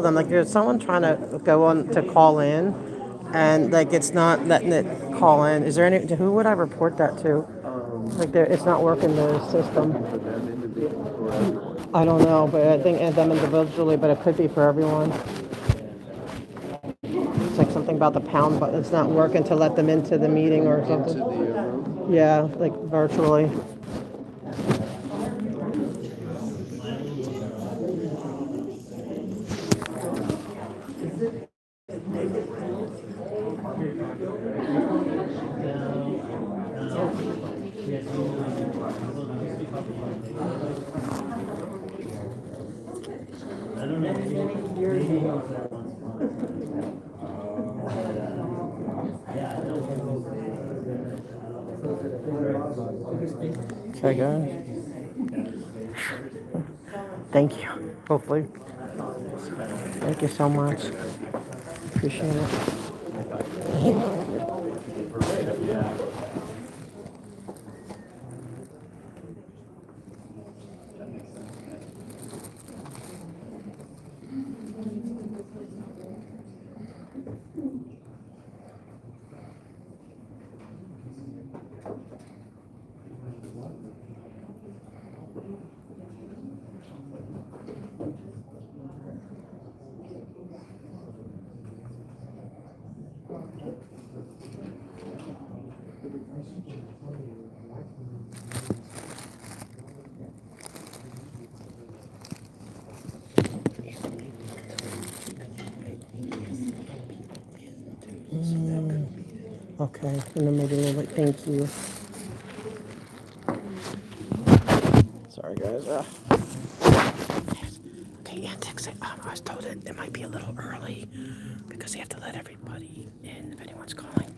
them like there's someone trying to go on to call in, and like it's not letting it call in. Is there any? Who would I report that to? Like it's not working the system. I don't know, but I think them individually, but it could be for everyone. It's like something about the pound, but it's not working to let them into the meeting or something. Yeah, like virtually. Okay, guys. Thank you. Hopefully. Thank you so much. Appreciate it. Okay, in the meeting, like, thank you. Sorry, guys. Okay, antics. I was told it might be a little early because they have to let everybody in if anyone's calling.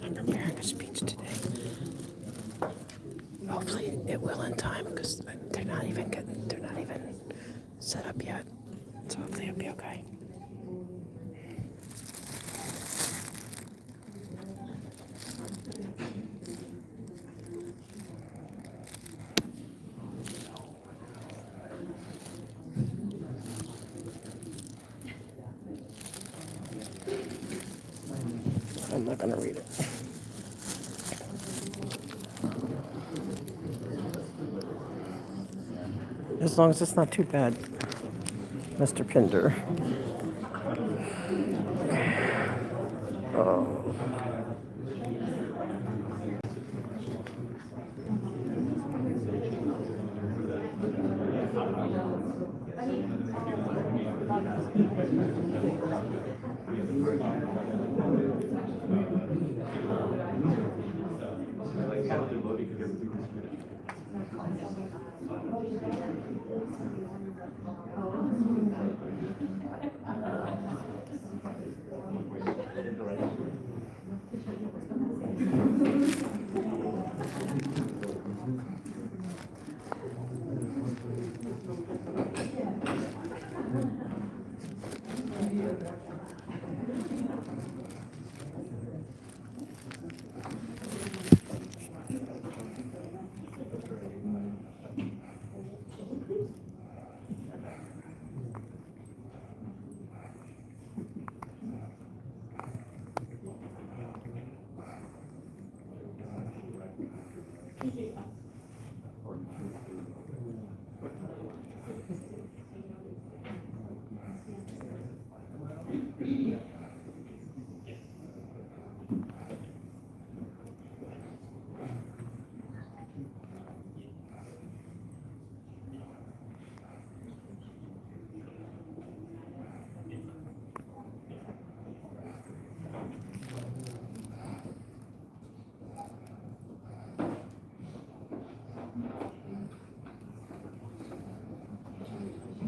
I'm preparing a speech today. Hopefully, it will in time because they're not even set up yet. So hopefully, it'll be okay. I'm not gonna read it. As long as it's not too bad, Mr. Pinder. Oh.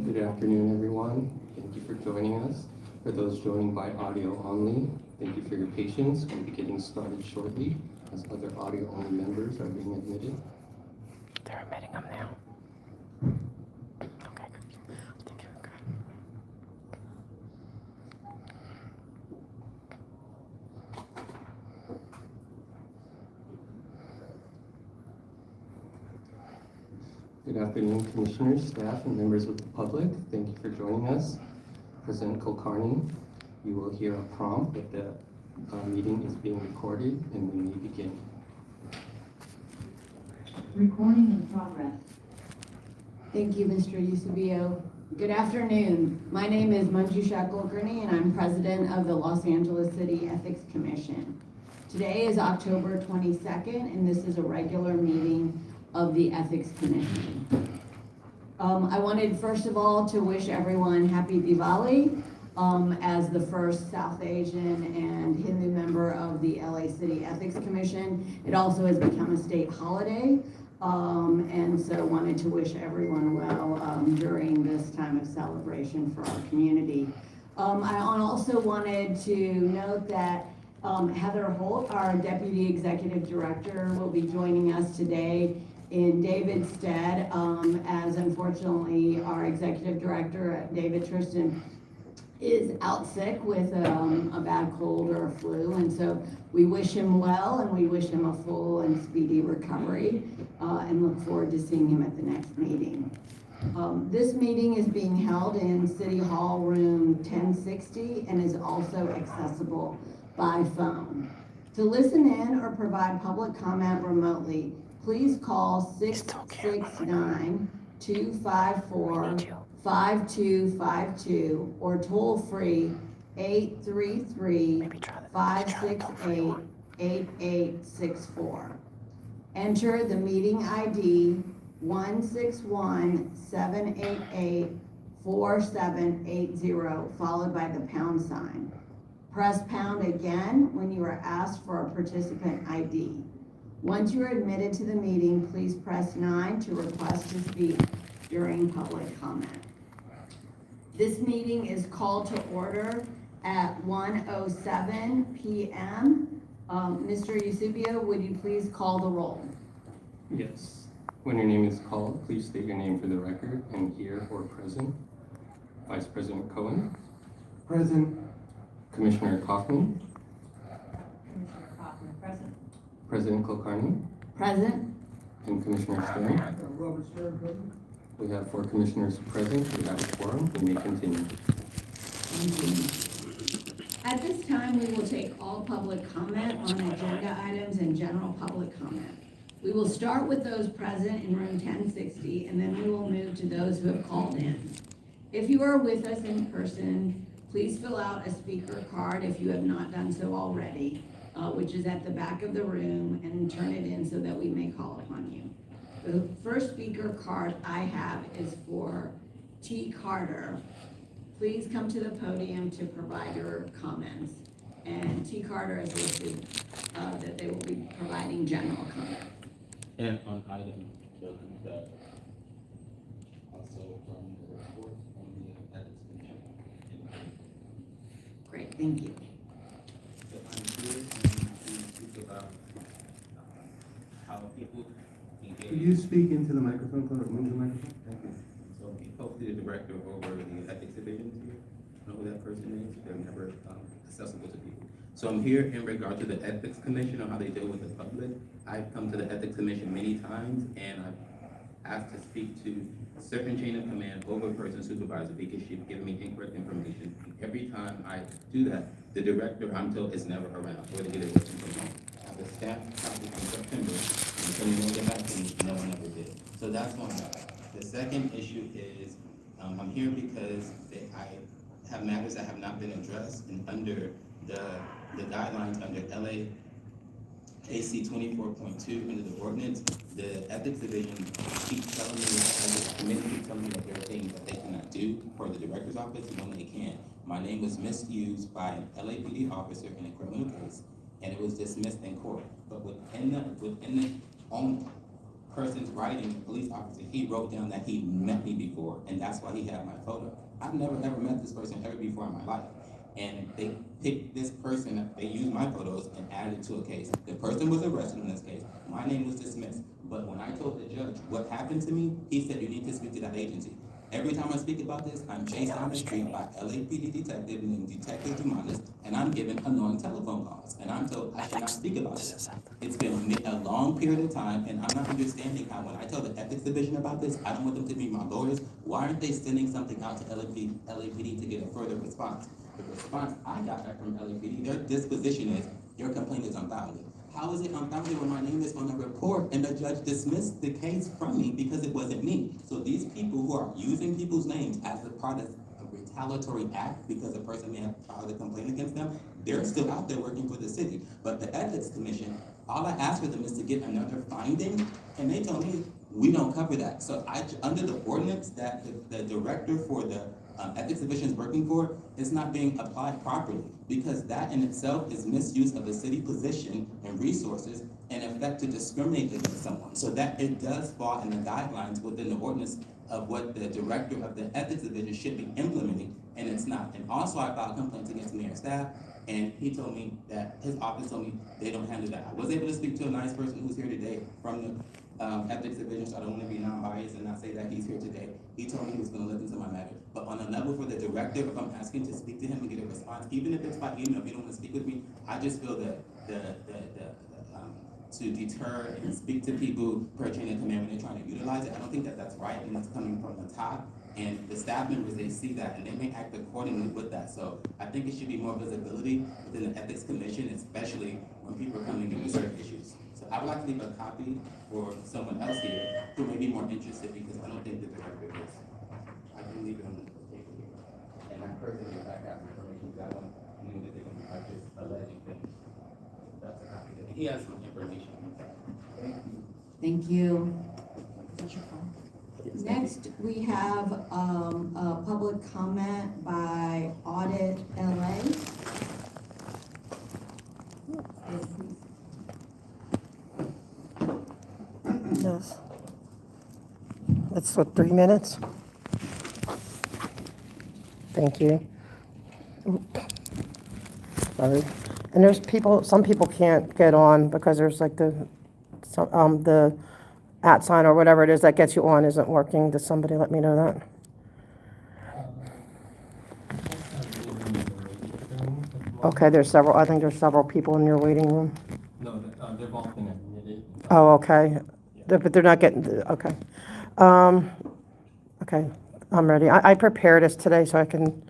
Good afternoon, everyone. Thank you for joining us. For those joining by audio only, thank you for your patience. We'll be getting started shortly as other audio only members are being admitted. They're admitting them now. Okay, good. Thank you. Good afternoon, commissioners, staff, and members of the public. Thank you for joining us. President Kulkarni, you will hear a prompt that the meeting is being recorded and we may begin. Recording in progress. Thank you, Mr. Eusebio. Good afternoon. My name is Manjusha Kulkarni and I'm president of the Los Angeles City Ethics Commission. Today is October 22nd and this is a regular meeting of the Ethics Commission. I wanted first of all to wish everyone happy Diwali as the first South Asian and Hindu member of the LA City Ethics Commission. It also has become a state holiday. And so wanted to wish everyone well during this time of celebration for our community. I also wanted to note that Heather Holt, our Deputy Executive Director, will be joining us today in David's stead, as unfortunately our Executive Director, David Tristan, is out sick with a bad cold or a flu, and so we wish him well and we wish him a full and speedy recovery and look forward to seeing him at the next meeting. This meeting is being held in City Hall room 1060 and is also accessible by phone. To listen in or provide public comment remotely, please call 669-254-5252 or toll free 833-568-8864. Enter the meeting ID 161-788-4780 followed by the pound sign. Press pound again when you are asked for a participant ID. Once you are admitted to the meeting, please press 9 to request to speak during public comment. This meeting is called to order at 1:07 p.m. Mr. Eusebio, would you please call the roll? Yes. When your name is called, please state your name for the record and here or present. Vice President Cohen. Present. Commissioner Kaufman. Commissioner Kaufman, present. President Kulkarni. Present. And Commissioner Stern. Robert Stern, present. We have 4 commissioners present. We have a quorum. We may continue. At this time, we will take all public comment on agenda items and general public comment. We will start with those present in room 1060, and then we will move to those who have called in. If you are with us in person, please fill out a speaker card if you have not done so already, which is at the back of the room, and turn it in so that we may call upon you. The first speaker card I have is for T. Carter. Please come to the podium to provide your comments. And T. Carter has listed that they will be providing general comment. And on item that also from the report on the ethics commission. Great, thank you. So I'm here to speak about how people engage. Could you speak into the microphone, move the microphone? Thank you. So hopefully the director over the ethics division is here. I don't know who that person is. They're never accessible to people. So I'm here in regard to the ethics commission and how they deal with the public. I've come to the ethics commission many times and I've asked to speak to a certain chain of command over person supervisor because she's given me incorrect information. And every time I do that, the director I'm told is never around or they get it working from home. I have a staff copy from September and so you don't get back to me, no one ever did. So that's one matter. The second issue is I'm here because I have matters that have not been addressed and under the guidelines under LA AC 24.2 under the ordinance, the ethics division keeps telling me, the committee keeps telling me that there are things that they cannot do for the director's office when they can. My name was misused by an LAPD officer in a criminal case, and it was dismissed in court. But within the own person's writing, the police officer, he wrote down that he met me before, and that's why he had my photo. I've never ever met this person ever before in my life. And they picked this person, they used my photos and added it to a case. The person was arrested in this case. My name was dismissed. But when I told the judge what happened to me, he said, you need to speak to that agency. Every time I speak about this, I'm chased down the street by LAPD detective named Detective Dumanis, and I'm given annoying telephone calls, and I'm told I cannot speak about this. It's been a long period of time, and I'm not understanding how when I tell the ethics division about this, I don't want them to be my lawyers. Why aren't they sending something out to LAPD to get a further response? The response I got back from LAPD, their disposition is, your complaint is unfounded. How is it unfounded when my name is on the report and the judge dismissed the case from me because it wasn't me? So these people who are using people's names as a part of a retaliatory act because a person may have filed a complaint against them, they're still out there working for the city. But the Ethics Commission, all I asked for them is to get another finding, and they told me, we don't cover that. So under the ordinance that the director for the Ethics Division is working for, is not being applied properly, because that in itself is misuse of a city position and resources and effect to discriminate against someone. So that it does fall in the guidelines within the ordinance of what the director of the Ethics Division should be implementing, and it's not. And also I filed complaints against mayor staff, and he told me that his office told me they don't handle that. I was able to speak to a nice person who's here today from the Ethics Division, so I don't want to be non-biased and not say that he's here today. He told me he was going to look into my matter. But on a level for the director, if I'm asking to speak to him and get a response, even if it's by email, if you don't want to speak with me, I just feel that to deter and speak to people per chain of command when they're trying to utilize it, I don't think that that's right, and it's coming from the top. And the staff members, they see that, and they may act accordingly with that. So I think it should be more visibility within the Ethics Commission, especially when people are coming in with certain issues. So I would like to leave a copy for someone else here who may be more interested, because I don't think the director is. I can leave it on the table here. And that person, if I have information, that one knew that they're going to practice alleging things. That's a copy. He has some information. Thank you. Next, we have a public comment by AuditLA. Yes. That's what, 3 minutes? Thank you. Sorry. And there's people, some people can't get on because there's like the @ sign or whatever it is that gets you on isn't working. Does somebody let me know that? Okay, there's several, I think there's several people in your waiting room. No, they've all been admitted. Oh, okay. But they're not getting, okay. Okay, I'm ready. I prepared this today so I can,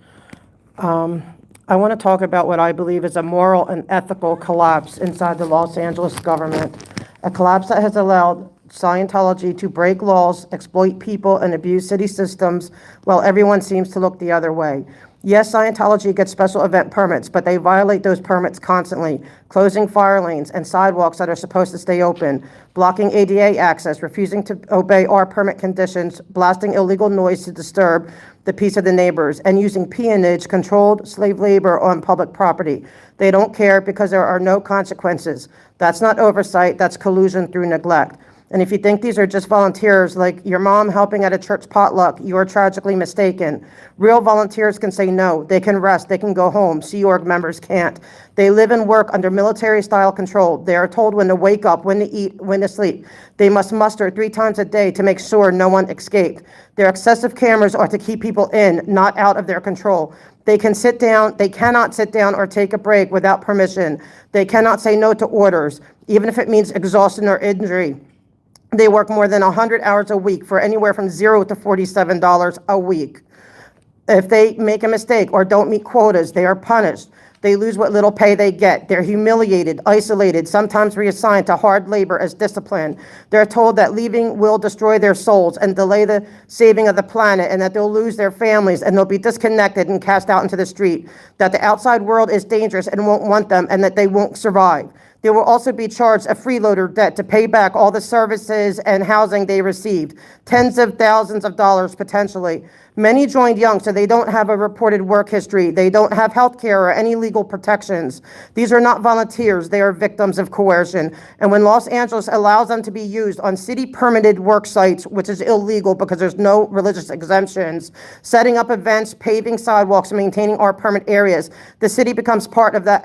I want to talk about what I believe is a moral and ethical collapse inside the Los Angeles government. A collapse that has allowed Scientology to break laws, exploit people, and abuse city systems while everyone seems to look the other way. Yes, Scientology gets special event permits, but they violate those permits constantly, closing fire lanes and sidewalks that are supposed to stay open, blocking ADA access, refusing to obey our permit conditions, blasting illegal noise to disturb the peace of the neighbors, and using peonage, controlled slave labor on public property. They don't care because there are no consequences. That's not oversight, that's collusion through neglect. And if you think these are just volunteers, like your mom helping at a church potluck, you are tragically mistaken. Real volunteers can say no. They can rest. They can go home. Sea Org members can't. They live and work under military-style control. They are told when to wake up, when to eat, when to sleep. They must muster 3 times a day to make sure no one escaped. Their excessive cameras are to keep people in, not out of their control. They cannot sit down or take a break without permission. They cannot say no to orders, even if it means exhaustion or injury. They work more than 100 hours a week for anywhere from $0 to $47 a week. If they make a mistake or don't meet quotas, they are punished. They lose what little pay they get. They're humiliated, isolated, sometimes reassigned to hard labor as discipline. They're told that leaving will destroy their souls and delay the saving of the planet, and that they'll lose their families and they'll be disconnected and cast out into the street, that the outside world is dangerous and won't want them, and that they won't survive. They will also be charged a freeloader debt to pay back all the services and housing they received, tens of thousands of dollars potentially. Many joined young, so they don't have a reported work history. They don't have health care or any legal protections. These are not volunteers. They are victims of coercion. And when Los Angeles allows them to be used on city-permitted work sites, which is illegal because there's no religious exemptions, setting up events, paving sidewalks, and maintaining our permit areas, the city becomes part of that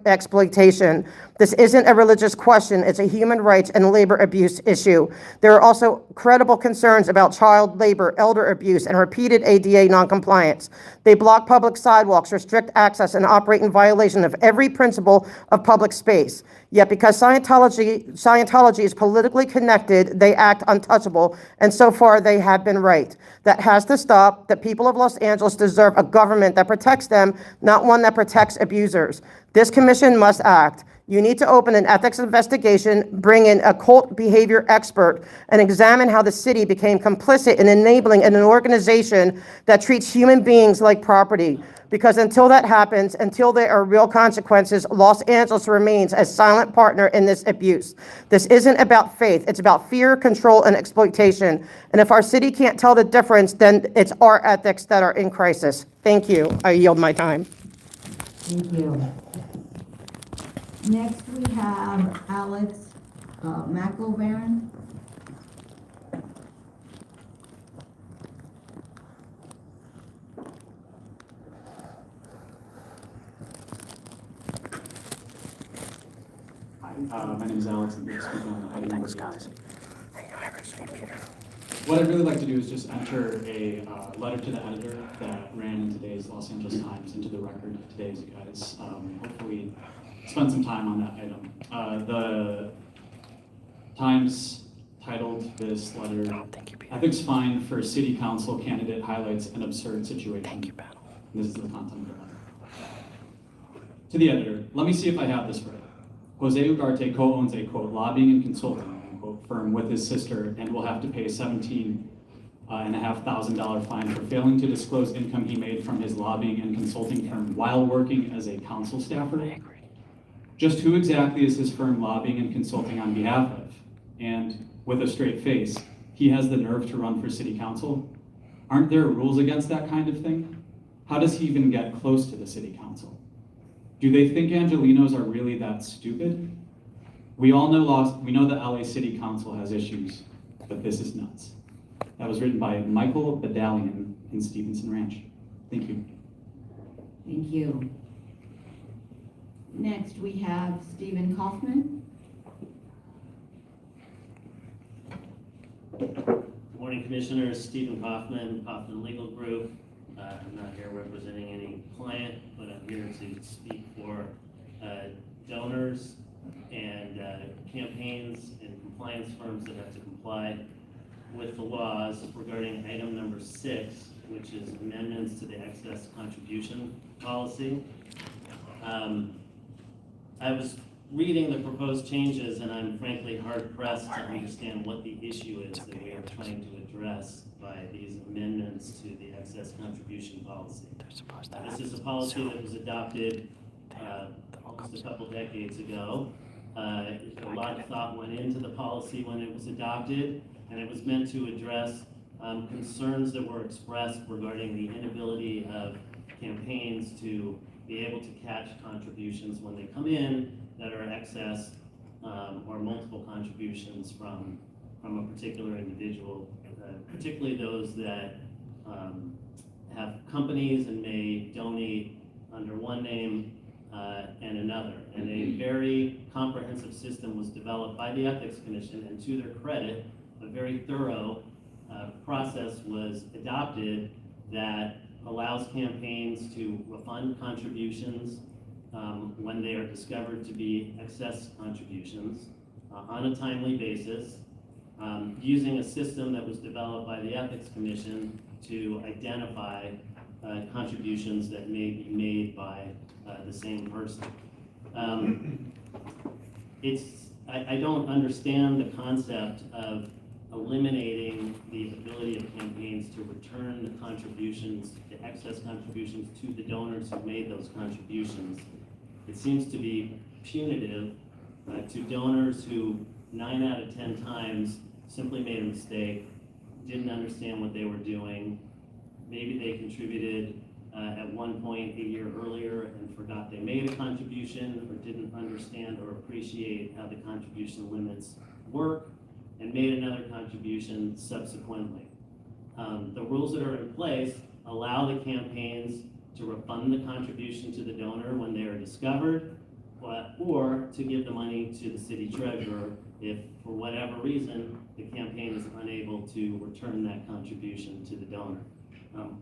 exploitation. This isn't a religious question. It's a human rights and labor abuse issue. There are also credible concerns about child labor, elder abuse, and repeated ADA noncompliance. They block public sidewalks, restrict access, and operate in violation of every principle of public space. Yet because Scientology is politically connected, they act untouchable, and so far they have been right. That has to stop. The people of Los Angeles deserve a government that protects them, not one that protects abusers. This commission must act. You need to open an ethics investigation, bring in a cult behavior expert, and examine how the city became complicit in enabling an organization that treats human beings like property. Because until that happens, until there are real consequences, Los Angeles remains a silent partner in this abuse. This isn't about faith. It's about fear, control, and exploitation. And if our city can't tell the difference, then it's our ethics that are in crisis. Thank you. I yield my time. Thank you. Next, we have Alex McElvaron. Hi, my name is Alex. I'm here to speak on item number 8. What I'd really like to do is just enter a letter to the editor that ran in today's Los Angeles Times into the record today, as you guys hopefully spend some time on that item. The Times titled this letter, "Ethics Fine for City Council Candidate Highlights an Absurd Situation." This is the content of the letter. To the editor, let me see if I have this right. Jose Ugarte co-owns a, quote, lobbying and consulting, unquote, firm with his sister and will have to pay $17,500 fine for failing to disclose income he made from his lobbying and consulting firm while working as a council staffer. Just who exactly is his firm lobbying and consulting on behalf of? And with a straight face, he has the nerve to run for city council? Aren't there rules against that kind of thing? How does he even get close to the city council? Do they think Angelenos are really that stupid? We all know we know the LA City Council has issues, but this is nuts. That was written by Michael Badalian in Stevenson Ranch. Thank you. Thank you. Next, we have Stephen Kaufman. Good morning, Commissioners. Stephen Kaufman, Kaufman Legal Group. I'm not here representing any client, but I'm here to speak for donors and campaigns and compliance firms that have to comply with the laws regarding item number 6, which is amendments to the excess contribution policy. I was reading the proposed changes, and I'm frankly hard-pressed to understand what the issue is that we are trying to address by these amendments to the excess contribution policy. This is a policy that was adopted almost a couple decades ago. A lot of thought went into the policy when it was adopted, and it was meant to address concerns that were expressed regarding the inability of campaigns to be able to catch contributions when they come in that are excess or multiple contributions from a particular individual, particularly those that have companies and may donate under one name and another. And a very comprehensive system was developed by the Ethics Commission, and to their credit, a very thorough process was adopted that allows campaigns to refund contributions when they are discovered to be excess contributions on a timely basis, using a system that was developed by the Ethics Commission to identify contributions that may be made by the same person. I don't understand the concept of eliminating the ability of campaigns to return the contributions, the excess contributions, to the donors who made those contributions. It seems to be punitive to donors who 9 out of 10 times simply made a mistake, didn't understand what they were doing, maybe they contributed at one point a year earlier and forgot they made a contribution, or didn't understand or appreciate how the contribution limits work, and made another contribution subsequently. The rules that are in place allow the campaigns to refund the contribution to the donor when they are discovered, or to give the money to the city treasurer if, for whatever reason, the campaign is unable to return that contribution to the donor.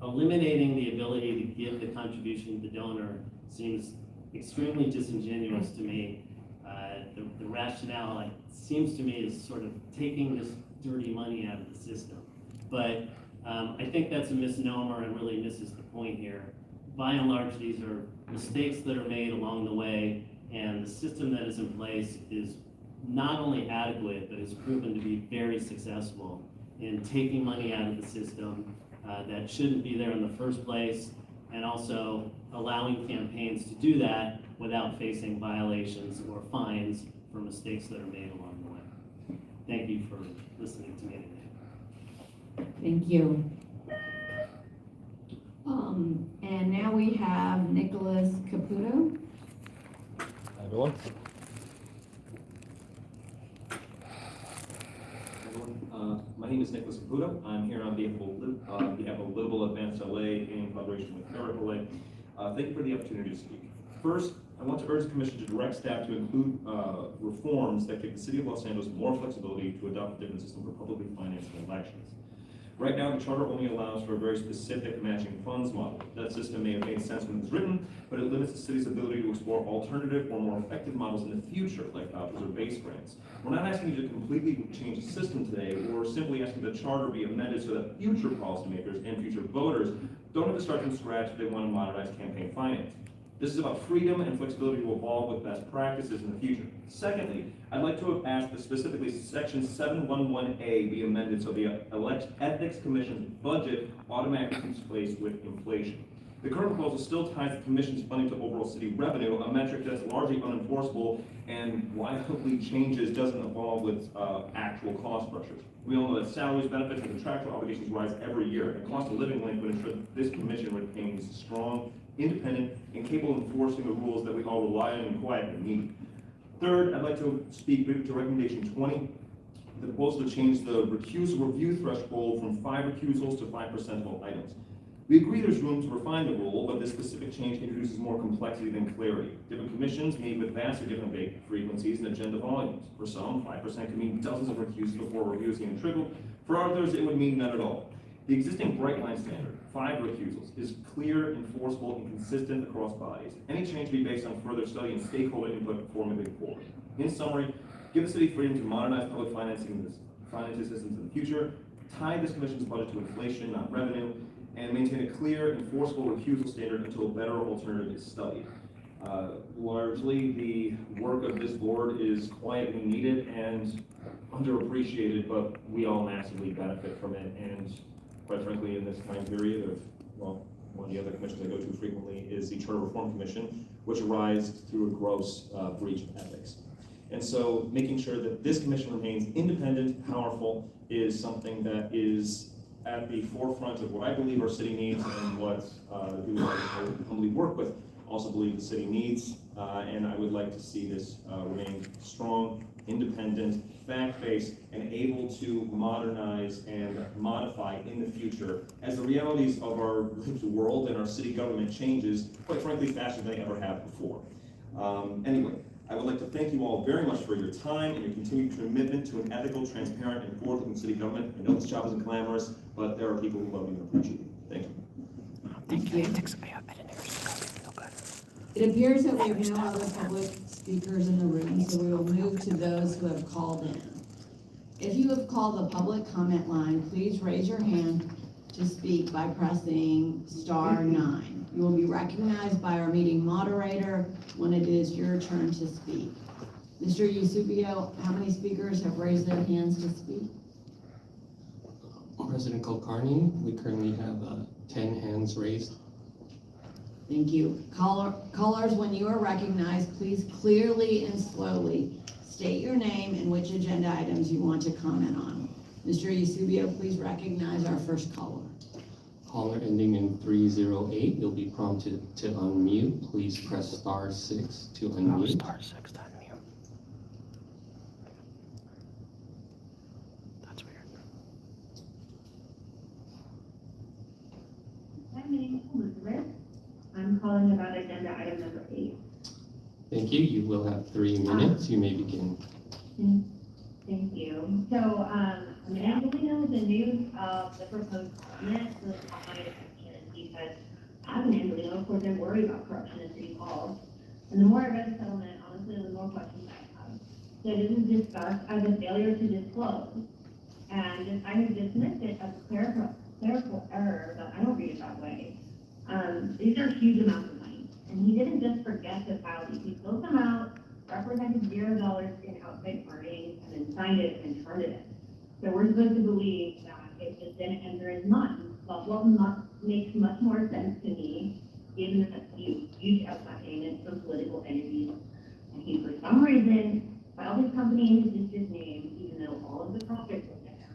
Eliminating the ability to give the contribution to the donor seems extremely disingenuous to me. The rationale seems to me is sort of taking this dirty money out of the system. But I think that's a misnomer and really misses the point here. By and large, these are mistakes that are made along the way, and the system that is in place is not only adequate, but has proven to be very successful in taking money out of the system that shouldn't be there in the first place, and also allowing campaigns to do that without facing violations or fines for mistakes that are made along the way. Thank you for listening to me today. Thank you. And now we have Nicholas Caputo. Hi, everyone. My name is Nicholas Caputo. I'm here on behalf of Livable Advanced LA in collaboration with AuditLA. Thank you for the opportunity to speak. First, I want to urge the Commission to direct staff to include reforms that give the City of Los Angeles more flexibility to adopt a different system for publicly financed elections. Right now, the charter only allows for a very specific matching funds model. That system may have made sense when it was written, but it limits the city's ability to explore alternative or more effective models in the future, like vouchers or base grants. We're not asking you to completely change the system today. We're simply asking the charter be amended so that future policymakers and future voters don't have to start from scratch if they want to modernize campaign finance. This is about freedom and flexibility to evolve with best practices in the future. Secondly, I'd like to ask that specifically Section 711A be amended so the Ethics Commission's budget automatically keeps pace with inflation. The current proposal still ties the Commission's funding to overall city revenue, a metric that's largely unenforceable and wildly changes, doesn't evolve with actual cost pressures. We all know that salaries, benefits, and contractual obligations rise every year, and cost of living link would ensure that this Commission remains strong, independent, and capable of enforcing the rules that we all rely on and quietly need. Third, I'd like to speak to recommendation 20, the proposal to change the recusal review threshold from 5 recusals to 5% of all items. We agree there's room to refine the rule, but this specific change introduces more complexity than clarity. Different commissions meet with vastly different frequencies and agenda volumes. For some, 5% can mean dozens of recusals before reviews getting triggered. For others, it would mean none at all. The existing bright line standard, 5 recusals, is clear, enforceable, and consistent across bodies. Any change be based on further study and stakeholder input before moving forward. In summary, give the city freedom to modernize public financing systems in the future, tie this commission's budget to inflation, not revenue, and maintain a clear, enforceable recusal standard until a better alternative is studied. Largely, the work of this board is quietly needed and underappreciated, but we all massively benefit from it. And quite frankly, in this time period of, well, one of the other commissions I go to frequently is the Charter Reform Commission, which arose through a gross breach of ethics. And so making sure that this commission remains independent, powerful, is something that is at the forefront of what I believe our city needs and what who I humbly work with also believe the city needs. And I would like to see this remain strong, independent, fact-based, and able to modernize and modify in the future as the realities of our world and our city government changes, quite frankly, faster than they ever have before. Anyway, I would like to thank you all very much for your time and your continued commitment to an ethical, transparent, and forward-looking city government. I know this job isn't glamorous, but there are people who love you and appreciate you. Thank you. Thank you. It appears that we have no other public speakers in the room, so we will move to those who have called in. If you have called the public comment line, please raise your hand to speak by pressing *9. You will be recognized by our meeting moderator when it is your turn to speak. Mr. Eusebio, how many speakers have raised their hands to speak? President Kulkarni, we currently have 10 hands raised. Thank you. Callers, when you are recognized, please clearly and slowly state your name and which agenda items you want to comment on. Mr. Eusebio, please recognize our first caller. Caller ending in 308, you'll be prompted to unmute. Please press *6 to unmute. *6 to unmute. That's weird. My name is Elizabeth. I'm calling about agenda item number 8. Thank you. You will have 3 minutes. You may begin. Thank you. So, Angelina, the news of the proposed settlement really caught my attention because as an Angelina, of course, I worry about corruption in city halls. And the more I read the settlement, honestly, the more questions I have. So this is discussed as a failure to disclose. And I have dismissed it as a clerical error, but I don't read it that way. These are huge amounts of money. And he didn't just forget to file these. He filled them out, represented $0 in outside earnings, and then signed it and turned it in. So we're supposed to believe that it just didn't enter his mind. But what makes much more sense to me, given a few huge outside payments from political entities, and he, for some reason, filed his company in his sister's name, even though all of the profits were there.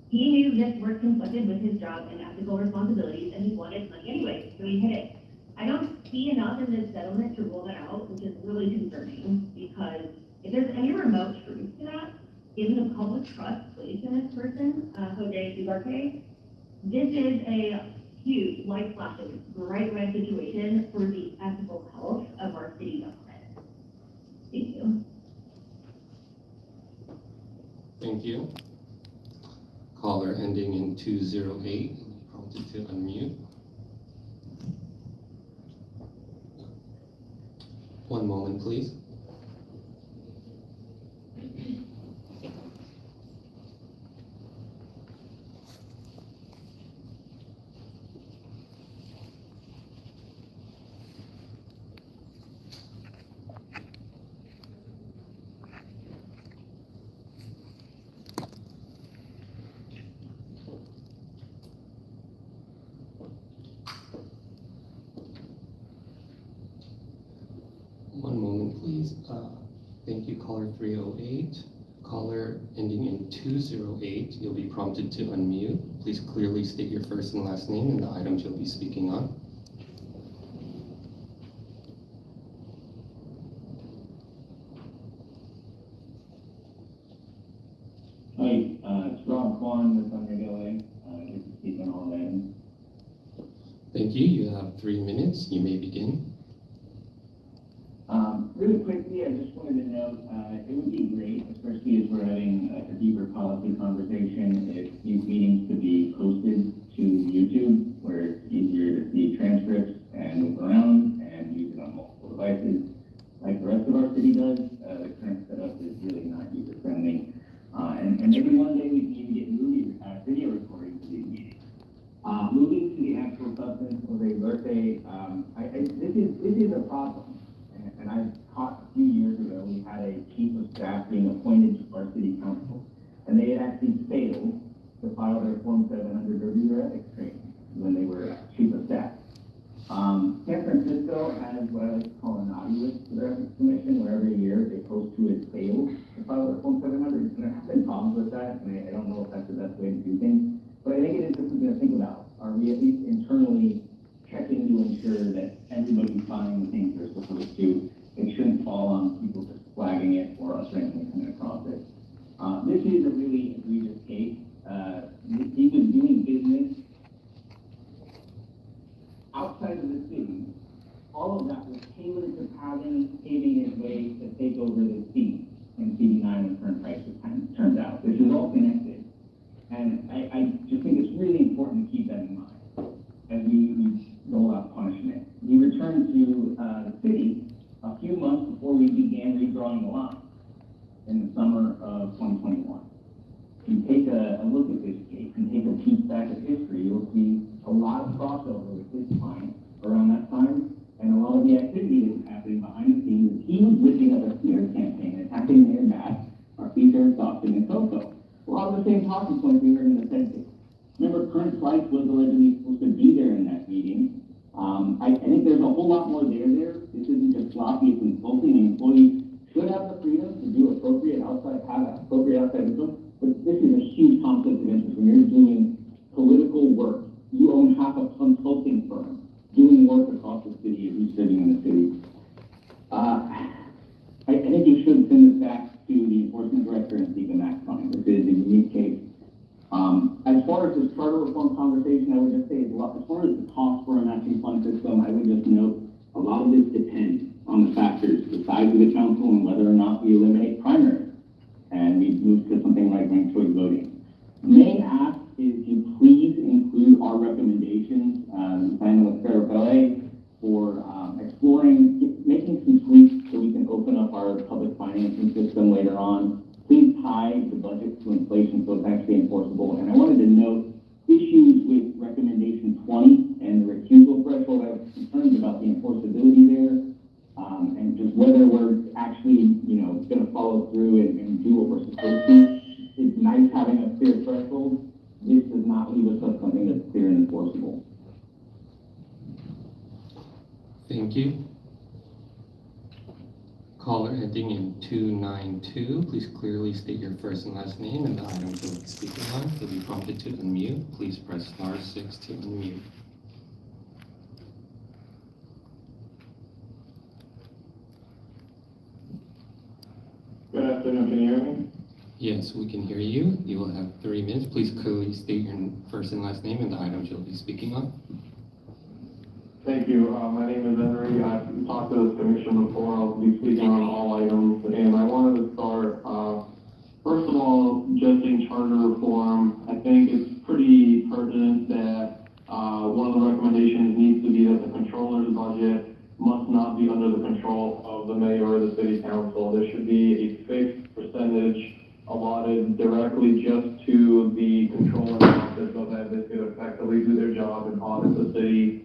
He knew this work conflicted with his job and ethical responsibilities, and he wanted money anyway, so he hid it. I don't see enough in this settlement to rule that out, which is really concerning, because if there's any remote truth to that, given the public trust placed in this person, Jose Duarte, this is a huge, light-flashing, bright red situation for the ethical health of our city government. Thank you. Thank you. Caller ending in 208, prompted to unmute. One moment, please. One moment, please. Thank you, caller 308. Caller ending in 208, you'll be prompted to unmute. Please clearly state your first and last name and the items you'll be speaking on. Hi, it's Rob Kwan with AuditLA. Good to speak on all that. Thank you. You have 3 minutes. You may begin. Really quickly, I just wanted to note, it would be great, especially as we're having a deeper policy conversation, if these meetings could be posted to YouTube, where it's easier to see transcripts and move around and use it on multiple devices, like the rest of our city does. The current setup is really not user-friendly. And maybe one day we can even get video recordings of these meetings. Moving to the actual substance of a birthday, this is a problem. And I caught a few years ago, we had a chief of staff being appointed to our city council, and they had actually failed to file their Form 700 review or ethics training when they were chief of staff. San Francisco has what I like to call an naughty list for their ethics commission, where every year they post who has failed to file their Form 700, and there have been problems with that, and I don't know if that's the best way to do things, but I think it is something to think about. Are we at least internally checking to ensure that everybody's filing the things they're supposed to? It shouldn't fall on people just flagging it or us randomly coming across it. This is a really egregious case. He was doing business outside of the city. All of that was tailored to paving his way to take over the seat in CD9 when current prices turns out. This is all connected. And I just think it's really important to keep that in mind as we roll out punishment. We returned to the city a few months before we began redrawing the line in the summer of 2021. If you take a look at this case and take a peek back at history, you'll see a lot of crossover with this client around that time, and a lot of the activity that was happening behind the scenes. He was lifting up a smear campaign, attacking their back, our feature, Stockton, and Cocoa. A lot of the same talking points we heard in the census. Remember, current price was allegedly supposed to be there in that meeting. I think there's a whole lot more there. This isn't just sloppy, it's insulting. The employees should have the freedom to do appropriate outside income, but this is a huge conflict of interest. When you're doing political work, you behalf of a consulting firm doing work across the city and who's living in the city. I think you should send this back to the enforcement director and seek a max fine. This is a unique case. As far as this charter reform conversation, I would just say, as far as the cost for a matching fund system, I would just note a lot of this depends on the factors, the size of the council and whether or not we eliminate primaries. And we move to something like ranked choice voting. Main ask is you please include our recommendations, signing with AuditLA for exploring, making some tweaks so we can open up our public financing system later on. Please tie the budget to inflation so it's actually enforceable. And I wanted to note issues with recommendation 20 and the recusal threshold. I was concerned about the enforceability there, and just whether we're actually, going to follow through and do what we're supposed to. It's nice having a clear threshold. This does not leave us with something that's clear and enforceable. Thank you. Caller ending in 292, please clearly state your first and last name and the item you'll be speaking on. You'll be prompted to unmute. Please press *6 to unmute. Good afternoon, can you hear me? Yes, we can hear you. You will have 3 minutes. Please clearly state your first and last name and the items you'll be speaking on. Thank you. My name is Henry. I've talked to this commission before. I'll be speaking on all items, and I wanted to start, first of all, just in charter reform. I think it's pretty pertinent that one of the recommendations needs to be that the controller's budget must not be under the control of the mayor or the city council. There should be a fixed percentage allotted directly just to the controller's office so that they could effectively do their job and audit the city.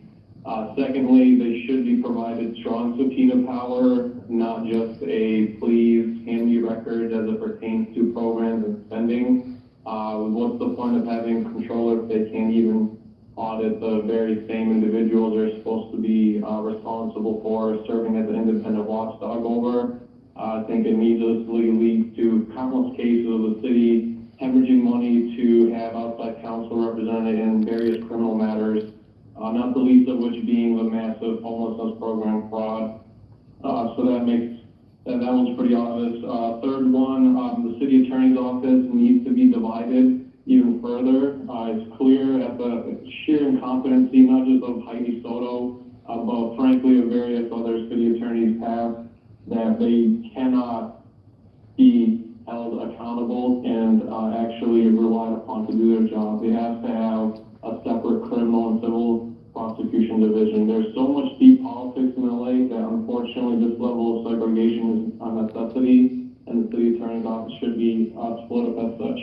Secondly, they should be provided strong subpoena power, not just a please hand me record as it pertains to programs and spending. What's the point of having controllers if they can't even audit the very same individuals they're supposed to be responsible for serving as an independent watchdog over? I think it needlessly leads to countless cases of the city hemorrhaging money to have outside counsel represented in various criminal matters. Not the least of which being the massive homelessness program fraud. So that one's pretty obvious. Third one, the city attorney's office needs to be divided even further. It's clear at the sheer incompetency, not just of Heidi Soto, but frankly of various other city attorneys have, that they cannot be held accountable and actually relied upon to do their job. They have to have a separate criminal and civil prosecution division. There's so much deep politics in LA that unfortunately this level of segregation is a necessity, and the city attorney's office should be split up as such.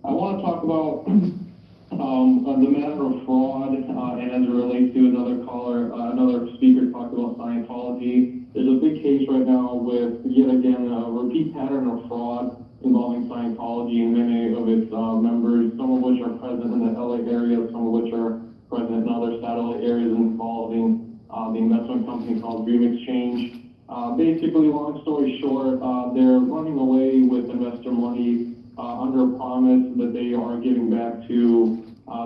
I want to talk about the matter of fraud, and as it relates to another speaker talked about Scientology. There's a big case right now with, yet again, a repeat pattern of fraud involving Scientology and many of its members, some of which are present in the LA area, some of which are present in other satellite areas involving the investment company called Dream Exchange. Basically, long story short, they're running away with investor money under a promise that they are giving back to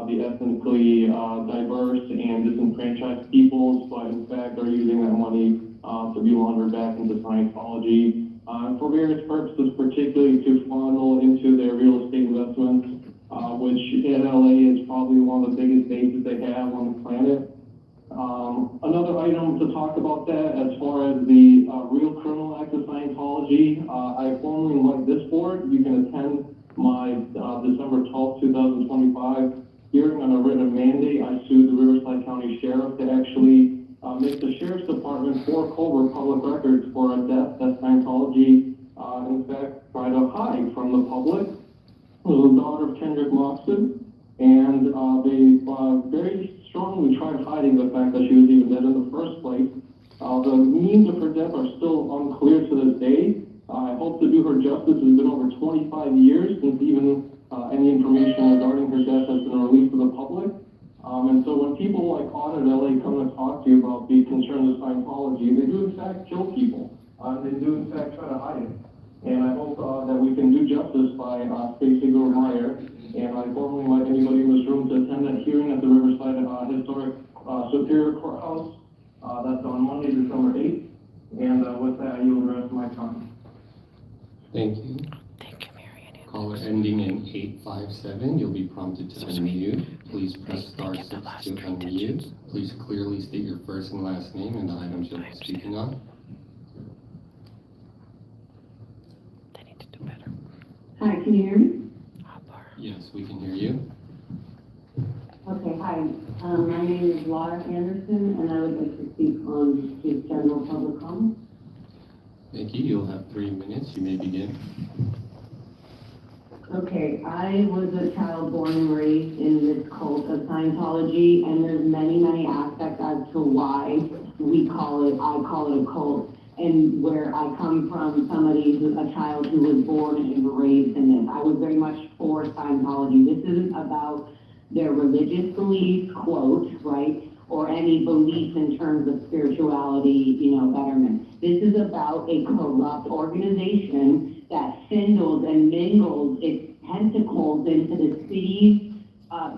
the ethnically diverse and disenfranchised peoples, but in fact are using that money to be laundered back into Scientology for various purposes, particularly to funnel into their real estate investments, which in LA is probably one of the biggest bases they have on the planet. Another item to talk about that, as far as the real criminal act of Scientology, I formally invite this board. You can attend my December 12th, 2025 hearing on a written mandate. I sued the Riverside County Sheriff to actually make the Sheriff's Department fork over public records for a death that Scientology, in fact, tried to hide from the public. It was the daughter of Kendrick Moxon, and they very strongly tried hiding the fact that she was even dead in the first place. The means of her death are still unclear to this day. I hope to do her justice. It's been over 25 years since even any information regarding her death has been released to the public. And so when people like AuditLA come to talk to you about the concerns of Scientology, they do in fact kill people. They do in fact try to hide it. And I hope that we can do justice by Stacey Gore-Meyer. And I formally invite anybody in this room to attend that hearing at the Riverside historic Superior Courthouse. That's on Monday, December 8th. And with that, I yield the rest of my time. Thank you. Caller ending in 857, you'll be prompted to unmute. Please press star 6 to unmute. Please clearly state your first and last name and the items you'll be speaking on. Hi, can you hear me? Yes, we can hear you. Okay, hi. My name is Laura Anderson, and I would like to speak on just general public comment. Thank you. You'll have 3 minutes. You may begin. Okay, I was a child born and raised in this cult of Scientology, and there's many, many aspects as to why I call it a cult, and where I come from, a child who was born and raised in this. I was very much for Scientology. This isn't about their religious beliefs, quote, right, or any belief in terms of spirituality, betterment. This is about a corrupt organization that findles and mingles its tentacles into the city's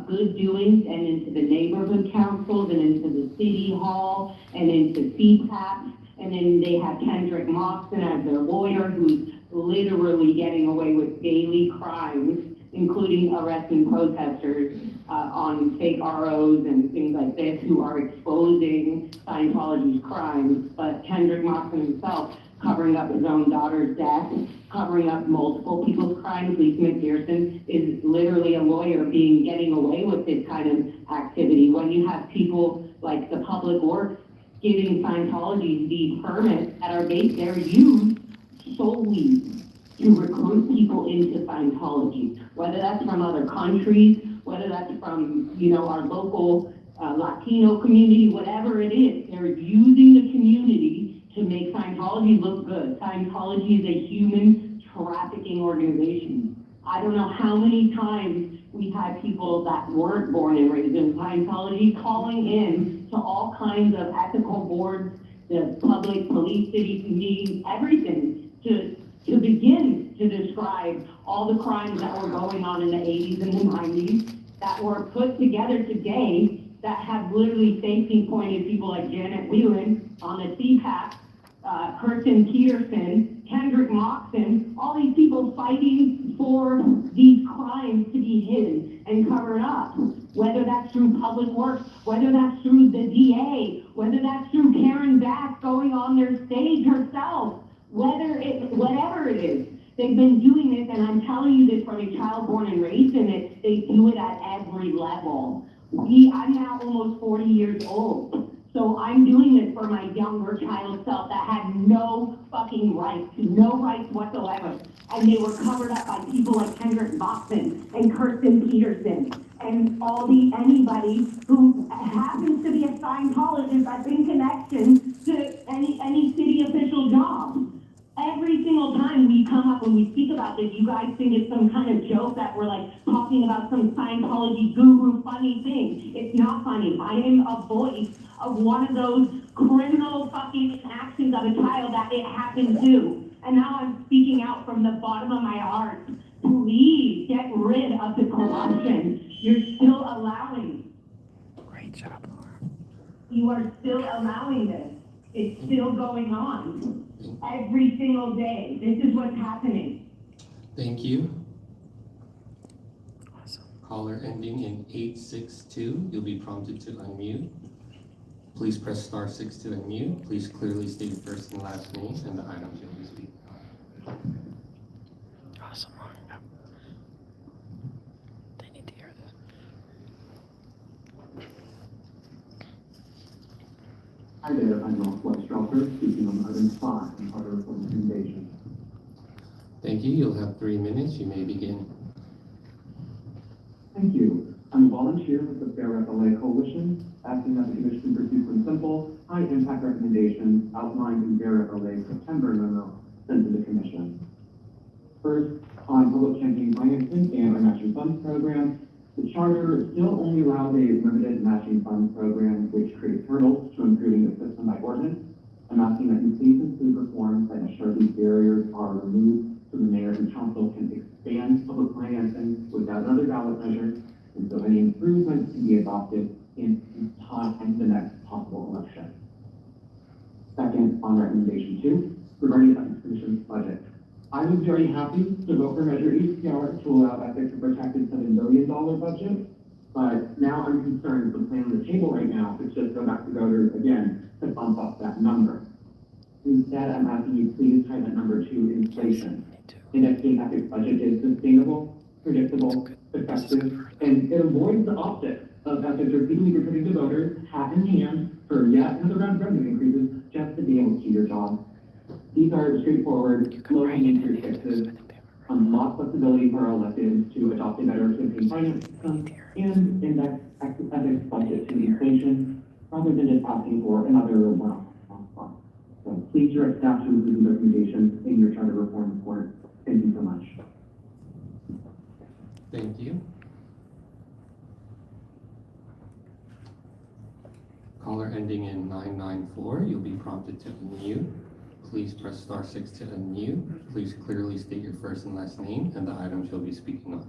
good doings and into the neighborhood councils and into the city hall and into CPAC. And then they have Kendrick Moxon as their lawyer, who's literally getting away with daily crimes, including arresting protesters on fake ROs and things like this, who are exposing Scientology's crimes. But Kendrick Moxon himself covering up his own daughter's death, covering up multiple people's crimes. Lisa McPherson is literally a lawyer getting away with this kind of activity. When you have people like the Public Works giving Scientology the permits that are based, they're used solely to recruit people into Scientology, whether that's from other countries, whether that's from, our local Latino community, whatever it is, they're using the community to make Scientology look good. Scientology is a human trafficking organization. I don't know how many times we've had people that weren't born and raised in Scientology calling in to all kinds of ethical boards, the public, police, city meetings, everything, to begin to describe all the crimes that were going on in the 80s and the 90s that were put together today that have literally safety pointed people like Janet Whelan on the CPAC, Kirsten Peterson, Kendrick Moxon, all these people fighting for these crimes to be hidden and covered up. Whether that's through Public Works, whether that's through the DA, whether that's through Karen Bass going on their stage herself, whatever it is. They've been doing this, and I'm telling you this from a child born and raised in it, they do it at every level. I'm now almost 40 years old. So I'm doing this for my younger child self that had no fucking rights, no rights whatsoever. And they were covered up by people like Kendrick Moxon and Kirsten Peterson and anybody who happens to be a Scientologist that's in connection to any city official job. Every single time we come up and we speak about this, you guys think it's some kind of joke that we're like talking about some Scientology guru funny thing. It's not funny. I am a voice of one of those criminal fucking actions of a child that it happened to. And now I'm speaking out from the bottom of my heart. Please get rid of the corruption. You're still allowing. Great job, Laura. You are still allowing this. It's still going on. Every single day. This is what's happening. Thank you. Awesome. Caller ending in 862, you'll be prompted to unmute. Please press star 6 to unmute. Please clearly state your first and last name and the items you'll be speaking on. Awesome. They need to hear this. Hi there, I'm Northwest Shelter, speaking on item 5 and part of the recommendation. Thank you. You'll have 3 minutes. You may begin. Thank you. I'm a volunteer with the AuditLA Coalition, asking that the Commission pursue some simple, high-impact recommendations outlined in AuditLA's September memo sent to the Commission. First, on public campaign financing and our matching funds program, the charter still only allows a limited matching funds program, which creates hurdles to improving the system by ordinance. I'm asking that you please include reforms that ensure these barriers are removed so the mayor and council can expand public financing without another ballot measure, and so any improvements can be adopted in time the next possible election. Second, on recommendation 2, regarding the Ethics Commission's budget. I was very happy to vote for Measure HCR to allow ethics a protected $7 billion budget, but now I'm concerned the plan on the table right now is just go back to voters again to bump up that number. Instead, I'm asking you please tie that number to inflation. Indexing ethics budget is sustainable, predictable, effective, and it avoids the optics of ethics repeatedly returning to voters hat in hand for yet another round of revenue increases just to be able to do your job. These are straightforward, low-hanging fruit fixes, unlock flexibility for our electeds to adopt a better campaign finance system, and index ethics budget to inflation, rather than just asking for another one-off fund. So please direct staff to include these recommendations in your charter reform report. Thank you so much. Thank you. Caller ending in 994, you'll be prompted to unmute. Please press *6 to unmute. Please clearly state your first and last name and the items you'll be speaking on.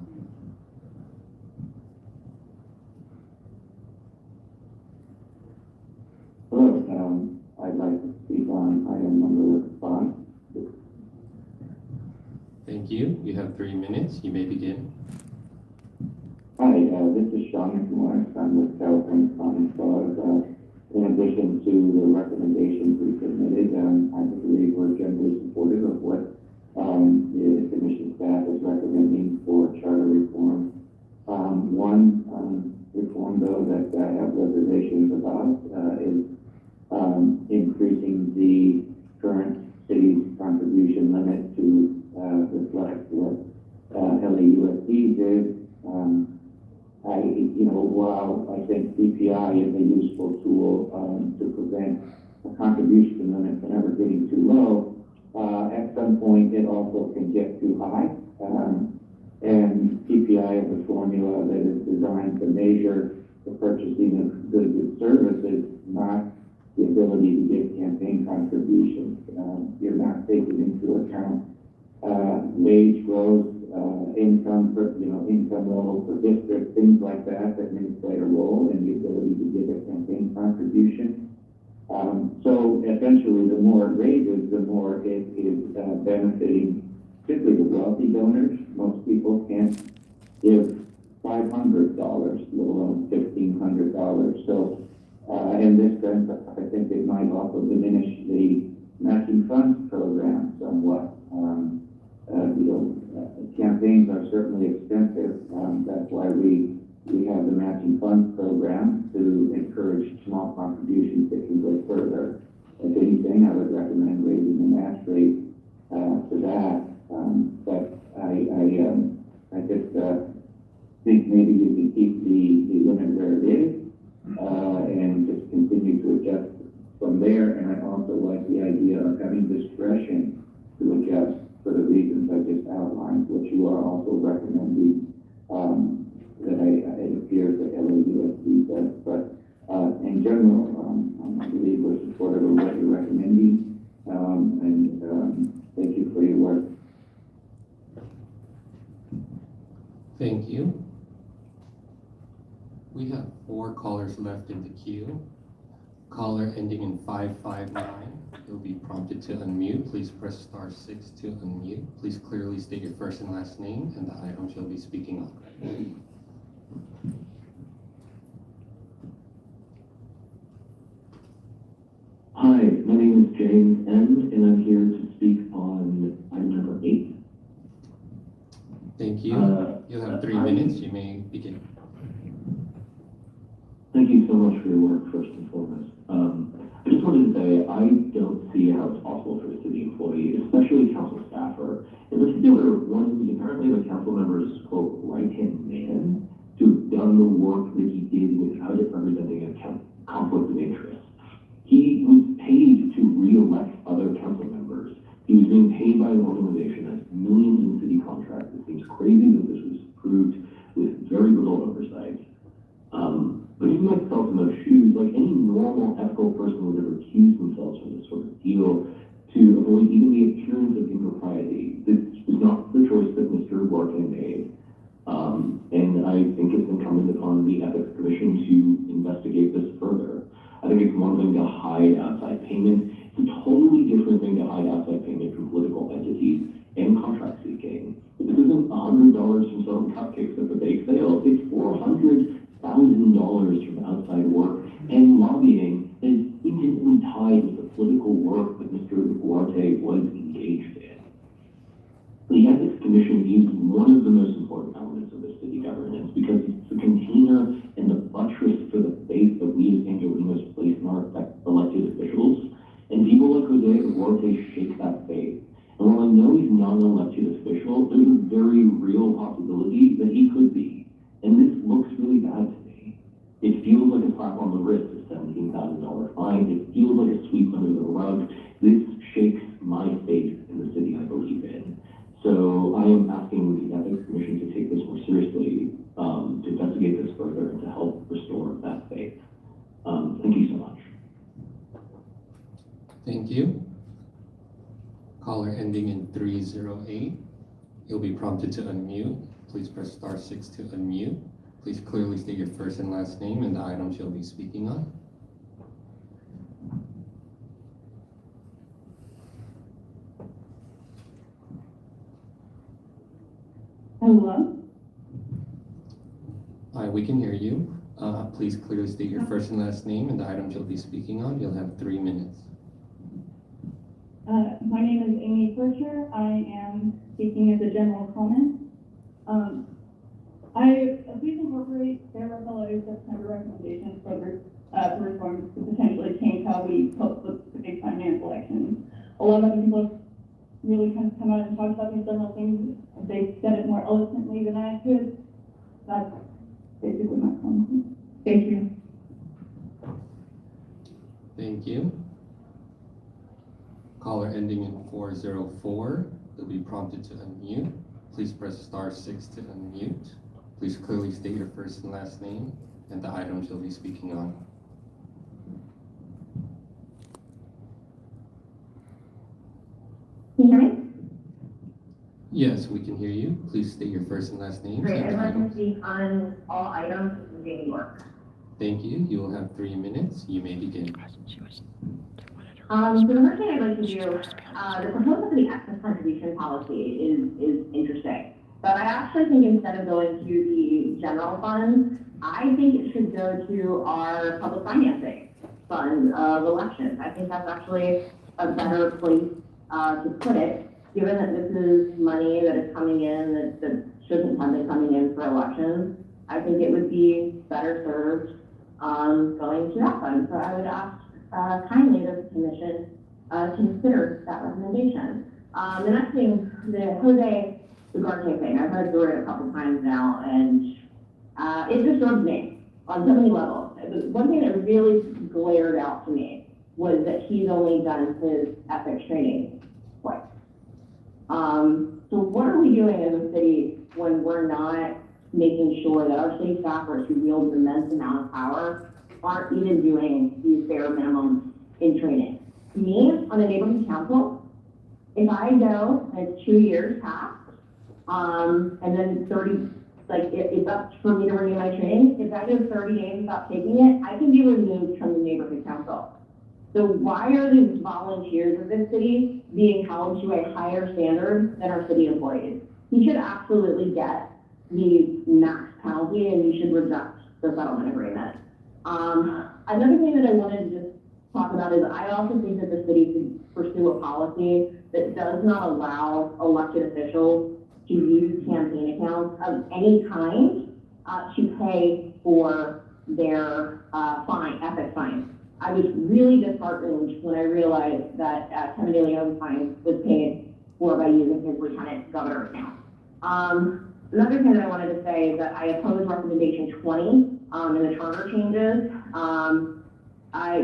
Hello, I'd like to speak on item number 5. Thank you. You have 3 minutes. You may begin. Hi, this is Sean McMorris. I'm with California Common Cause. In addition to the recommendations we submitted, I believe we're generally supportive of what the commission staff is recommending for charter reform. One reform, though, that I have reservations about is increasing the current city's contribution limit to reflect what LAUSD did. While I think CPI is a useful tool to prevent a contribution limit from ever getting too low, at some point it also can get too high. And CPI is a formula that is designed to measure the purchasing of goods and services, not the ability to give campaign contributions. You're not taking into account wage growth, income level per district, things like that may play a role in the ability to give a campaign contribution. So essentially, the more it raises, the more it is benefiting particularly the wealthy donors. Most people can't give $500, let alone $1,500. So in this sense, I think it might also diminish the matching funds program somewhat. Campaigns are certainly expensive. That's why we have the matching funds program to encourage small contributions that can go further. If anything, I would recommend raising the match rate to that. But I just think maybe you can keep the limit where it is and just continue to adjust from there. And I also like the idea of having discretion to adjust for the reasons I just outlined, which you are also recommending, that it appears that LAUSD does. But in general, I believe we're supportive of what you're recommending, and thank you for your work. Thank you. We have 4 callers left in the queue. Caller ending in 559, you'll be prompted to unmute. Please press *6 to unmute. Please clearly state your first and last name and the items you'll be speaking on. Hi, my name is James M., and I'm here to speak on item number 8. Thank you. You'll have 3 minutes. You may begin. Thank you so much for your work, first and foremost. I just wanted to say, I don't see how it's possible for a city employee, especially a council staffer, in particular, one who's apparently the council member's, quote, right-hand man, to have done the work that he did without it representing a conflict of interest. He was paid to re-elect other council members. He was being paid by an organization that has millions in city contracts. It seems crazy that this was approved with very little oversight. Putting myself in those shoes, like any normal ethical person would have recused themselves from this sort of deal to avoid even the appearance of impropriety. This was not the choice that Mr. Larkin made. And I think it's incumbent upon the Ethics Commission to investigate think it's one thing to hide outside payment. It's a totally different thing to hide outside payment from political entities and contract seeking. This isn't $100 from selling cupcakes at the bake sale. It's $400,000 from outside work and lobbying that is intimately tied with the political work that Mr. Duarte was engaged in. The Ethics Commission is one of the most important elements of the city governance because it's the container and the buttress for the faith that we as Angelenos place in our elected officials. And people like Jose Duarte shake that faith. And while I know he's not an elected official, there's a very real possibility that he could be. And this looks really bad to me. It feels like a slap on the wrist, a $17,000 fine. It feels like a sweep under the rug. This shakes my faith in the city I believe in. So I am asking the Ethics Commission to take this more seriously, to investigate this further, and to help restore that faith. Thank you so much. Thank you. Caller ending in 308. You'll be prompted to unmute. Please press *6 to unmute. Please clearly state your first and last name and the items you'll be speaking on. Hello? Hi, we can hear you. Please clearly state your first and last name and the items you'll be speaking on. You'll have 3 minutes. My name is Amy Fletcher. I am speaking as a general comment. Please incorporate Sarah September recommendations for reforms to potentially change how we post the big finance elections. A lot of other people have really kind of come out and talked about these general things. They said it more eloquently than I could. That's basically my comment. Thank you. Thank you. Caller ending in 404. You'll be prompted to unmute. Please press *6 to unmute. Please clearly state your first and last name and the items you'll be speaking on. Can you hear me? Yes, we can hear you. Please state your first and last name. Great. and I'd the like to items. speak on all items in New York. Thank you. You will have 3 minutes. You may begin. So the first thing I'd like to do, the proposal for the excess contribution policy is interesting. But I actually think instead of going to the general fund, I think it should go to our public financing fund of elections. I think that's actually a better place to put it, given that this is money that is coming in that shouldn't have been coming in for elections. I think it would be better served going to that fund. So I would ask kindly that the commission consider that recommendation. The next thing, the Jose Duarte thing, I've heard through it a couple times now, and it disturbs me on so many levels. One thing that really glared out to me was that he's only done his ethics training twice. So what are we doing as a city when we're not making sure that our city staffers who wield an immense amount of power aren't even doing these bare minimums in training? Me, on the neighborhood council, if I go and it's 2 years past, and then 30, like it's up for me to renew my training, if I go 30 days without taking it, I can be removed from the neighborhood council. So why are these volunteers of this city being held to a higher standard than our city employees? You should absolutely get the max penalty and you should reject the settlement agreement. Another thing that I wanted to just talk about is I also think that the city should pursue a policy that does not allow elected officials to use campaign accounts of any kind to pay for their ethics fines. I was really disheartened when I realized that Kevin De Leon's fine was paid for by using his lieutenant governor account. Another thing that I wanted to say is that I oppose recommendation 20 in the charter changes.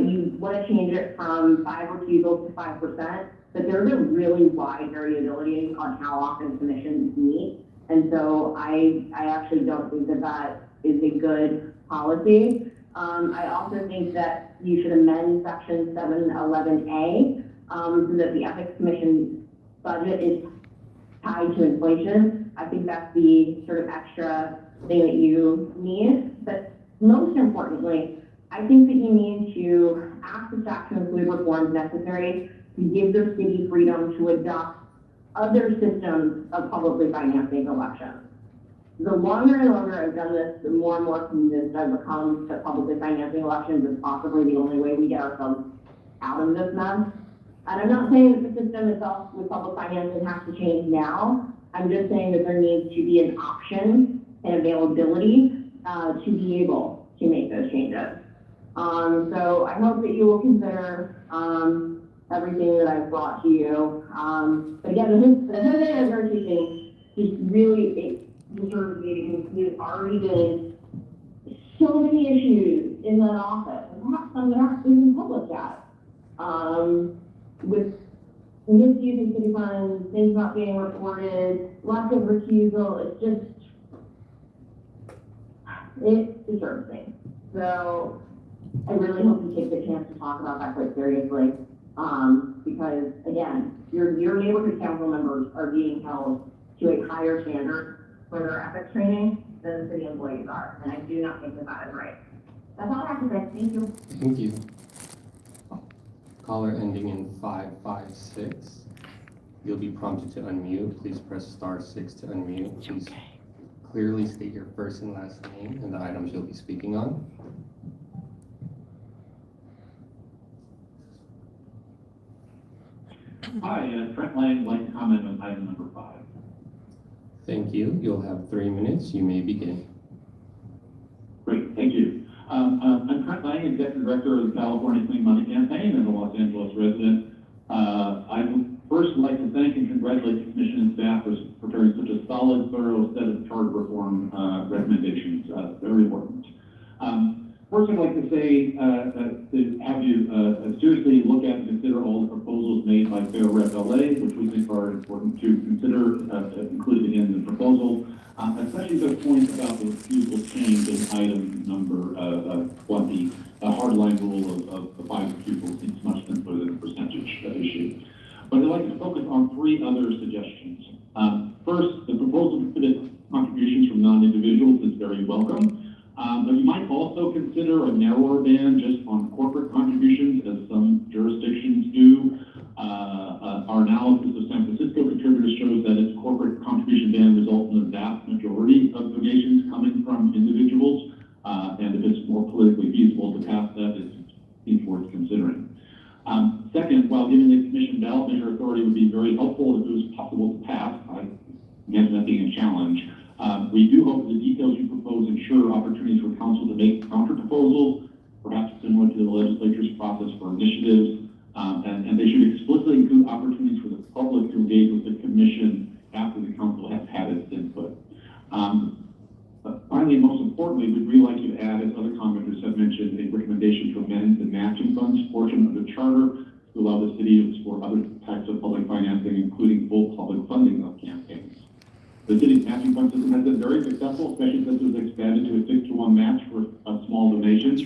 You want to change it from 5 refusals to 5%, but there's a really wide variability on how often commissions meet. And so I actually don't think that that is a good policy. I also think that you should amend section 711A so that the Ethics Commission budget is tied to inflation. I think that's the sort of extra thing that you need. But most importantly, I think that you need to ask the staff to include reforms necessary to give the city freedom to adopt other systems of publicly financing elections. The longer and longer I've done this, the more and more convinced I've become that publicly financing elections is possibly the only way we get ourselves out of this mess. And I'm not saying that the system itself with public financing has to change now. I'm just saying that there needs to be an option and availability to be able to make those changes. So I hope that you will consider everything that I've brought to you. But again, the whole thing I've heard teaching just really deserves me because there's already been so many issues in that office, and perhaps some that aren't even public yet, with misusing city funds, things not being reported, lack of recusal. It's just, it disturbs me. So I really hope you take the chance to talk about that quite seriously. Because again, your neighborhood council members are being held to a higher standard for their ethics training than the city employees are. And I do not think that that is right. That's all I have to say. Thank you. Thank you. Caller ending in 556. You'll be prompted to unmute. Please press *6 to unmute. Please clearly state your first and last name and the items you'll be speaking on. Hi, Trent Lang, like to comment on item number 5. Thank you. You'll have 3 minutes. You may begin. Great, thank you. I'm Trent Lang, Executive Director of the California Clean Money Campaign and a Los Angeles resident. I would first like to thank and congratulate the Commission and staff for preparing such a solid, thorough set of charter reform recommendations. Very important. First, I'd like to say to have you seriously look at and consider all the proposals made by Fair Rep LA, which we think are important to consider included in the proposal, especially the point about the refusal change in item number 20, the hardline rule of the 5 refusals seems much simpler than the percentage issue. But I'd like to focus on 3 other suggestions. First, the proposal to put contributions from non-individuals is very welcome. But you might also consider a narrower ban just on corporate contributions, as some jurisdictions do. Our analysis of San Francisco contributors shows that its corporate contribution ban results in the vast majority of donations coming from individuals. And if it's more politically feasible to pass that, it's worth considering. Second, while giving the Commission ballot measure authority would be very helpful if it was possible to pass, I imagine that being a challenge. We do hope the details you propose ensure opportunities for council to make counter proposals, perhaps similar to the legislature's process for initiatives, and they should explicitly include opportunities for the public to engage with the Commission after the council has had its input. Finally, and most importantly, we'd really like you to add, as other commenters have mentioned, a recommendation to amend the matching funds portion of the charter to allow the city to explore other types of public financing, including full public funding of campaigns. The city's matching fund system has been very successful, especially since it was expanded to a 6-to-1 match for small donations.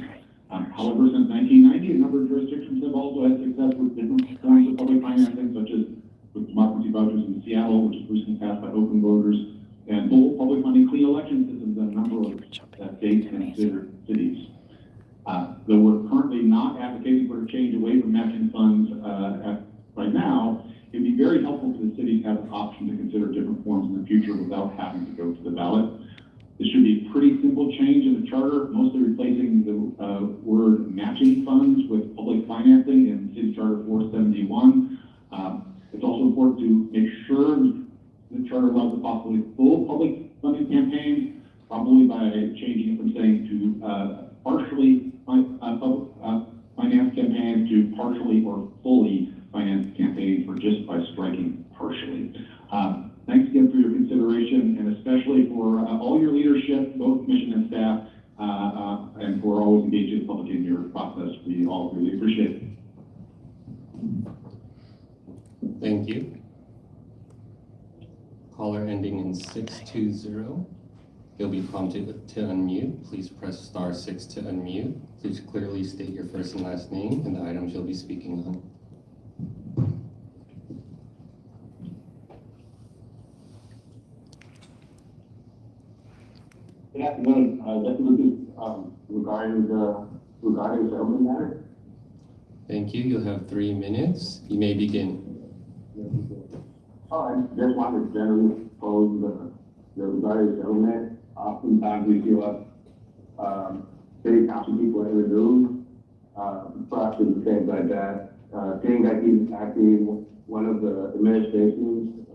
However, since 1990, a number of jurisdictions have also had success with different forms of public financing, such as with democracy vouchers in Seattle, which was recently passed by open voters, and full public funding clean election systems in a number of states and cities. Though we're currently not advocating for a change away from matching funds right now, it'd be very helpful for the city to have an option to consider different forms in the future without having to go to the ballot. This should be a pretty simple change in the charter, mostly replacing the word matching funds with public financing in City Charter 471. It's also important to make sure the charter allows the possibility of full public funding campaigns, probably by changing it from saying to partially finance campaigns to partially or fully finance campaigns, or just by striking partially. Thanks again for your consideration, and especially for all your leadership, both commission and staff, and for always engaging the public in your process. We all really appreciate it. Thank you. Caller ending in 620. You'll be prompted to unmute. Please press *6 to unmute. Please clearly state your first and last name and the items you'll be speaking on. Good afternoon. This is regarding the regarding settlement matter. Thank you. You'll have 3 minutes. You may begin. I just wanted to generally pose the regarding settlement. Oftentimes we feel city council people in the news, perhaps in the same, but seeing that he's actually one of the administrations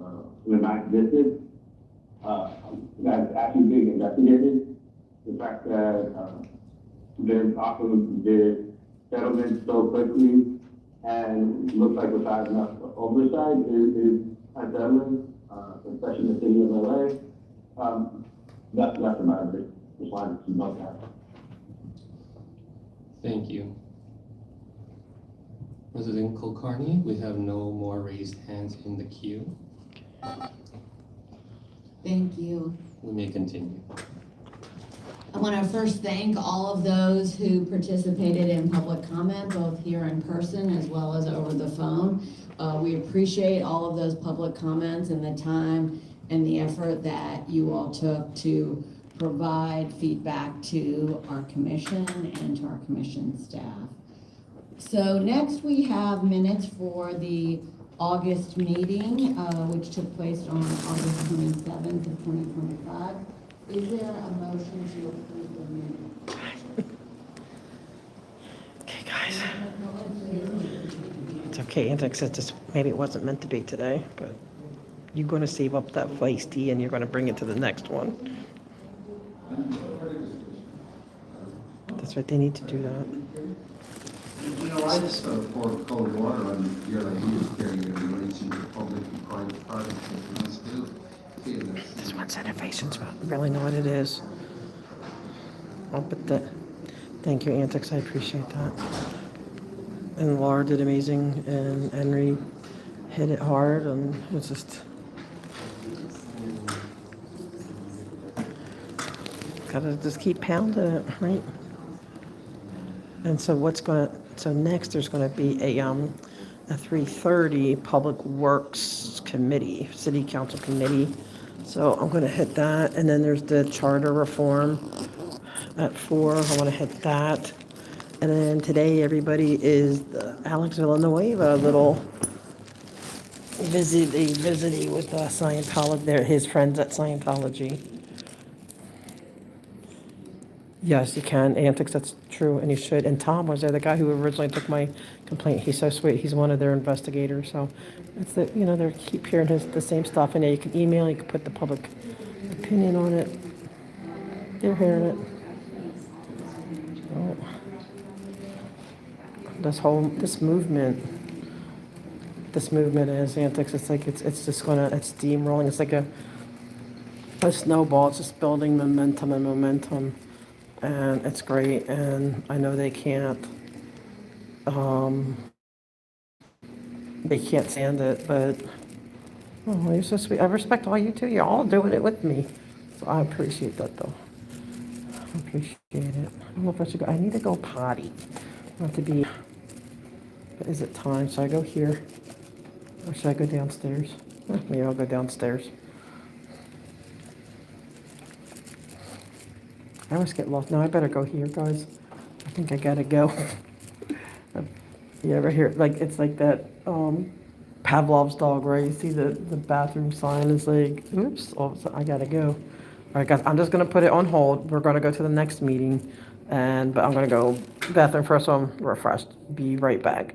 in the ninth district that's actually being investigated. The fact that they're often did settlements so quickly and looks like without enough oversight is unsettling, especially in the city of LA. That's about it. Just wanted to note that. Thank you. President Kulkarni, we have no more raised hands in the queue. Thank you. We may continue. I want to first thank all of those who participated in public comment, both here in person as well as over the phone. We appreciate all of those public comments and the time and the effort that you all took to provide feedback to our commission and to our commission staff. So next we have minutes for the August meeting, which took place on August 27th of 2025. Is there a motion to approve the minutes? Okay, guys. It's okay, Anthony said just, maybe it wasn't meant to be today, but you're gonna save up that feisty and you're gonna bring it to the next one. That's right, they need to do that. You know, I just poured cold water on your idea of carrying and reaching the public and private partnerships. This one's innovations, but I really know what it is. I'll put that. Thank you, Antics. I appreciate that. And Laura did amazing, and Henry hit it hard, and it's just gotta just keep pounding it, right? And so so next there's gonna be a 3:30 Public Works Committee, City Council Committee. So I'm gonna hit that, and then there's the charter reform at 4. I wanna hit that. And then today, everybody is the Alex Villanueva little visiting with Scientology, his friends at Scientology. Yes, you can. Antics, that's true, and you should. And Tom was there, the guy who originally took my complaint. He's so sweet. He's one of their investigators. So it's they keep hearing the same stuff. And you can email, you can put the public opinion on it. They're hearing it. Oh. This movement is Antics. It's like it's steamrolling. It's like a snowball. It's just building momentum and momentum. And it's great, and I know they can't stand it, but oh, you're so sweet. I respect all you two. You're all doing it with me, so I appreciate that, though. I appreciate it. I don't know if I should go. I need to go potty. I have to be. But is it time? Should I go here, or should I go downstairs? Maybe I'll go downstairs. I always get lost. No, I better go here, guys. I think I gotta go. You ever hear, like, it's like that, Pavlov's dog, right? You see the bathroom sign is like, oops, oh, so I gotta go. All right, guys, I'm just gonna put it on hold. We're gonna go to the next meeting, but I'm gonna go bathroom first so I'm refreshed. Be right back.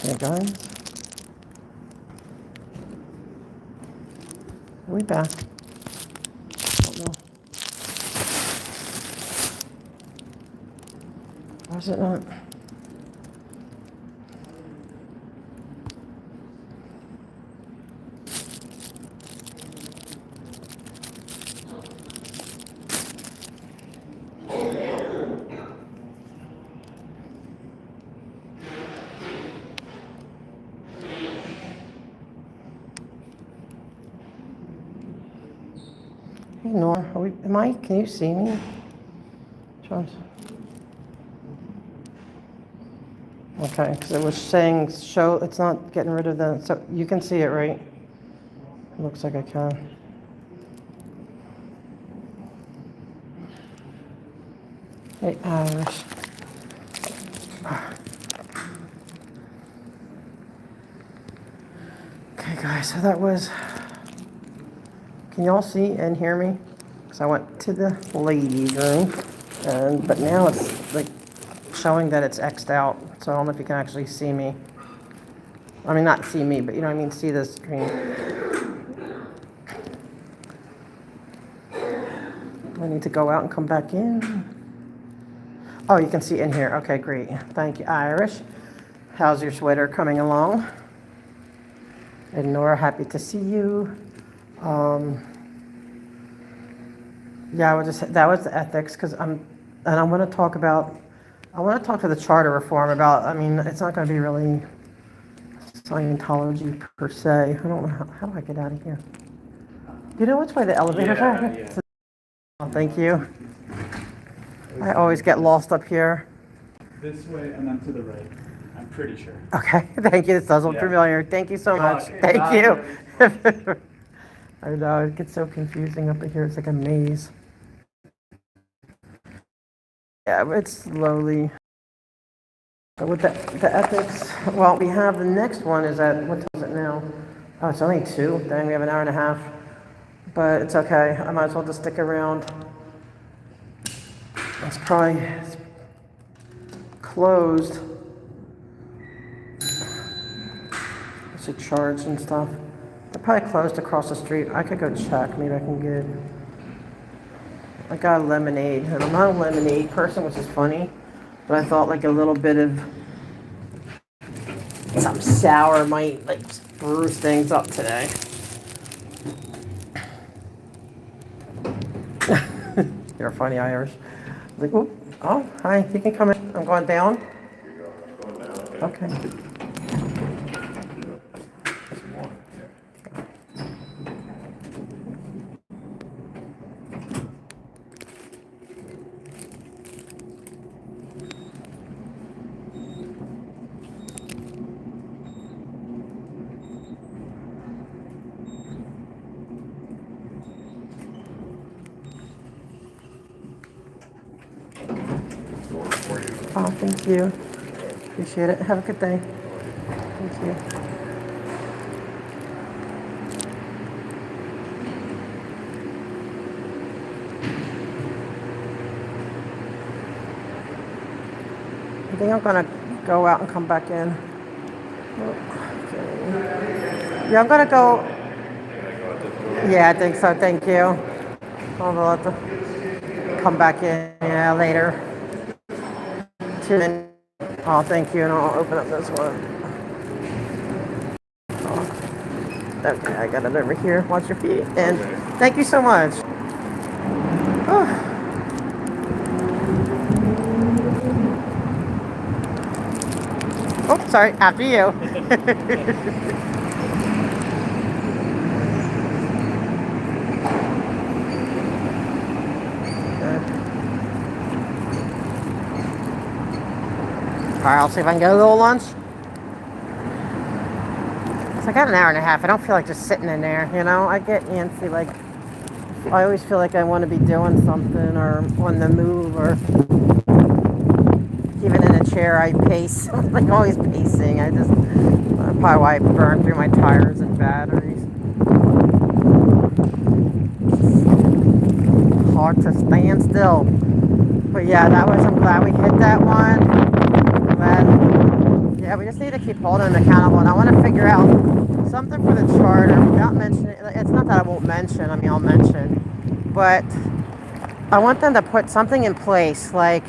Hey guys. Are we back? Don't know. Why is it not? Hey Nora, can you see me? Okay, because it was saying show, it's not getting rid of the, so you can see it, right? It looks like I can. Hey, Irish. Okay, guys, so that was, can y'all see and hear me? Because I went to the ladies' room, but now it's like showing that it's X'd out, so I don't know if you can actually see me. I mean, not see me, but you know what I mean, see the screen. I need to go out and come back in. Oh, you can see in here. Okay, great. Thank you, Irish. How's your sweater coming along? And Nora, happy to see you. Yeah, that was the ethics, because I want to talk to the charter reform about, I mean, it's not going to be really Scientology per se. I don't know, how do I get out of here? You know which way the elevators are? Yeah. Oh, thank you. I always get lost up here. This way and then to the right, I'm pretty sure. Okay, thank you. This does look familiar. Thank you so much. Thank you. I know, it gets so confusing up here. It's like a maze. Yeah, it's slowly. With the ethics, well, we have the next one is at, what time is it now? Oh, it's only 2. Dang, we have an hour and a half. But it's okay. I might as well just stick around. It's probably closed. It's a charge and stuff. They're probably closed across the street. I could go check. Maybe I can get. I got a lemonade, and I'm not a lemonade person, which is funny. But I thought like a little bit of something sour might like spruce things up today. You're funny, Irish. Like, oh, hi, you can come in. I'm going down. Okay. Oh, thank you. Appreciate it. Have a good day. Thank you. I think I'm gonna go out and come back in. Okay. Yeah, I'm gonna go. Yeah, I think so. Thank you. I'll have to come back in later. Oh, thank you, and I'll open up this one. Oh. Okay, I got it over here. Watch your feet, and thank you so much. Oh, sorry, after you. All right, I'll see if I can get a little lunch. I got an hour and a half. I don't feel like just sitting in there, you know? I get antsy, like, I always feel like I want to be doing something or on the move, or even in a chair, I pace. I'm like always pacing. That's probably why I burn through my tires and batteries. It's hard to stand still. But yeah, I'm glad we hit that one. Glad. Yeah, we just need to keep holding them accountable, and I want to figure out something for the charter without mentioning, it's not that I won't mention, I mean, I'll mention, but I want them to put something in place, like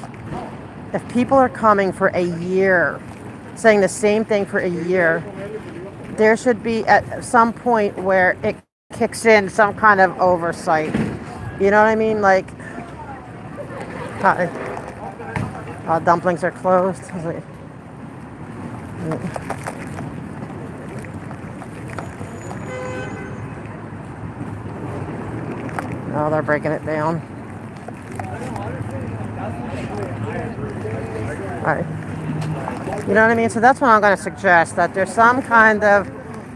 if people are coming for a year, saying the same thing for a year, there should be at some point where it kicks in some kind of oversight. You know what I mean? Like, dumplings are closed. I was like, oh, they're breaking it down. All right. You know what I mean? So that's what I'm going to suggest, that there's some kind of,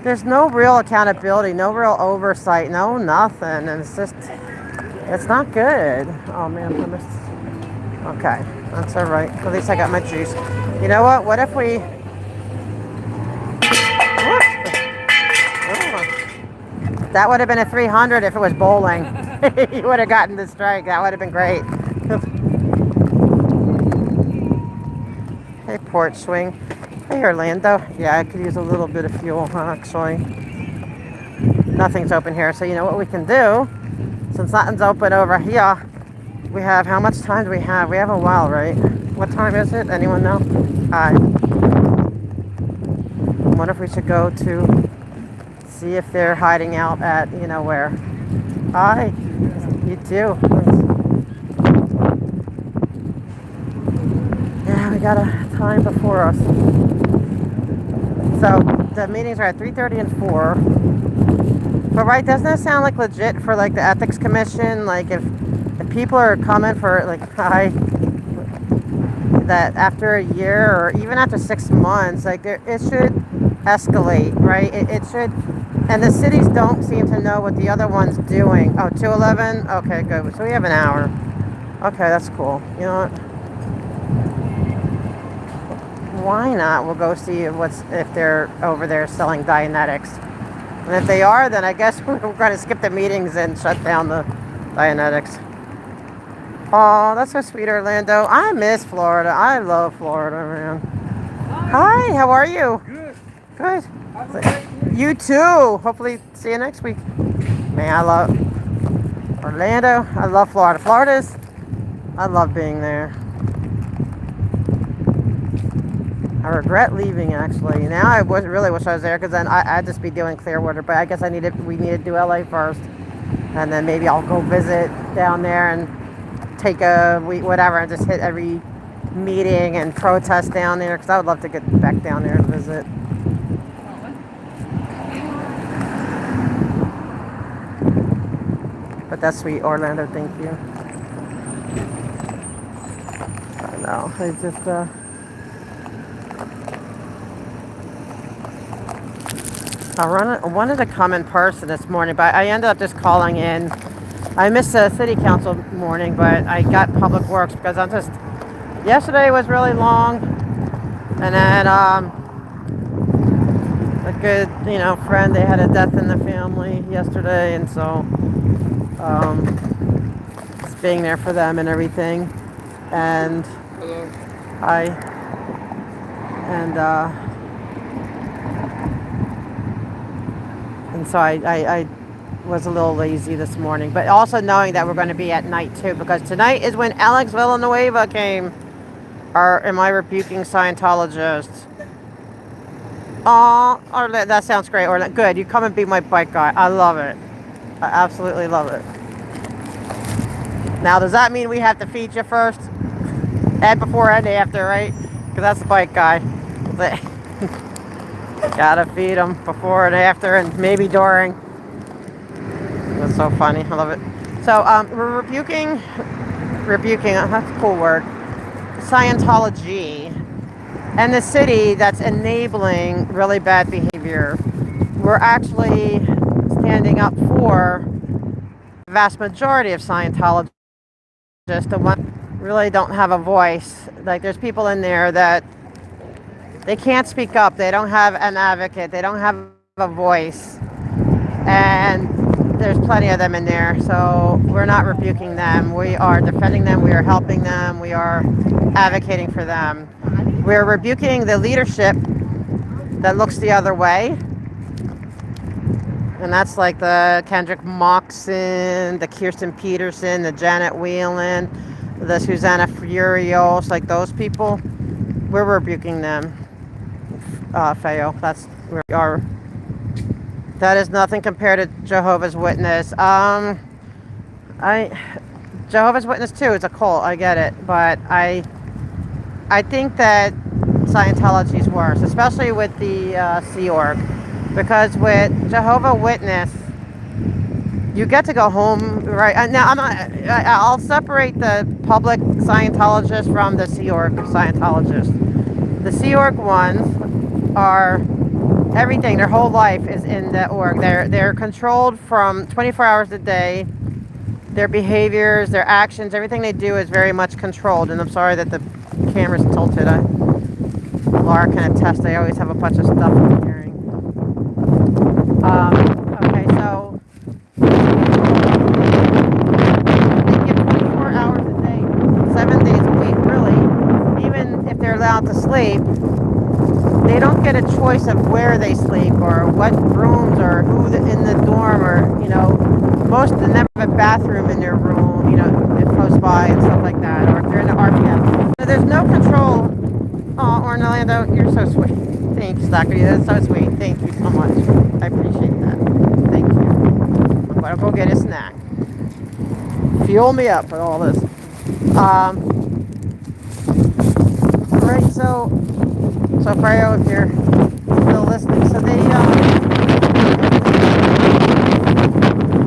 there's no real accountability, no real oversight, no nothing. And it's just, it's not good. Oh man, I missed. Okay, that's all right. At least I got my juice. You know what? What if we, that would have been a 300 if it was bowling. You would have gotten the strike. That would have been great. Hey, porch swing. Hey, Orlando. Yeah, I could use a little bit of fuel, actually. Nothing's open here, so you know what we can do? Since nothing's open over here, we have, how much time do we have? We have a while, right? What time is it? Anyone know? Hi. I wonder if we should go to see if they're hiding out at, you know, where. Hi. You too. Yeah, we got a time before us. So the meetings are at 3:30 and 4. But right, doesn't that sound like legit for like the ethics commission? Like if people are coming for like, hi, that after a year or even after 6 months, like it should escalate, right? It should. And the cities don't seem to know what the other one's doing. Oh, 2:11? Okay, good. So we have an hour. Okay, that's cool. You know what? Why not? We'll go see if they're over there selling Dianetics. And if they are, then I guess we're going to skip the meetings and shut down the Dianetics. Oh, that's so sweet, Orlando. I miss Florida. I love Florida, man. Hi, how are you? Good. You too. Hopefully see you next week. Man, I love Orlando. I love Florida. I love being there. I regret leaving, actually. Now I really wish I was there, because then I'd just be doing Clearwater. But I guess we need to do LA first, and then maybe I'll go visit down there and take a week, whatever, and just hit every meeting and protest down there, because I would love to get back down there and visit. But that's sweet, Orlando. Thank you. I know. It's just I wanted to come in person this morning, but I ended up just calling in. I missed the city council morning, but I got public works because yesterday was really long, and then a good, friend, they had a death in the family yesterday, and so just being there for them and everything. And And so I was a little lazy this morning, but also knowing that we're going to be at night too, because tonight is when Alex Villanueva came. Am I rebuking Scientologists? Oh, that sounds great. Or good, you come and be my bike guy. I love it. I absolutely love it. Now, does that mean we have to feed you first? And before and after, right? Because that's the bike guy. Gotta feed them before and after, and maybe during. That's so funny. I love it. So we're rebuking. That's a cool word. Scientology and the city that's enabling really bad behavior. We're actually standing up for the vast majority of Scientologists, the ones who really don't have a voice. Like, there's people in there that they can't speak up. They don't have an advocate. They don't have a voice. And there's plenty of them in there. So we're not rebuking them. We are defending them. We are helping them. We are advocating for them. We're rebuking the leadership that looks the other way. And that's like the Kendrick Moxon, the Kirsten Peterson, the Janet Whelan, the Susanna Furios, like those people. We're rebuking them. Feo, that's where we are. That is nothing compared to Jehovah's Witness. Jehovah's Witness too is a cult, I get it, but I think that Scientology is worse, especially with the Sea Org, because with Jehovah's Witness, you get to go home, right? Now, I'll separate the public Scientologists from the Sea Org Scientologists. The Sea Org ones are everything. Their whole life is in the org. They're controlled from 24 hours a day. Their behaviors, their actions, everything they do is very much controlled. And I'm sorry that the camera's tilted. Laura can attest. They always have a bunch of stuff I'm hearing. Okay, so they give 24 hours a day, 7 days a week, really. Even if they're allowed to sleep, they don't get a choice of where they sleep or what rooms or who in the dorm, or, you know, most of them never have a bathroom in their room, you know, close by and stuff like that, or if they're in the RPF. So there's no control. Oh, Orlando, you're so sweet. Thank you, Zachary. That's so sweet. Thank you so much. I appreciate that. Thank you. I'm gonna go get a snack. Fuel me up with all this. Alright, so Freyo, if you're still listening, so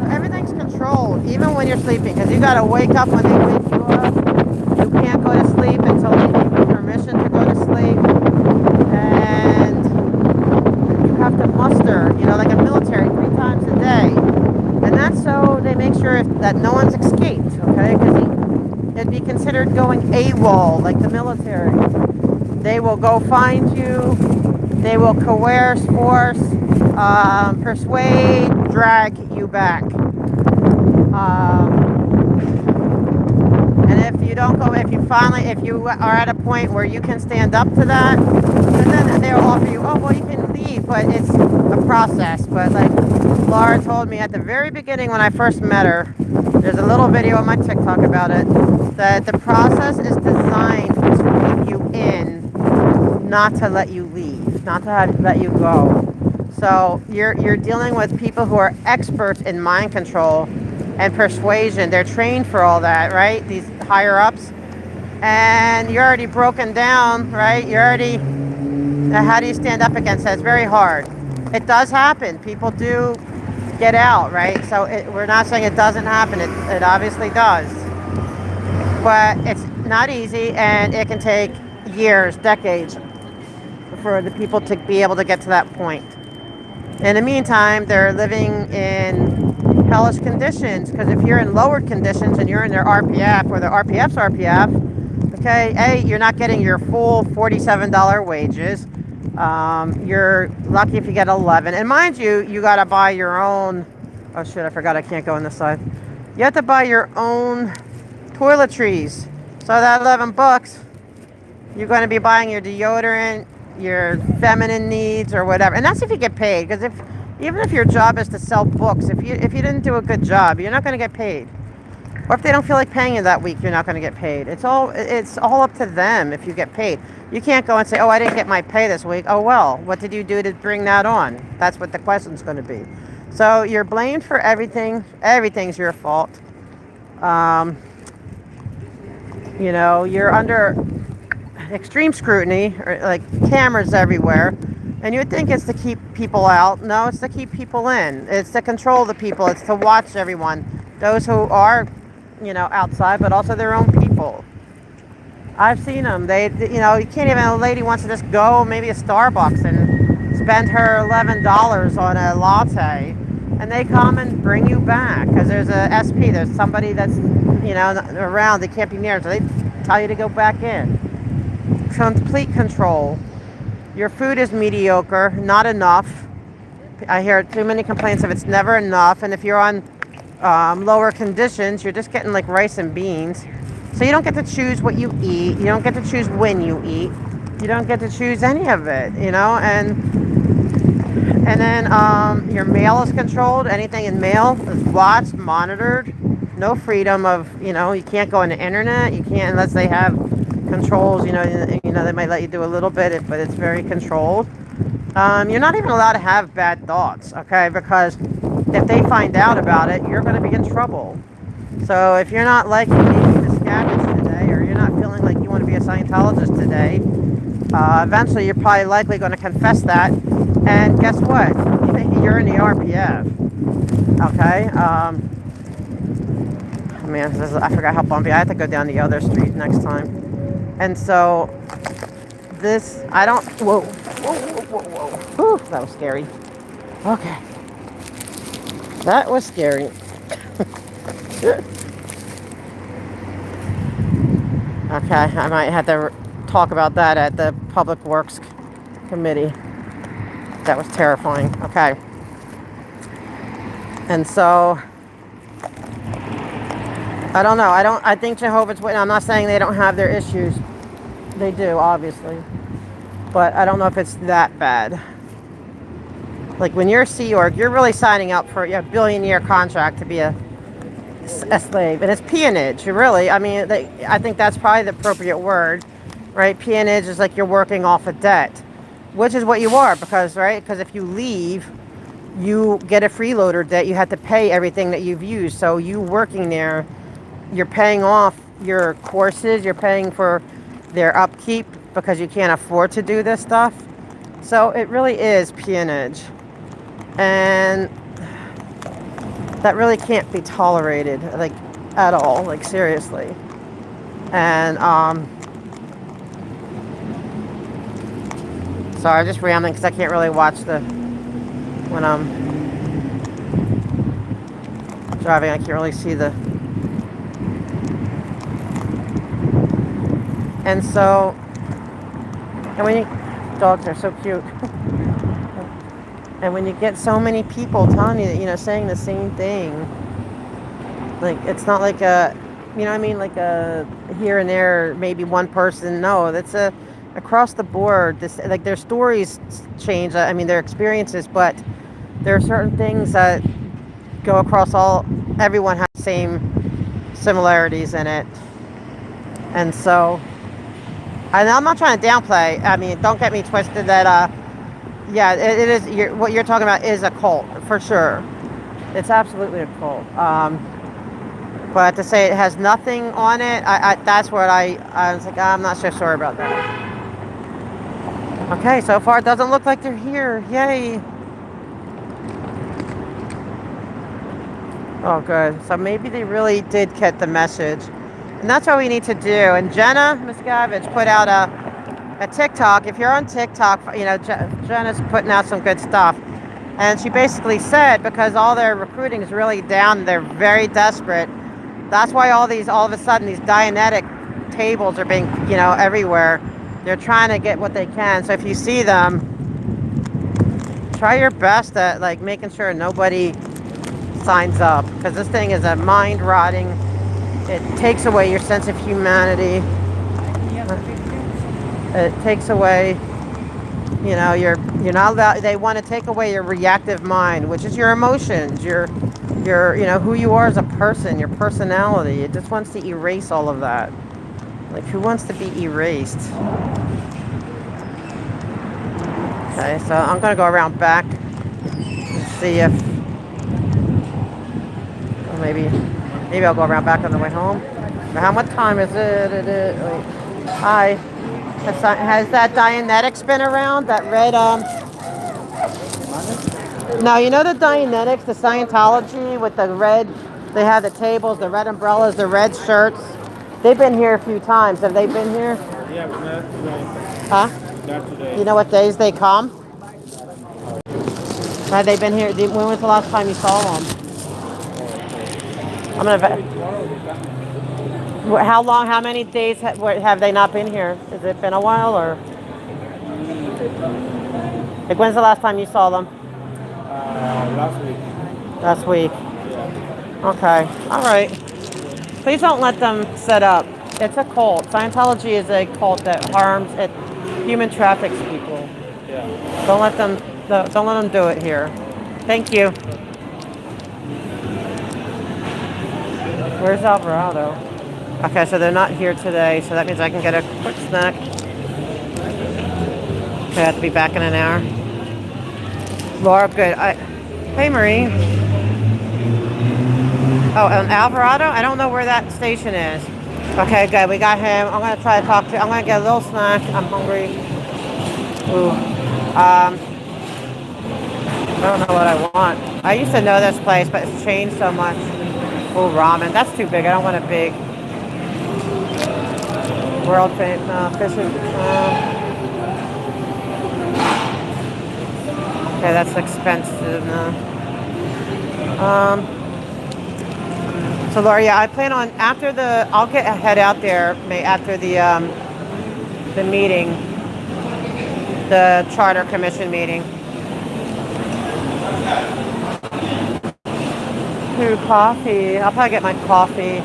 everything's controlled, even when you're sleeping, because you gotta wake up when they wake you up. You can't go to sleep until they give you permission to go to sleep, and you have to muster, you know, like a military 3 times a day, and that's so they make sure that no one's escaped, okay? Because it'd be considered going AWOL, like the military. They will go find you. They will coerce, force, persuade, drag you back. And if you don't go, if you are at a point where you can stand up to that, and then they'll offer you, oh, well, you can leave, but it's a process. But like Laura told me at the very beginning when I first met her, there's a little video on my TikTok about it, that the process is designed to keep you in, not to let you leave, not to let you go. So you're dealing with people who are experts in mind control and persuasion. They're trained for all that, right? These higher ups. And you're already broken down, right? You're already, how do you stand up against that? It's very hard. It does happen. People do get out, right? So we're not saying it doesn't happen. It obviously does. But it's not easy, and it can take years, decades, for the people to be able to get to that point. In the meantime, they're living in hellish conditions, because if you're in lowered conditions and you're in their RPF or the RPF's RPF, okay, A, you're not getting your full $47 wages. You're lucky if you get 11. And mind you, you got to buy your own, oh shit, I forgot I can't go on this side. You have to buy your own toiletries. So that $11, you're going to be buying your deodorant, your feminine needs or whatever. And that's if you get paid, because even if your job is to sell books, if you didn't do a good job, you're not going to get paid. Or if they don't feel like paying you that week, you're not going to get paid. It's all up to them if you get paid. You can't go and say, oh, I didn't get my pay this week. Oh, well, what did you do to bring that on? That's what the question's going to be. So you're blamed for everything. Everything's your fault. You know, you're under extreme scrutiny, or like cameras everywhere, and you would think it's to keep people out. No, it's to keep people in. It's to control the people. It's to watch everyone, those who are, you know, outside, but also their own people. I've seen them. You know, you can't even, a lady wants to just go maybe a Starbucks and spend her $11 on a latte, and they come and bring you back because there's a SP, there's somebody that's, you know, around, they can't be near, so they tell you to go back in. Complete control. Your food is mediocre, not enough. I hear too many complaints of it's never enough, and if you're on lower conditions, you're just getting like rice and beans. So you don't get to choose what you eat. You don't get to choose when you eat. You don't get to choose any of it, you know, and And then your mail is controlled. Anything in mail is watched, monitored. No freedom of, you can't go on the internet. You can't unless they have controls. They might let you do a little bit, but it's very controlled. You're not even allowed to have bad thoughts, okay? Because if they find out about it, you're going to be in trouble. So if you're not liking being miscavige today, or you're not feeling like you want to be a Scientologist today, eventually you're probably likely going to confess that. And guess what? You're in the RPF. Okay? Man, I forgot how bumpy. I have to go down the other street next time. And so this, I don't. Whoa, whoa, whoa, whoa, whoa. Whew, that was scary. Okay. That was scary. Okay, I might have to talk about that at the Public Works Committee. That was terrifying. Okay. And so, I don't know. I think Jehovah's Witnesses, I'm not saying they don't have their issues. They do, obviously. But I don't know if it's that bad. Like when you're a Sea Org, you're really signing up for a billion-year contract to be a slave. And it's peonage, really. I mean, I think that's probably the appropriate word, right? Peonage is like you're working off a debt, which is what you are because if you leave, you get a freeloader debt. You have to pay everything that you've used. So you working there, you're paying off your courses, you're paying for their upkeep because you can't afford to do this stuff. So it really is peonage. And that really can't be tolerated, like, at all, like, seriously. And, sorry, I'm just rambling because I can't really watch when I'm driving, I can't really see and so, and when dogs are so cute. And when you get so many people telling you, saying the same thing, like, it's not like like a here and there, maybe one person. No, that's across the board. Like, their stories change. I mean, their experiences, but there are certain things that go across everyone has the same similarities in it. And so, and I'm not trying to downplay. I mean, don't get me twisted that, yeah, it is. What you're talking about is a cult, for sure. It's absolutely a cult. But to say it has nothing on it, that's what I was like, I'm not so sure about that. Okay, so far it doesn't look like they're here. Yay. Oh, good. So maybe they really did get the message. And that's what we need to do. And Jenna Miscavige put out a TikTok. If you're on TikTok, Jenna's putting out some good stuff. And she basically said, because all their recruiting is really down, they're very desperate. That's why all of a sudden, these Dianetic tables are being, everywhere. They're trying to get what they can. So if you see them, try your best at, like, making sure nobody signs up. Because this thing is a mind-rotting. It takes away your sense of humanity. It takes away, you're not allowed. They want to take away your reactive mind, which is your emotions, your who you are as a person, your personality. It just wants to erase all of that. Like, who wants to be erased? Okay, so I'm gonna go around back and see if maybe I'll go around back on the way home. What time is it? Wait. Hi. Has that Dianetics been around? That red, No, the Dianetics, the Scientology with the red, they have the tables, the red umbrellas, the red shirts. They've been here a few times. Have they been here? Yeah, but not today. Huh? Not today. You know what days they come? Have they been here? When was the last time you saw them? I'm gonna. How many days have they not been here? Has it been a while, or? Like, when's the last time you saw them? Last week. Last week. Yeah. Okay. All right. Please don't let them set up. It's a cult. Scientology is a cult that human traffics people. Yeah. Don't let them No, don't let them do it here. Thank you. Where's Alvarado? Okay, so they're not here today, so that means I can get a quick snack. Okay, I have to be back in an hour. Laura, good. Hey, Marie. Oh, and Alvarado? I don't know where that station is. Okay, good. We got him. I'm gonna try to talk to. I'm gonna get a little snack. I'm hungry. Ooh. I don't know what I want. I used to know this place, but it's changed so much. Oh, ramen. That's too big. I don't want a big world famous fishing. Okay, that's expensive. So Laura, yeah, I plan on I'll head out there after the meeting, the Charter Commission meeting. Ooh, coffee. I'll probably get my coffee.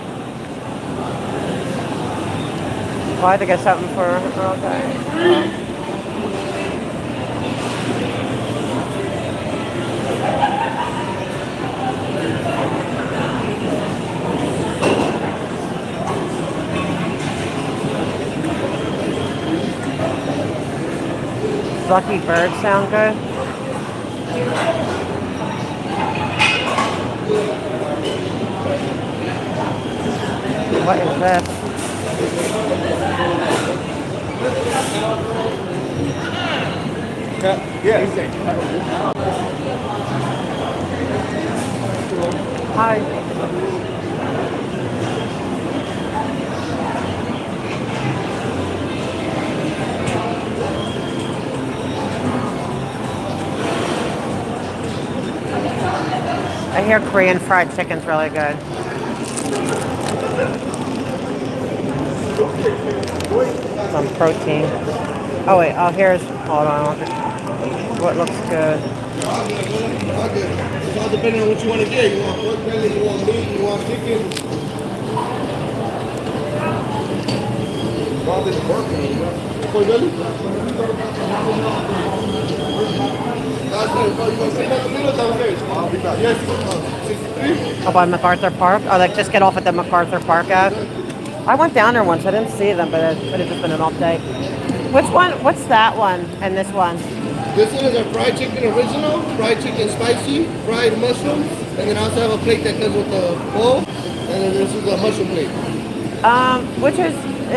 Oh, I have to get something for, okay. Lucky birds sound good. What is this? Hi. I hear Korean fried chicken's really good. Some protein. Oh wait, hold on. What looks good? It's all depending on what you want to get. You want pork belly, you want meat, you want chicken. All this pork belly, pork belly? Up on MacArthur Park? Oh, like just get off at the MacArthur Park ad? I went down there once. I didn't see them, but it would have just been an off day. Which one? What's that one and this one? This one is a fried chicken original, fried chicken spicy, fried mushrooms, and then I also have a plate that comes with the bowl, and then this is a mushroom plate. Which is,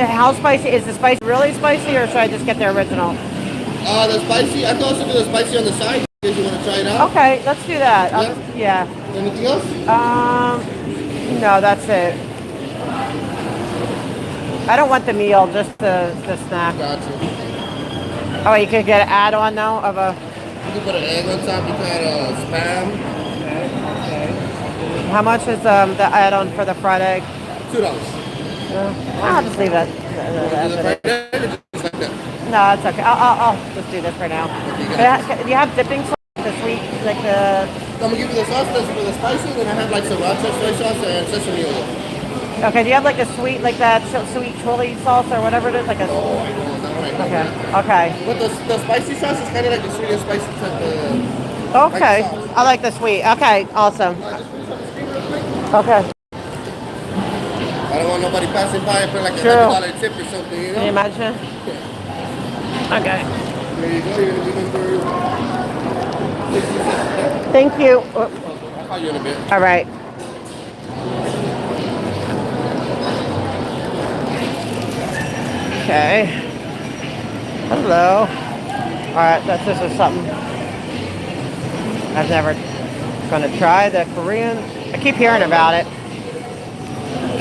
how spicy? Is the spicy really spicy, or should I just get the original? The spicy, I can also do the spicy on the side, if you want to try it out. Okay, let's do that. Yeah. Anything else? No, that's it. I don't want the meal, just the snack. Gotcha. Oh, you could get an add-on though of a. You can put an egg on top. You can add spam. Okay. How much is the add-on for the fried egg? $2. I'll just leave that. No, it's okay. I'll just do this for now. Do you have dipping sauce? The sweet, like the. I'm gonna give you the sauce that's for the spicy, and then I have like sriracha soy sauce and sesame oil. Okay, do you have like a sweet, like that sweet chili sauce or whatever it is? Like a. Oh, I know, that's right. Okay. But the spicy sauce is kind of like the sweet and spicy type of. Okay, I like the sweet. Okay, awesome. Okay. I don't want nobody passing by and put like a $100 tip or something, you know? Can you imagine? Okay. There you go, you're gonna be number 66. Thank you. I'll call you in a bit. All right. Okay. Hello. All right, this is something I've never gonna try, the Korean. I keep hearing about it.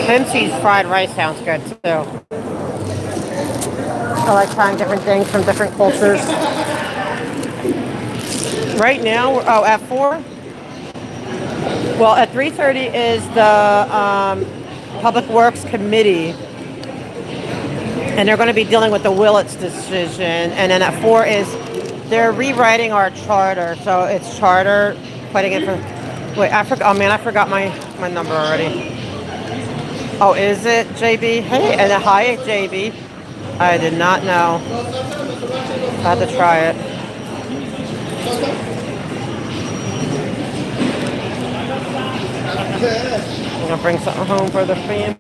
Kimchi's fried rice sounds good too. I like trying different things from different cultures. Right now, at 4? Well, at 3:30 is the Public Works Committee. And they're going to be dealing with the Willits decision. And then at 4 is they're rewriting our charter. So it's charter, putting it for. Wait, I forgot. Oh man, I forgot my number already. Oh, is it JB? Hey, and hi, JB. I did not know. I had to try it. I'm gonna bring something home for the fam.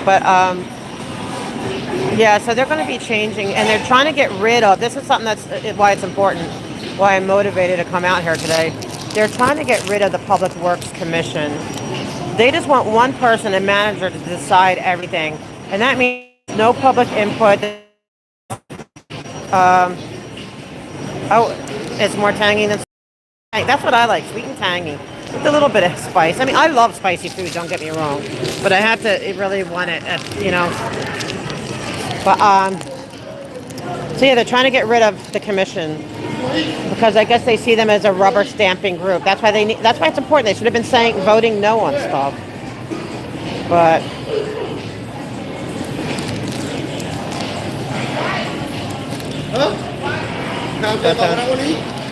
But yeah, so they're going to be changing, and they're trying to get rid of. This is something that's why it's important. Why I'm motivated to come out here today. They're trying to get rid of the Public Works Commission. They just want one person, a manager, to decide everything, and that means no public input. Oh, it's more tangy than. That's what I like, sweet and tangy, with a little bit of spice. I mean, I love spicy food. Don't get me wrong, but I have to really want it, you know. But so yeah, they're trying to get rid of the commission because I guess they see them as a rubber stamping group. That's why they need. That's why it's important. They should have been saying voting no on stuff. But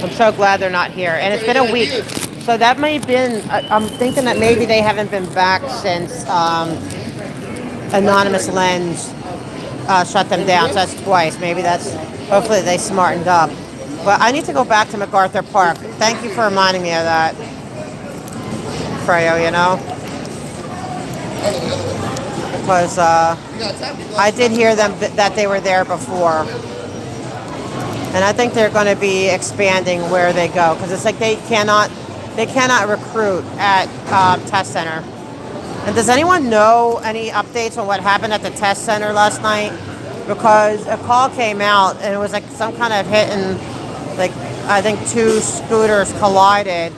I'm so glad they're not here, and it's been a week. So that may have been. I'm thinking that maybe they haven't been back since Anonymous Lens shut them down. So that's twice. Maybe that's. Hopefully they smartened up. But I need to go back to MacArthur Park. Thank you for reminding me of that, Freyo. You know, because I did hear them that they were there before. And I think they're going to be expanding where they go because it's like they cannot recruit at test center. And does anyone know any updates on what happened at the test center last night? Because a call came out and it was like some kind of hit and like I think two scooters collided.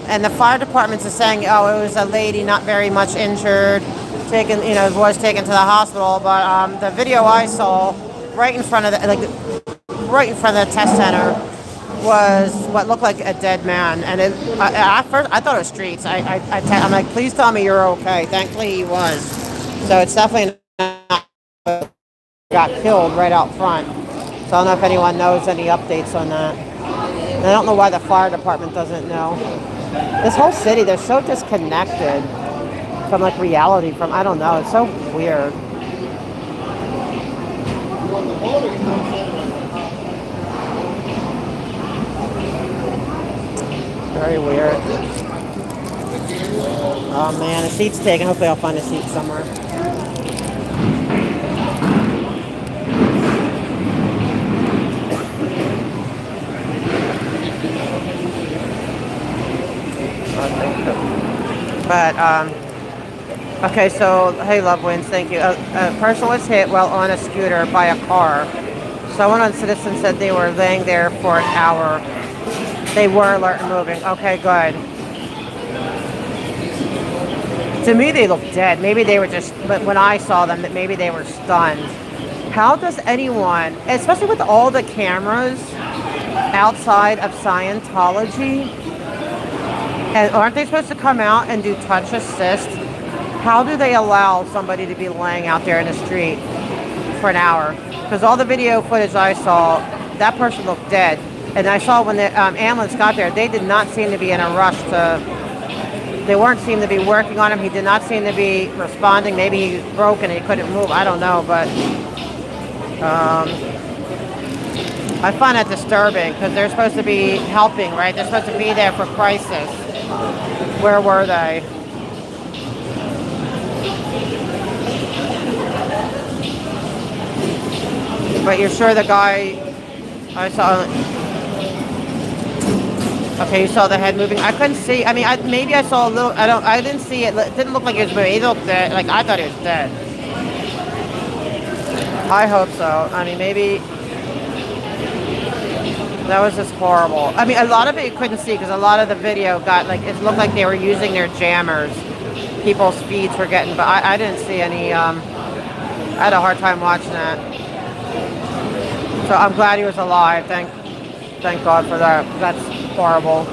And the fire department is saying, oh, it was a lady not very much injured, was taken to the hospital. But the video I saw right in front of the test center was what looked like a dead man, and at first I thought it was streets. I'm like, please tell me you're okay. Thankfully he was. So it's definitely not got killed right out front. So I don't know if anyone knows any updates on that. And I don't know why the fire department doesn't know. This whole city, they're so disconnected from like reality. I don't know. It's so weird. Very weird. Oh man, the seat's taken. Hopefully I'll find a seat somewhere. But, okay, so, hey, loved ones, thank you. A person was hit while on a scooter by a car. Someone on Citizen said they were laying there for an hour. They were alert and moving. Okay, good. To me, they looked dead. Maybe they were just, but when I saw them, that maybe they were stunned. How does anyone, especially with all the cameras outside of Scientology, and aren't they supposed to come out and do touch assist? How do they allow somebody to be laying out there in the street for an hour? Because all the video footage I saw, that person looked dead. And I saw when the ambulance got there, they did not seem to be in a rush they weren't seem to be working on him. He did not seem to be responding. Maybe he broke and he couldn't move. I don't know, but I find that disturbing because they're supposed to be helping, right? They're supposed to be there for crisis. Where were they? But you're sure the guy I saw? Okay, you saw the head moving. I couldn't see. I mean, maybe I saw a little. I didn't see it. It didn't look like he was moving. He looked dead. Like I thought he was dead. I hope so. I mean, maybe. That was just horrible. I mean, a lot of it you couldn't see because a lot of the video got like it looked like they were using their jammers. People's feeds were getting, but I didn't see any. I had a hard time watching that. So I'm glad he was alive. Thank God for that. That's horrible.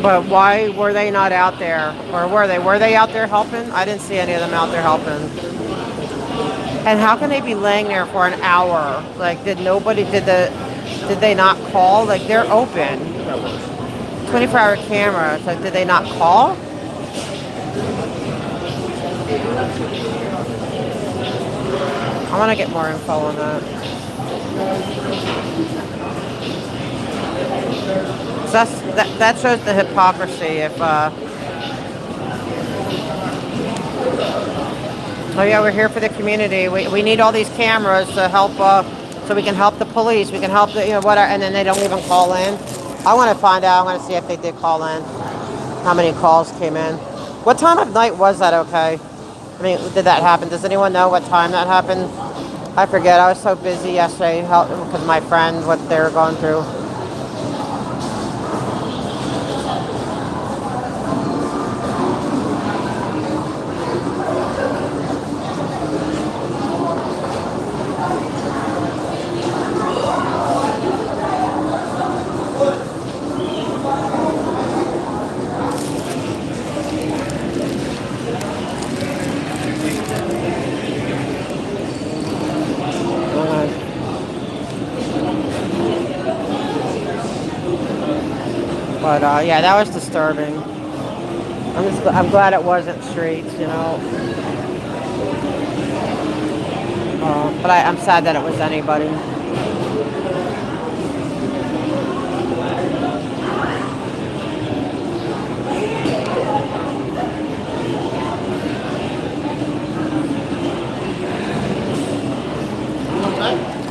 But why were they not out there? Or were they? Were they out there helping? I didn't see any of them out there helping. And how can they be laying there for an hour? Like, did they not call? Like, they're open. 24-hour camera. So did they not call? I want to get more info on that. That shows the hypocrisy. If oh yeah, we're here for the community. We need all these cameras to help, so we can help the police. We can help the whatever, and then they don't even call in. I want to find out. I want to see if they did call in. How many calls came in? What time of night was that? Okay. I mean, did that happen? Does anyone know what time that happened? I forget. I was so busy yesterday because my friends, what they were going through. But yeah, that was disturbing. I'm glad it wasn't streets, but I'm sad that it was anybody.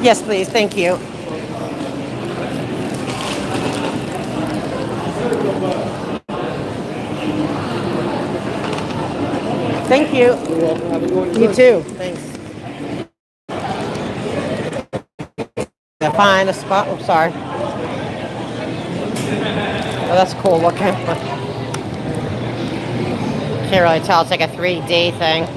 Yes, please. Thank you. Thank you. You too. Thanks. To find a spot. I'm sorry. Oh, that's cool looking. Can't really tell. It's like a 3D thing.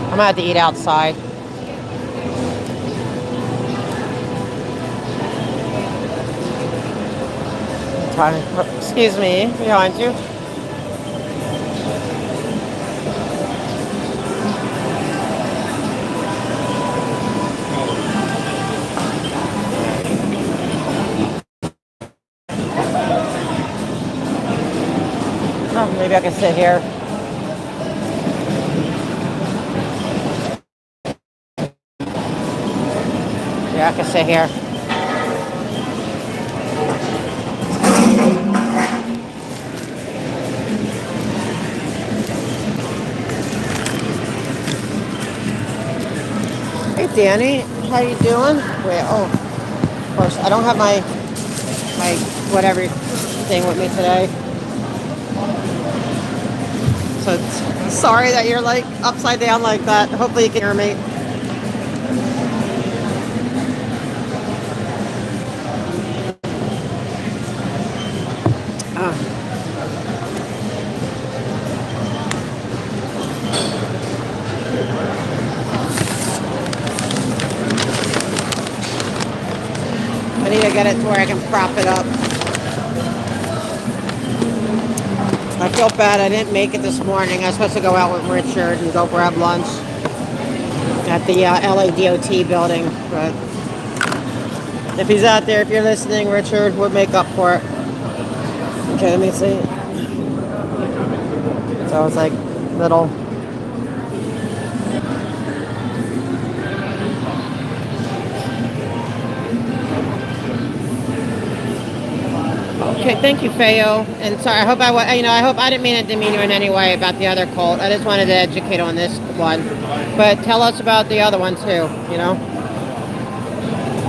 I'm gonna have to eat outside. Excuse me, behind you. Oh, maybe I can sit here. Yeah, I can sit here. Hey, Danny, how you doing? Wait, oh, of course, I don't have my whatever thing with me today. So sorry that you're like upside down like that. Hopefully you can hear me. I need to get it to where I can prop it up. I feel bad I didn't make it this morning. I was supposed to go out with Richard and go grab lunch at the LA DOT building. But if he's out there, if you're listening, Richard, we'll make up for it. Okay, let me see. So it's like little... Okay, thank you, Feo. And sorry, I hope I hope I didn't mean to demean you in any way about the other cult. I just wanted to educate on this one. But tell us about the other one too,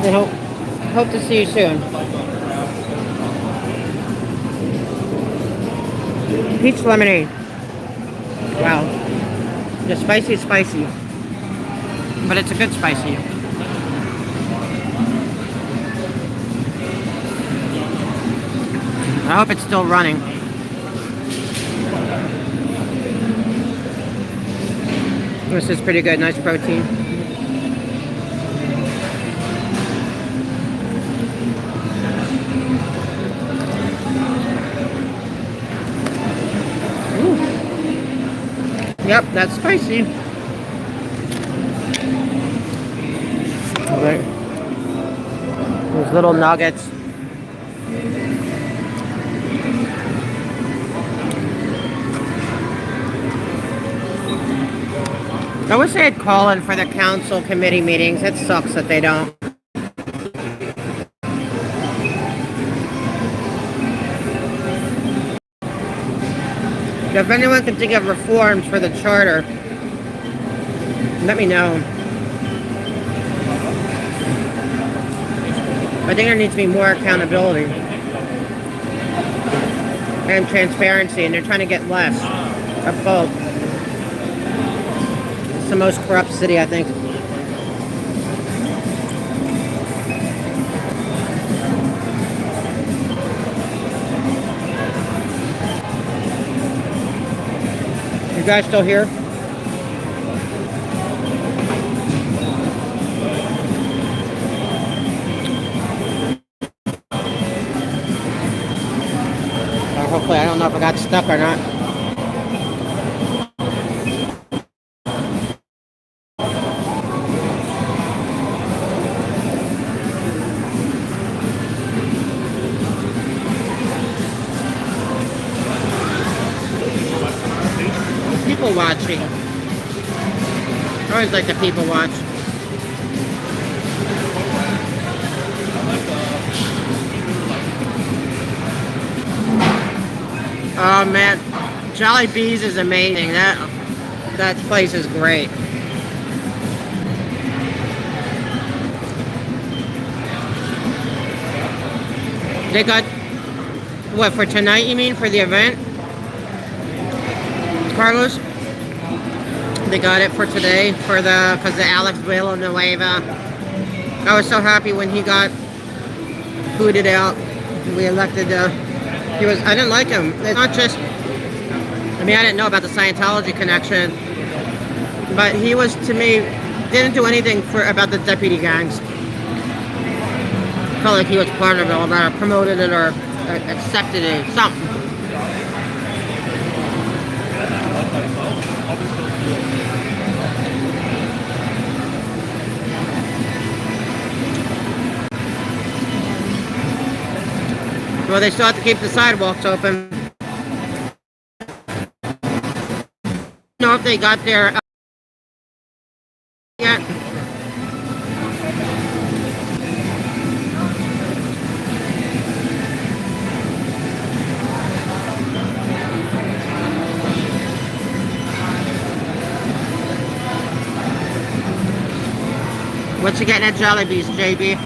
And hope to see you soon. Peach lemonade. Wow. The spicy is spicy. But it's a good spicy. I hope it's still running. This is pretty good, nice protein. Ooh. Yep, that's spicy. like those little nuggets. I wish they'd call in for the council committee meetings. It sucks that they don't. If anyone can think of reforms for the charter, let me know. I think there needs to be more accountability and transparency, and they're trying to get less of both. It's the most corrupt city, I think. You guys still here? Hopefully, I don't know if I got stuck or not. People watching. I always like the people watch. Oh man, Jolly Bees is amazing. That place is great. They got what for tonight? You mean for the event, Carlos? They got it for today for because the Alex Villanueva. I was so happy when he got booted out. We elected. I didn't like him. It's not just, I mean, I didn't know about the Scientology connection, but he was, to me, didn't do anything about the deputy gangs. Felt like he was part of it, or promoted it, or accepted it, something. Well, they still have to keep the sidewalks open. I don't know if they got their yet. What you getting at Jollibee's, JB?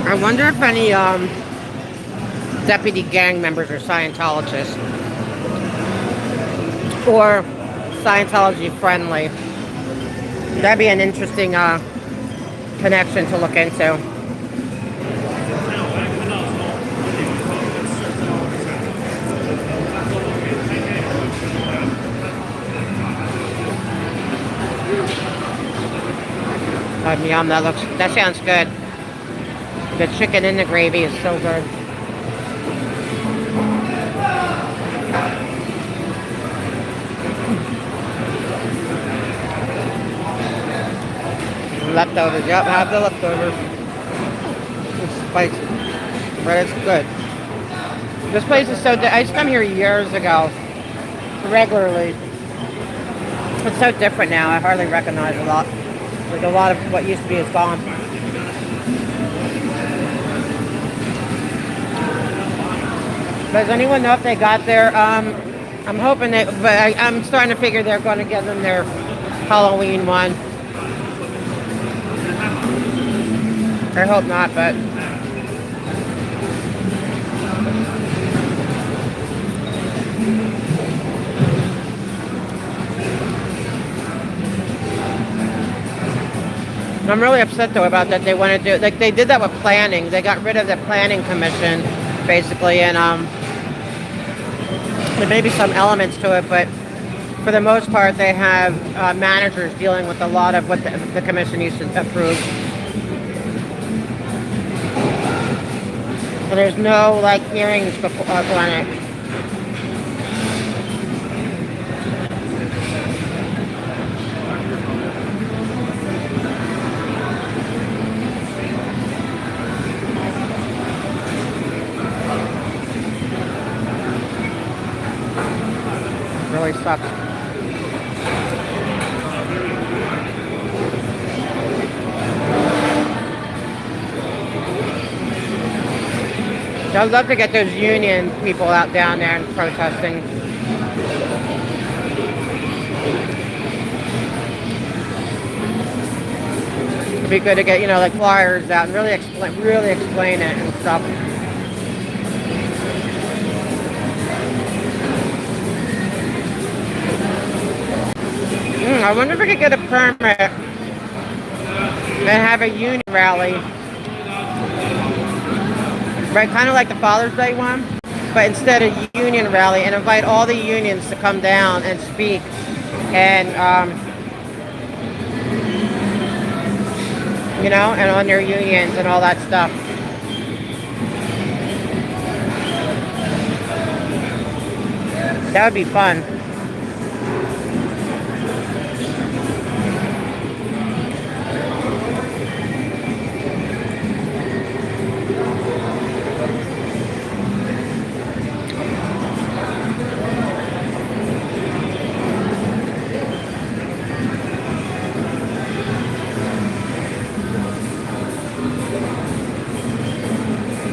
I wonder if any deputy gang members are Scientologists or Scientology friendly. That'd be an interesting connection to look into. Yum, that sounds good. The chicken in the gravy is so good. Leftovers, yep, have the leftovers. It's spicy, but it's good. This place is I used to come here years ago, regularly. It's so different now, I hardly recognize a lot. Like a lot of what used to be is gone. Does anyone know if they got their, I'm hoping they, but I'm starting to figure they're going to give them their Halloween one. I hope not, but. I'm really upset though about that. They want to do, like they did that with planning. They got rid of the planning commission, basically, and there may be some elements to it, but for the most part, they have managers dealing with a lot of what the commission used to approve. And there's no like hearings before on it. Really sucks. I'd love to get those union people out down there and protesting. It'd be good to get, like flyers out and really explain it and stuff. I wonder if we could get a permit and have a union rally. Right, kind of like the Father's Day one, but instead of union rally, and invite all the unions to come down and speak and, and on their unions and all that stuff. That would be fun.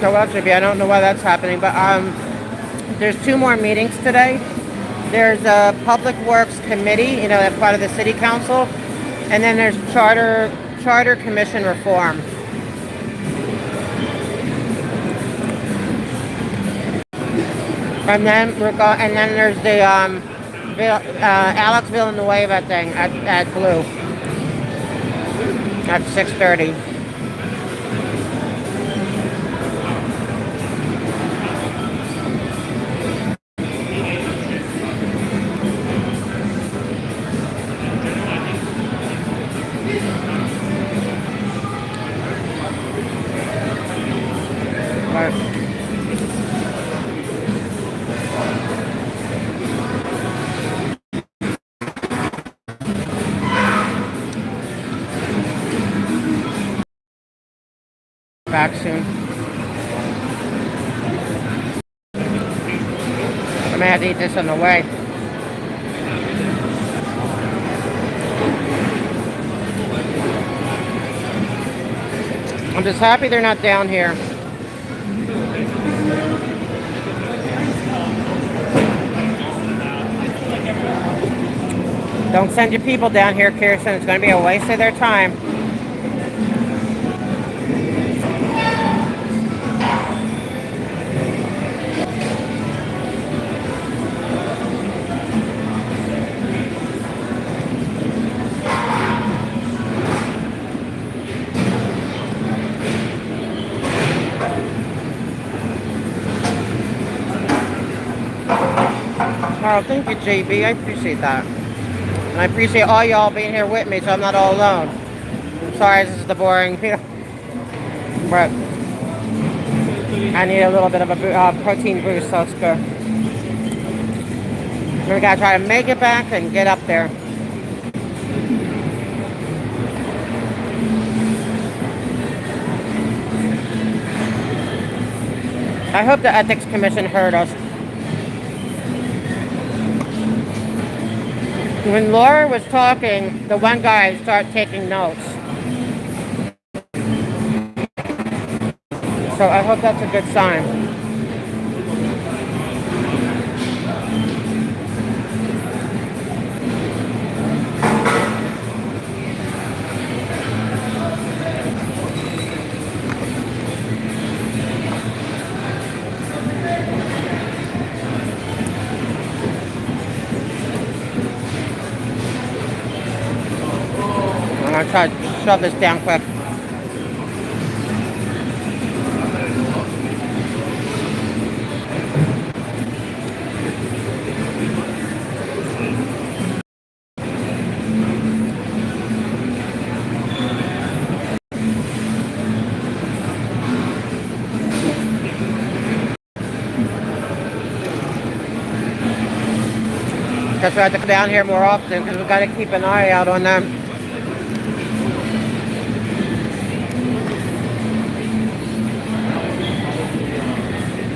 So actually, I don't know why that's happening, but there's 2 more meetings today. There's a Public Works Committee, that's part of the City Council, and then there's Charter Commission Reform. And then there's the Alex Villanueva thing at Blue at 6:30. Back soon. I may have to eat this on the way. I'm just happy they're not down here. Don't send your people down here, Kirsten. It's going to be a waste of their time. Oh, thank you, JB. I appreciate that. And I appreciate all y'all being here with me so I'm not all alone. I'm sorry this is the boring, but I need a little bit of a protein boost, so it's good. We gotta try to make it back and get up there. I hope the Ethics Commission heard us. When Laura was talking, the one guy started taking notes. So I hope that's a good sign. I'm gonna try shove this down quick. Guess we have to come down here more often because we've got to keep an eye out on them.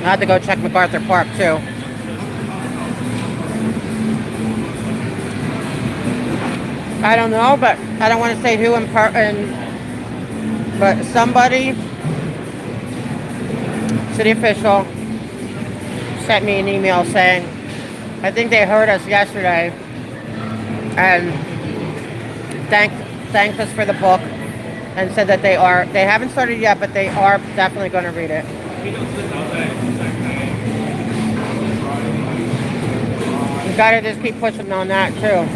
I had to go check MacArthur Park too. I don't know, but I don't want to say who but somebody, city official, sent me an email saying, I think they heard us yesterday and thanked us for the book and said that they haven't started yet, but they are definitely going to read it. You gotta just keep pushing on that too.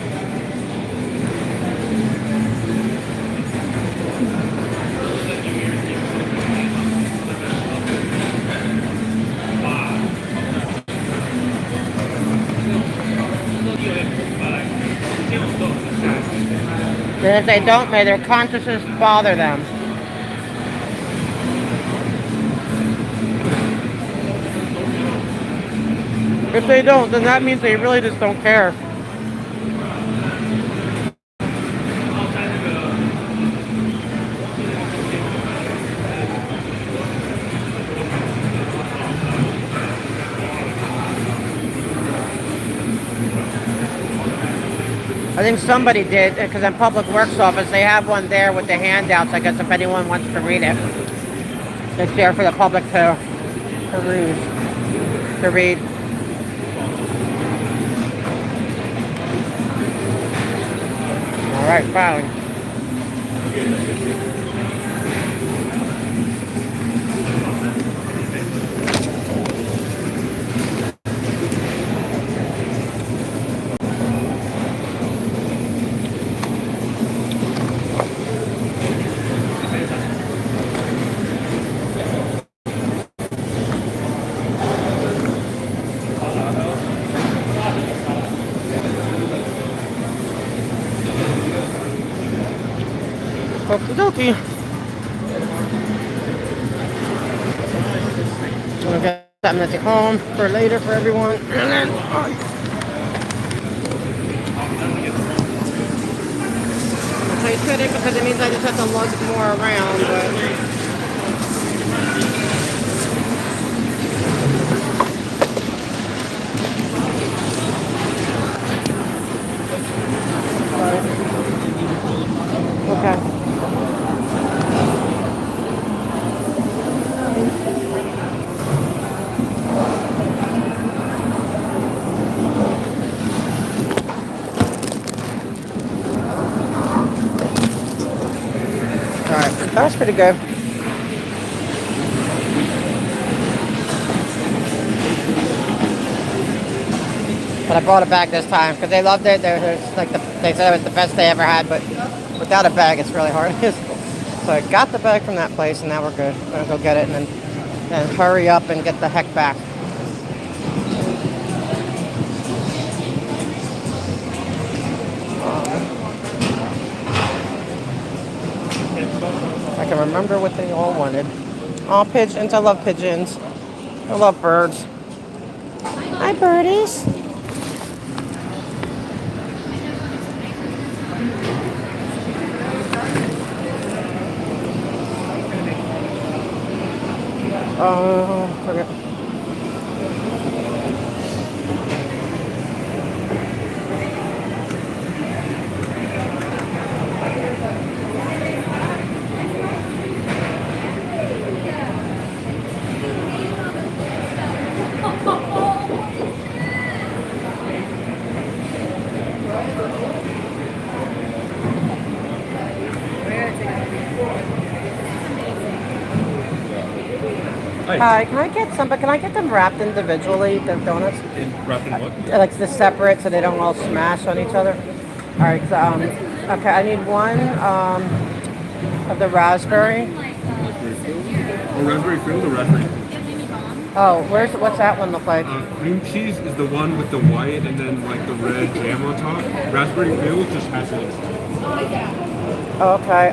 And if they don't, may their consciences bother them. If they don't, then that means they really just don't care. I think somebody did, because in Public Works Office, they have one there with the handouts. I guess if anyone wants to read it, it's there for the public to read. All right, fine. Okie dokie. We'll get something to take home for later for everyone. I couldn't because it means I just have to lug more around, but okay. Alright, that was pretty good. But I brought a bag this time because they loved it. They said it was the best they ever had, but without a bag it's really hard. So I got the bag from that place and now we're good. I'm gonna go get it and then hurry up and get the heck back. I can remember what they all wanted. Oh, pigeons. I love pigeons. I love birds. Hi, birdies. Oh, forget. Hi, can I get some, but can I get them wrapped individually, the donuts? Wrapped in what? Like the separate so they don't all smash on each other? All right, so, okay, I need one Of the raspberry? Raspberry filled? Or raspberry filled or raspberry? Oh, what's that one look like? Cream cheese is the one with the white and then like the red jam on top. Raspberry filled just hazelnuts. Okay,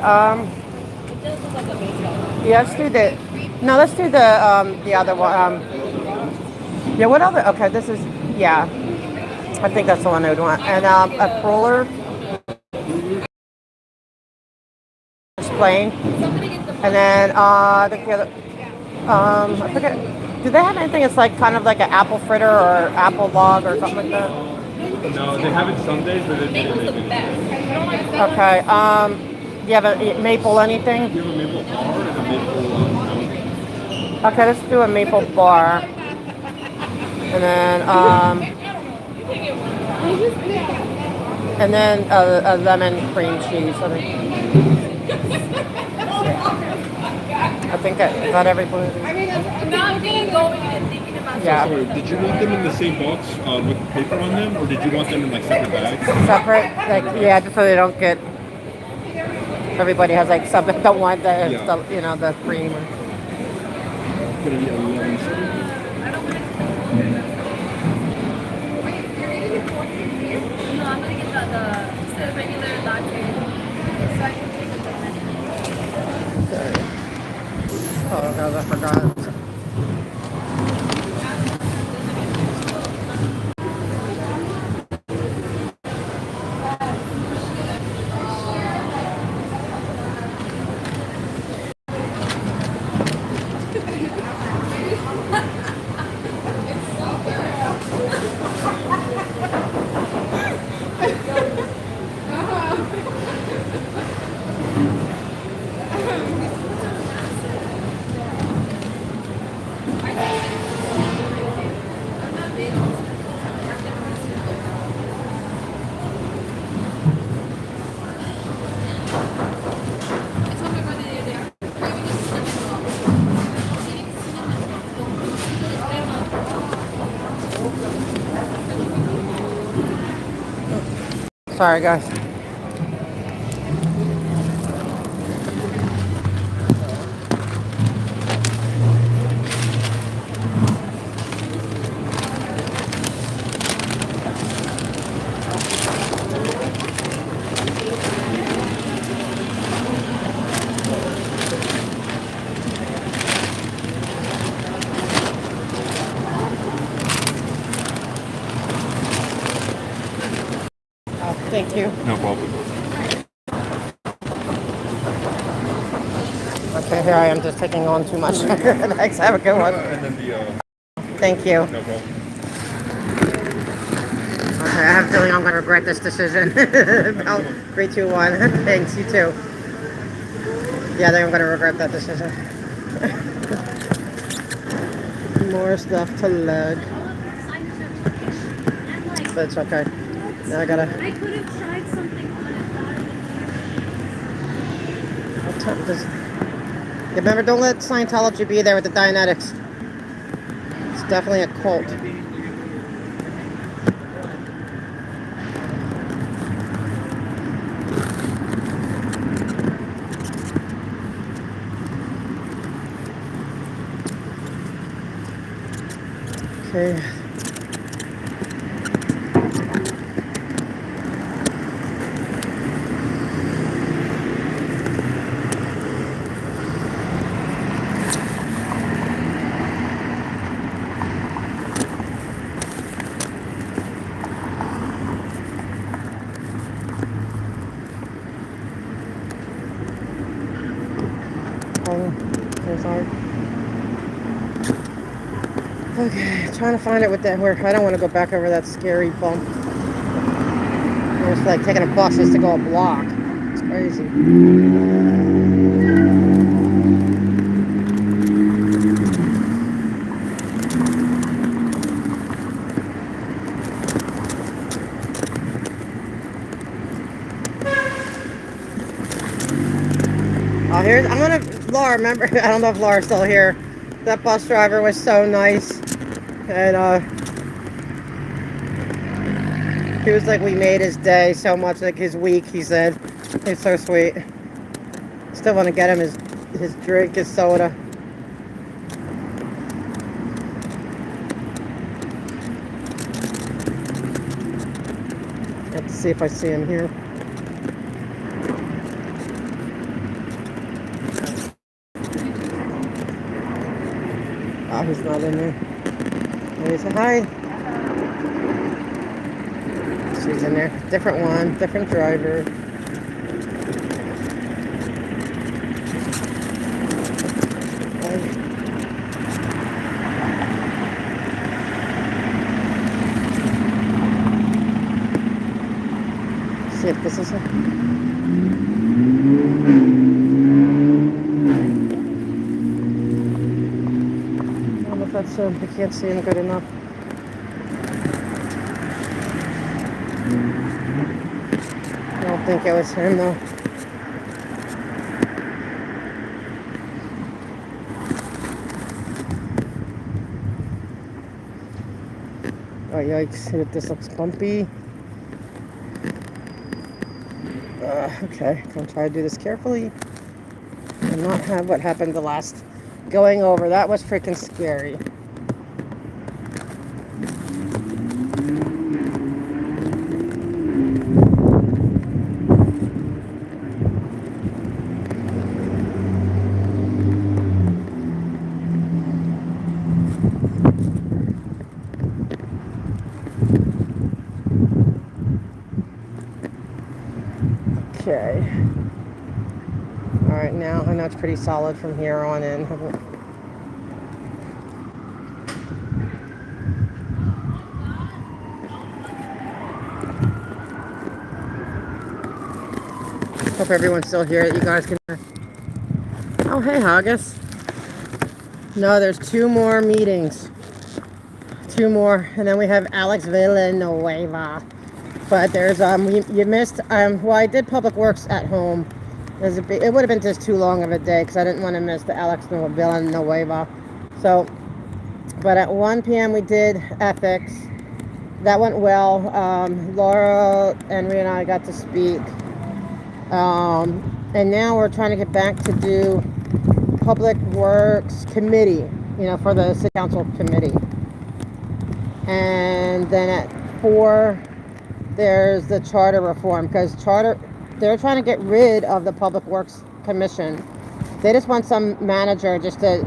yeah, let's do the other one. Yeah, what other, okay, this is, yeah, I think that's the one I would want. And, a cruller, it's plain. And then, I think the other, I forget, do they have anything that's like, kind of like an apple fritter or apple log or something like that? No, they have it some days, but then they make it. Okay, do you have a maple anything? You have a maple bar and a maple Okay, let's do a maple bar. And then, a lemon cream cheese. I think I got everybody. Yeah. Sorry, did you want them in the same box with paper on them, or did you want them in like separate bags? Separate? Like, yeah, just so they don't get... Everybody has like something, don't want the you know, the cream. It's gonna be 11. Oh, God, I forgot. Sorry, guys. Thank you. No problem. Okay, here I am just taking on too much. Thanks, have a good one. And then the Thank you. no problem. Okay, I have a feeling I'm going to regret this decision. 3, 2, 1. Thanks, you too. Yeah, I think I'm going to regret that decision. More stuff to load. But it's okay. Now I gotta... I could have tried something on it. What time does... Remember, don't let Scientology be there with the Dianetics. It's definitely a cult. Okay. Okay, trying to find it with that where I don't want to go back over that scary bump. It's like taking a bus just to go a block. It's crazy. Oh, here's, Laura, remember, I don't know if Laura's still here. That bus driver was so nice. And, he was like, we made his day so much, like his week, he said. He's so sweet. Still want to get him his drink, his soda. Let's see if I see him here. Oh, he's not in there. Maybe say hi. She's in there. Different one, different driver. See if this is her. I don't know if that's him. I can't see him good enough. I don't think it was him though. Oh yikes, this looks bumpy. Okay, I'm gonna try to do this carefully and not have what happened the last going over. That was freaking scary. Okay. All right, now I know it's pretty solid from here on in. Hope everyone's still here that you guys can hear. Oh, hey, Haggis. No, there's 2 more meetings. 2 more, and then we have Alex Villanueva. But there's you missed well, I did Public Works at home. It would have been just too long of a day because I didn't want to miss the Alex Villanueva. So, but at 1 p.m. we did ethics. That went well. Laura, Henry, and I got to speak. And now we're trying to get back to do Public Works Committee, for the City Council Committee. And then at 4, there's the charter reform, because they're trying to get rid of the Public Works Commission. They just want some manager just to,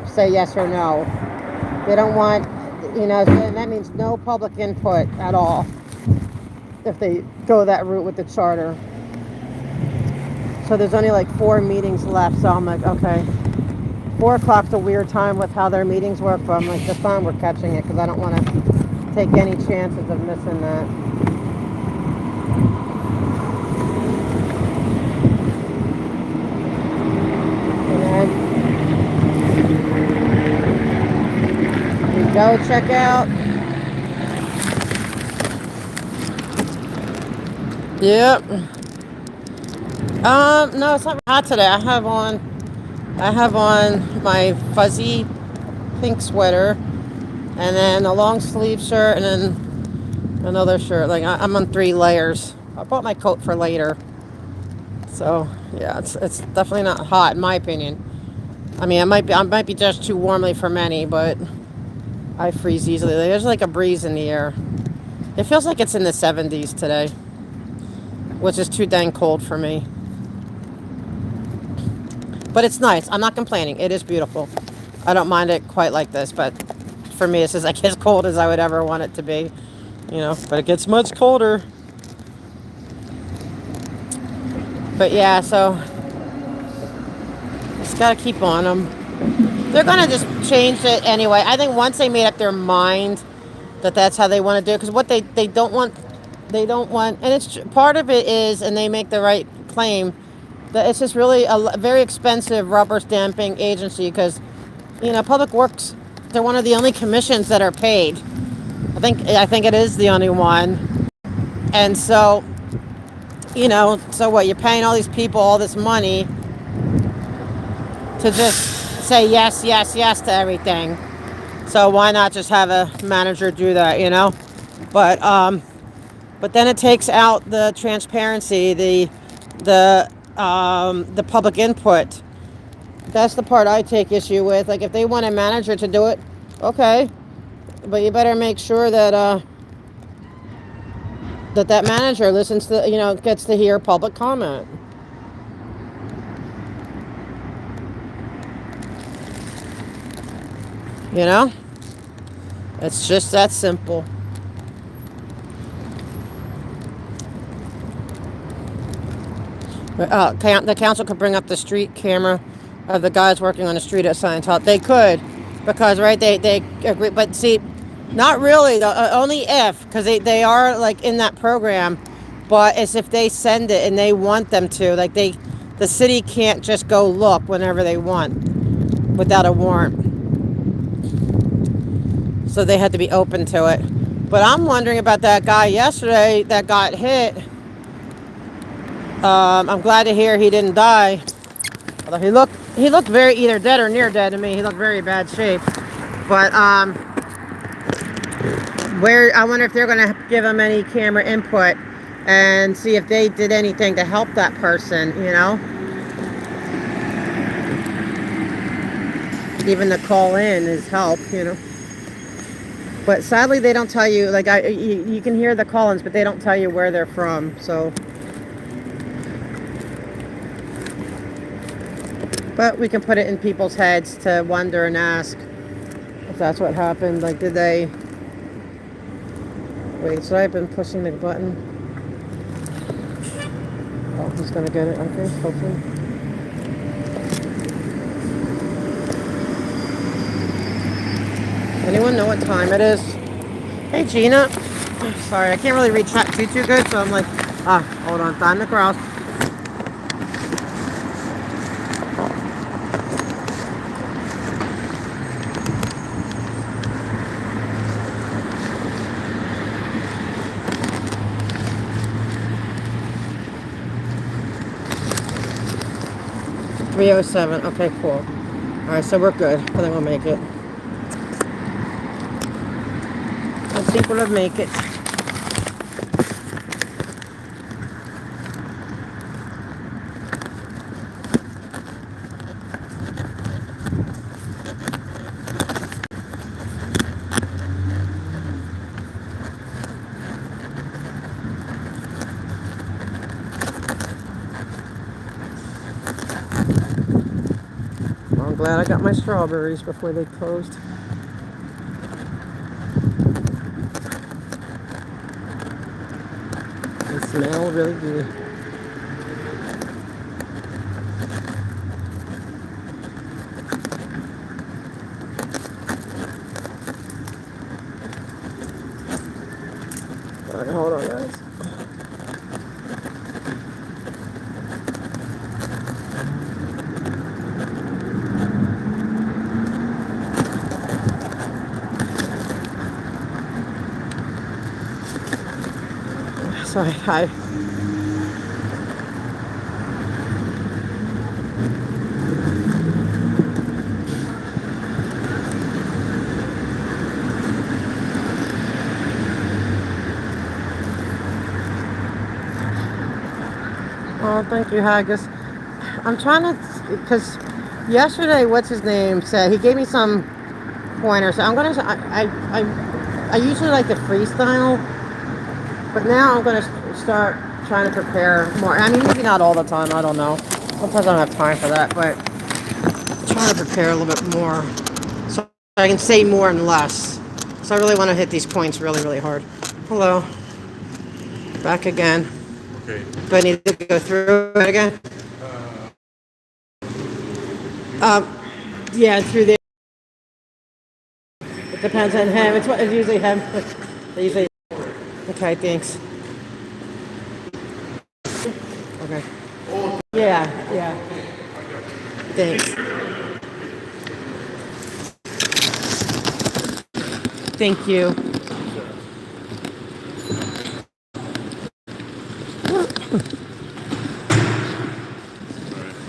say yes or no. They don't want, and that means no public input at all if they go that route with the charter. So there's only like 4 meetings left, so I'm like, okay. 4 o'clock's a weird time with how their meetings work, but I'm like, this time we're catching it because I don't want to take any chances of missing that. Go check out. Yep. No, it's not hot today. I have on my fuzzy pink sweater, and then a long sleeve shirt, and then another shirt. Like I'm on 3 layers. I bought my coat for later. So yeah, it's definitely not hot in my opinion. I mean, I might be just too warmly for many, but I freeze easily. There's like a breeze in the air. It feels like it's in the 70s today, which is too dang cold for me. But it's nice. I'm not complaining. It is beautiful. I don't mind it quite like this, but for me, it's just like as cold as I would ever want it to be. But it gets much colder. But yeah, so just gotta keep on them. They're gonna just change it anyway. I think once they made up their mind that that's how they want to do it, because what they don't want, and it's part of it is, and they make the right claim, that it's just really a very expensive rubber stamping agency, because Public Works, they're one of the only commissions that are paid. I think it is the only one, and so so what, you're paying all these people all this money to just say yes, yes, yes to everything. So why not just have a manager do that, But then it takes out the transparency, the the public input. That's the part I take issue with. Like, if they want a manager to do it, okay, but you better make sure that that manager listens to, gets to hear public comment. You know, it's just that simple. The council could bring up the street camera of the guys working on the street at Scientology. They could, because right, they agree. But see, not really. Only if, because they are like in that program. But it's if they send it and they want them to. Like the city can't just go look whenever they want without a warrant. So they had to be open to it. But I'm wondering about that guy yesterday that got hit. I'm glad to hear he didn't die. Although he looked very either dead or near dead to me. He looked very bad shape. But where I wonder if they're going to give him any camera input and see if they did anything to help that person. Even the call in is help. But sadly, they don't tell you. Like you can hear the call-ins, but they don't tell you where they're from. So. But we can put it in people's heads to wonder and ask if that's what happened. Like, did they... Wait, should I have been pushing the button? Oh, he's gonna get it, I think, hopefully. Anyone know what time it is? Hey, Gina. Sorry, I can't really read chat too good, so I'm like, hold on, time to cross. 3:07. Okay, cool. All right, so we're good. I think we'll make it. I think we'll make it. I'm glad I got my strawberries before they closed. They smell really good. All right, hold on, guys. Sorry, hi. Oh, thank you, Haggis. I'm trying to, because yesterday, what's his name said, he gave me some pointers. So I'm gonna, I usually like to freestyle, but now I'm gonna start trying to prepare more. I mean, maybe not all the time, I don't know. Sometimes I don't have time for that, but I'm trying to prepare a little bit more so I can say more and less. So I really want to hit these points really, really hard. Hello. Back again. Okay. Do I need to go through it again? Yeah, through there. It depends on him. It's usually him. They usually. Okay, thanks. Okay. Yeah. Thanks. Thank you.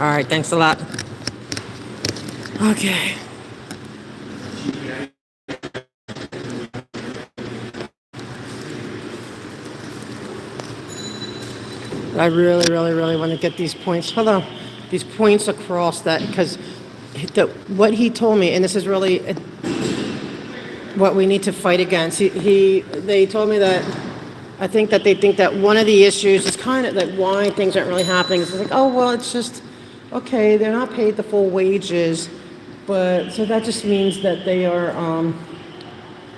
All right, thanks a lot. Okay. I really, really, really want to get these points, hold on, these points across that, because what he told me, and this is really what we need to fight against. They told me that, I think that they think that one of the issues is kind of like why things aren't really happening. It's like, oh, well, it's just, okay, they're not paid the full wages, but, so that just means that they are,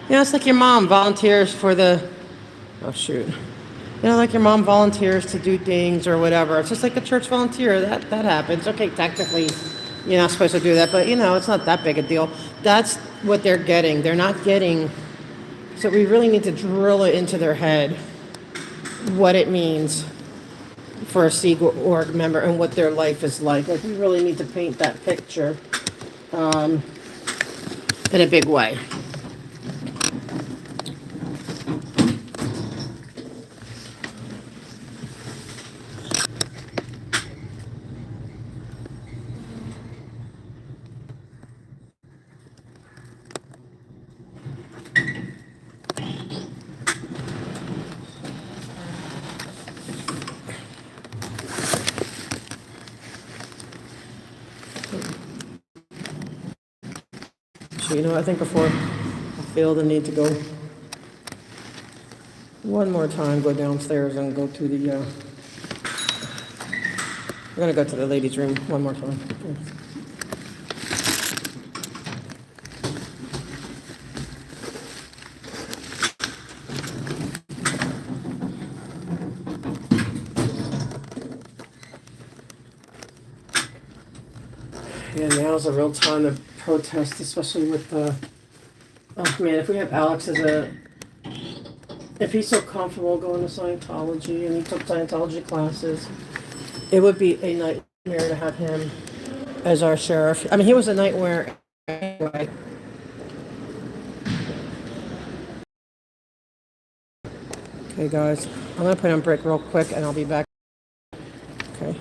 it's like your mom volunteers for the, oh, shoot. Like your mom volunteers to do things or whatever. It's just like a church volunteer. That happens. Okay, technically, you're not supposed to do that, but it's not that big a deal. That's what they're getting. They're not getting. So we really need to drill it into their head what it means for a Sea Org member and what their life is like. Like we really need to paint that picture in a big way. So, I think before I feel the need to go one more time, go downstairs and go to the, we're gonna go to the ladies' room one more time. Yeah, now's a real time to protest, especially with the, oh man, if we have Alex if he's so comfortable going to Scientology and he took Scientology classes, it would be a nightmare to have him as our sheriff. I mean, he was a nightmare anyway. Okay, guys, I'm gonna put on break real quick and I'll be back. Okay.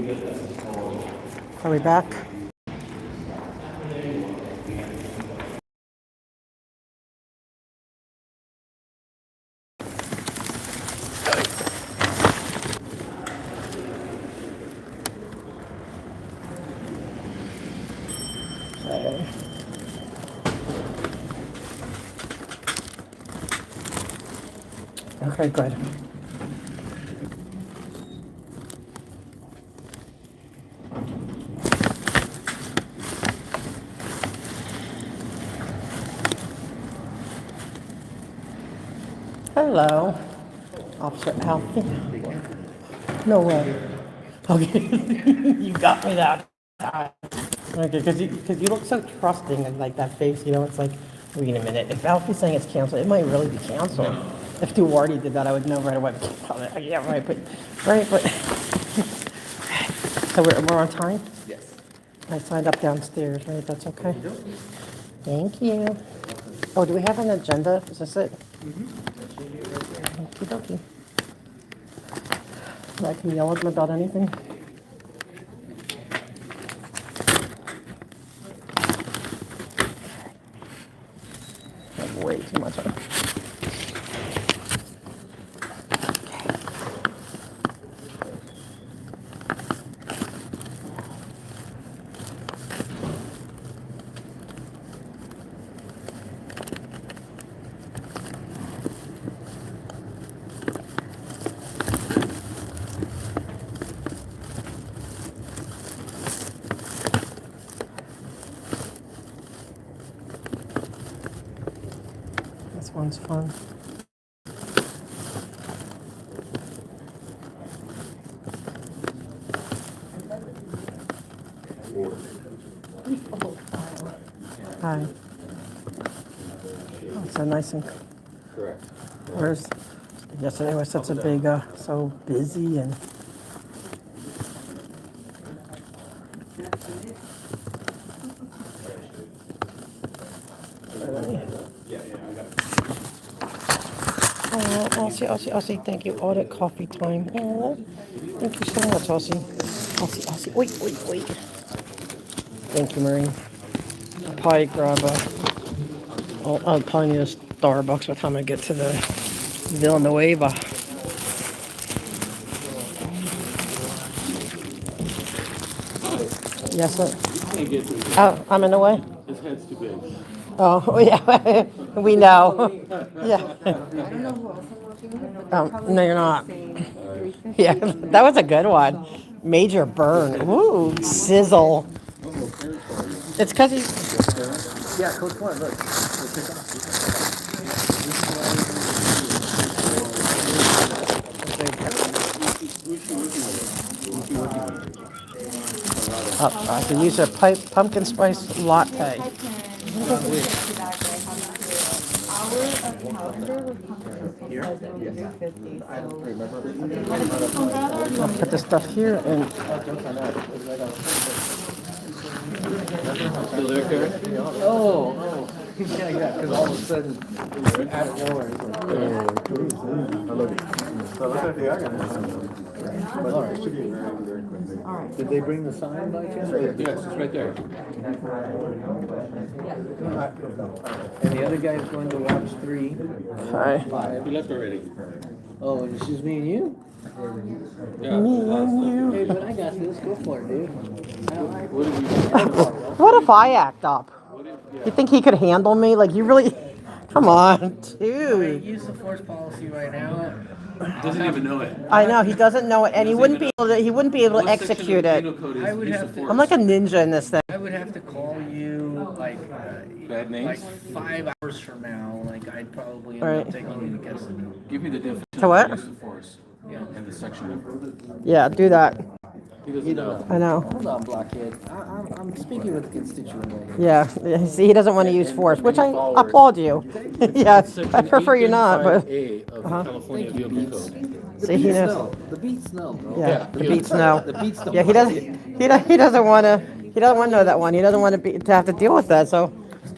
Are we back? Okay, good. Hello, Officer Alfie. No way. Okay, you got me that time. Okay, because you look so trusting and like that face, you know, it's like, wait a minute, if Alfie's saying it's canceled, it might really be canceled. If Duarte did that, I would know right away. Yeah, right, but. So we're on time? Yes. I signed up downstairs, right? That's okay? Thank you. Oh, do we have an agenda? Is this it? Okey-dokey. I can yell at them about anything? I have way too much on. This one's fun. Hi. Oh, it's so nice and. Correct. Where's, yesterday was such a big, so busy and. Oh, Aussie, thank you. Audit coffee time. Oh, thank you so much, Aussie. Wait. Thank you, Marie. I'll probably grab I'll probably need a Starbucks by the time I get to the Villanueva. Yes, sir. Oh, I'm in the way? His head's too big. Oh, yeah, we know. Yeah. No, you're not. Yeah, that was a good one. Major burn. Ooh, sizzle. It's because he's. Yeah, Coach One, look. I can use a pumpkin spice latte. I'll put this stuff here and. Still there, Karen? Oh. Yeah, because all of a sudden, out of nowhere, it's like, did they bring the sign by chance? Yes, it's right there. And the other guy's going to watch 3. Hi. 5. He left already. Oh, it's just me and you? Yeah. Me and you. Hey, but I got this. Go for it, dude. What if I act up? You think he could handle me? Like, you really. Come on, dude. Use the force policy right now. Doesn't even know it. I know, he doesn't know it, and he wouldn't be able to execute it. I would have to. I'm like a ninja in this thing. I would have to call you like Bad names? like 5 hours from now. Like I'd probably end Right. up taking you to custody. Give me the definition To what? of use of force. Yeah. And the section number. Yeah, do that. He doesn't know. I know. Hold on, blockhead. I'm speaking with the constituent. Yeah, see, he doesn't want to use force, which I applaud you. Yeah, I prefer you not, but. A of the California Vehicle Code. See, he knows. The beats no, bro. Yeah, the beats no. The beats don't. Yeah, he doesn't want to know that one. He doesn't want to have to deal with that, so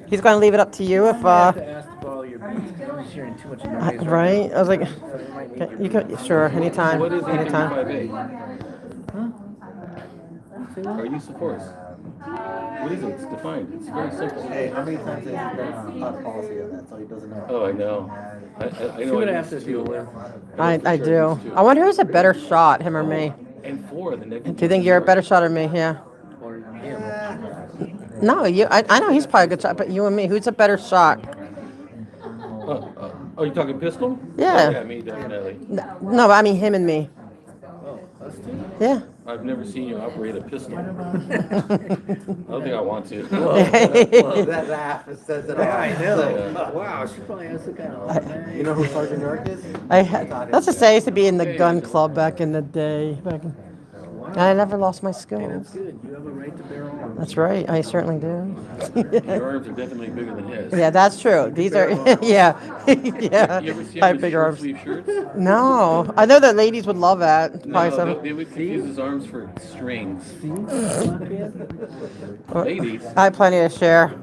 he's going to leave it up to you if, I have to ask to borrow your beats. I'm just hearing too much noise. right? I was like, So you might need you can, sure, anytime, What is anytime. 855A? or use of force. What is it? It's defined. It's very simple. Hey, how many times has he been on hot policy on that, so he doesn't know? Oh, I know. I See know. what I I have to used deal with. I do. I wonder who's a better shot, him or me. And four, the next. Do you think you're a better shot or me? Yeah. Or him. No, you. I know he's probably a good shot, but you and me, who's a better shot? Oh, you talking pistol? Yeah. Oh, yeah, me definitely. No, but I mean him and me. Oh, us two? Yeah. I've never seen you operate a pistol. I don't think I want to. Well, that laugh says it all. Yeah, I know. Wow, she probably has some kind of. You know who Sergeant York is? Let's just say I used to be in the gun club back in the day. I never lost my Hey, skills. that's good. You have a right to bear arms. That's right. I certainly do. Your arms are definitely bigger than his. Yeah, that's true. These are, yeah, yeah. You ever see I him have with bigger short arms. sleeve shirts? No, I know that ladies would love that. Probably No, some. they would confuse his arms for strings. Ladies. I have plenty to share.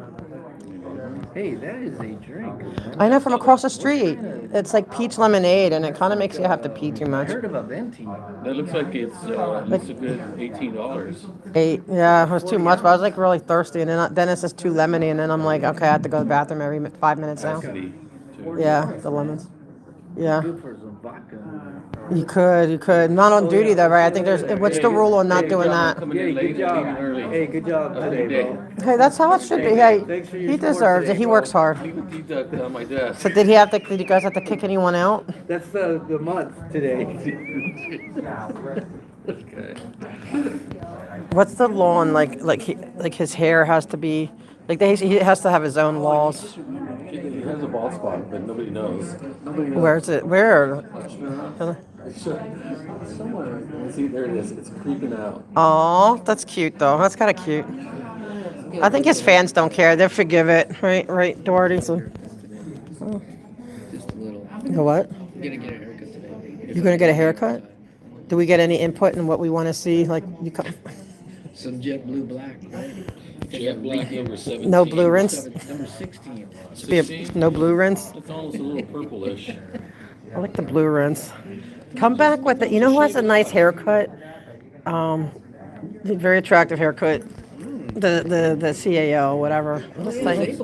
Hey, that is a drink. I know from across the street. It's like peach lemonade, and it kind of makes you have to pee too I much. heard of a venti. That looks like it's a good $18. Yeah, it was too much, but I was like really thirsty, and then it says too lemony, and then I'm like, okay, I have to go to the bathroom every 5 minutes now. Acid-y, too. Yeah, the lemons. Yeah. Good for some vodka. You could. Not on duty though, right? I think there's. What's the rule on not doing that? Coming in late and leaving early. Hey, good job today, bro. Hey, that's how it should be. Hey, he deserves it. He works hard. He ducked on my desk. So did he have to? Did you guys have to kick anyone out? That's the month today. Okay. What's the law on like his hair has to be like he has to have his own laws. He has a bald spot, but nobody knows. Where's it? Where? Somewhere. See, there it is. It's creeping out. Oh, that's cute though. That's kind of cute. I think his fans don't care. They'll forgive it, right, Doherty. So. Just a little. You know what? I'm gonna get a haircut today. You're gonna get a haircut? Do we get any input in what we want to see? Like you come. Some jet blue black, right? Jet black number 17. No blue rinse. Number 16. Should be no blue rinse. It's almost a little purplish. I like the blue rinse. Come back with it. You know who has a nice haircut? Very attractive haircut. The CAO, whatever. What's his name?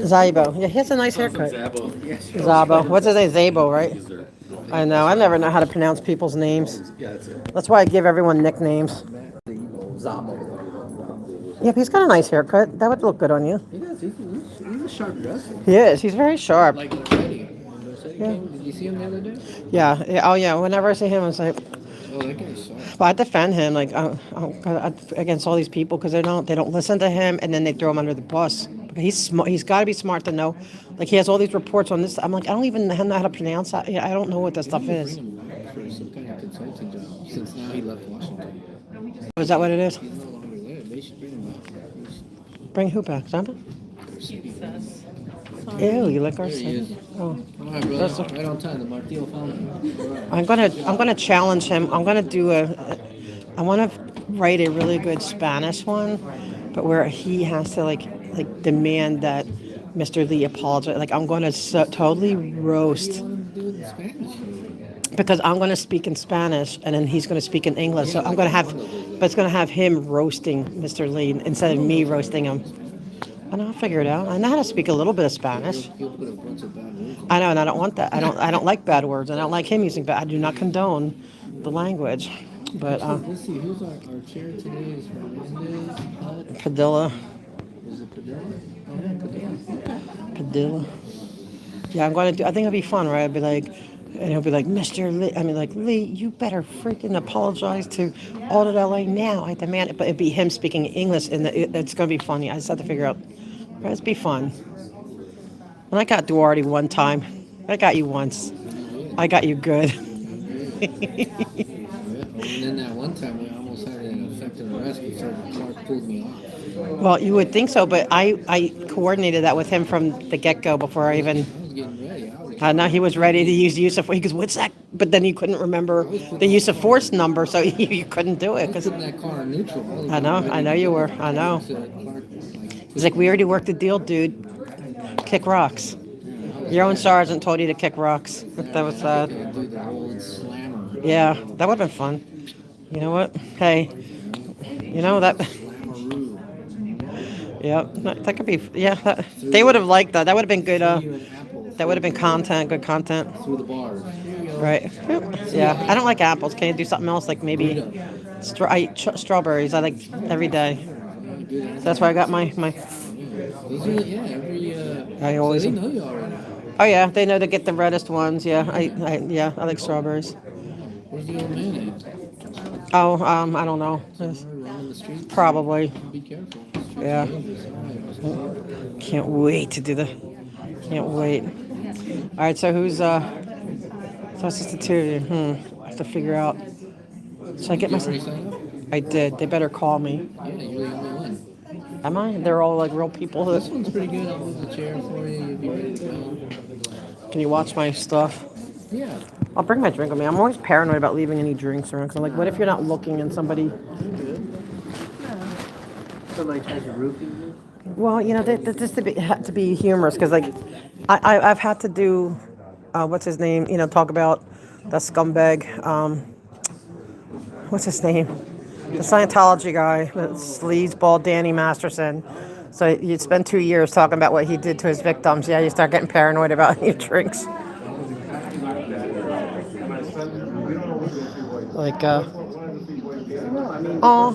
Zabo. Yeah, he has a nice haircut. Zabo. What's his name? Zabo, right? I know. I never know how to pronounce people's names. That's why I give everyone nicknames. Yeah, but he's got a nice haircut. That would look good on you. He does. He's a sharp dresser. He is. He's very sharp. Like Rossetti. Did you see him the other day? Yeah. Oh, yeah. Whenever I see him, it's like. Oh, that guy's sharp. But I defend him like against all these people because they don't listen to him and then they throw him under the bus. He's smart. He's got to be smart to know. Like he has all these reports on this. I'm like I don't even know how to pronounce that. I don't know what this stuff is. For some kind of consulting job since now he left Washington. Is that what it is? He's no longer there. They should bring him back. Bring who back? Something? Ew, you like our There he is. son? Oh. All right, brother. Right on time. The Martillo fountain. I'm gonna challenge him. I'm gonna do I want to write a really good Spanish one, but where he has to like demand that Mr. Lee apologize. Like I'm going to totally roast. Because I'm going to speak in Spanish and then he's going to speak in English. So I'm going to have, but it's going to have him roasting Mr. Lee instead of me roasting him. I know, I'll figure it out. I know how to speak a little bit of Spanish. I know, and I don't want that. I don't like bad words. I don't like him using bad. I do not condone the language. But Let's see, who's our chair today? Is Fernandez? Padilla. Is it Padilla? Oh, yeah, Padilla. Padilla. Yeah, I think it'll be fun, right? I'd be like, and he'll be like, Mr. Lee, Lee, you better freaking apologize to AuditLA now. I demand it. But it'd be him speaking English, and it's going to be funny. I just have to figure out. But it'd be fun. And I got Duarte one time. I got you once. I got you good. And then that one time we almost had an effective arrest because Clark pulled me off. Well, you would think so, but I coordinated that with him from the get-go before I even... I was getting ready. No, he was ready to use of force. He goes, what's that? But then he couldn't remember the use of force number, so you couldn't do it. I was putting that car in neutral. I know you were. I know. He's like, we already worked the deal, dude. Kick rocks. Your own sergeant told you to kick rocks. That was sad. Do the old slammer. Yeah, that would have been fun. You know what? Hey, You know that. Yep, that could be. Yeah, they would have liked that. That would have been good. That would have been content. Good content. Through the bars. Right. Yeah, I don't like apples. Can you do something else? Like maybe I eat strawberries. I like every day. So that's why I got my. Those are, yeah, every, I always. so they know you already. Oh yeah, they know to get the reddest ones. Yeah, I like strawberries. Where's the old man at? Oh, I don't know. Around the street? Probably. Be careful. Yeah. Can't wait to do the. Can't wait. All right, so who's so it's just the two of you. I have to figure out. Should I get myself? I did. They better call me. Yeah, you're the only one. Am I? They're all like real people. This one's pretty good. I'll move the chair for you. You'll be ready to go. Can you watch my stuff? Yeah. I'll bring my drink with me. I'm always paranoid about leaving any drinks around. Cause I'm like, what if you're not looking and somebody? Somebody tries to roofie you? Well, you know, just to be humorous, because like, I've had to do, what's his name? You know, talk about the scumbag. What's his name? The Scientology guy, the sleazeball Danny Masterson. So you spend 2 years talking about what he did to his victims. Yeah, you start getting paranoid about your drinks. Like, oh,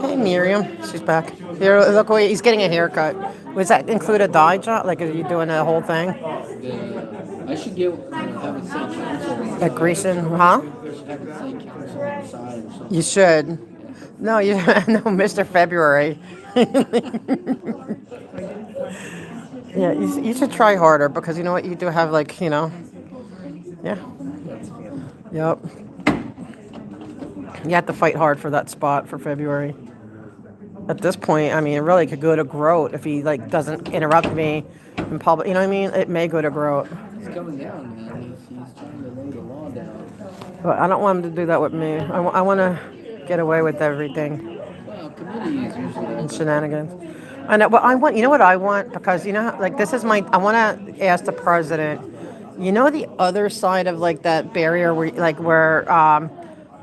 hey Miriam, she's back. Here, look, wait, he's getting a haircut. Was that include a dye job? Like, are you doing the whole thing? I should get, have it St. Council. At Grecian, huh? I should have it St. Council on the side or something. You should. No, you no, Mr. February. Yeah, you should try harder because you know what, you do have like, you know, yeah. Yep. You have to fight hard for that spot for February. At this point, I mean, it really could go to Grote if he like doesn't interrupt me in public. You know what I mean? It may go to Grote. He's coming down, man. He's trying to lay the law down. But I don't want him to do that with me. I want to get away with everything. Well, committee is usually And shenanigans. I know. Well, I want. You know what I want? Because you know, like this is my. I want to ask the president. You know, the other side of like that barrier where, like where,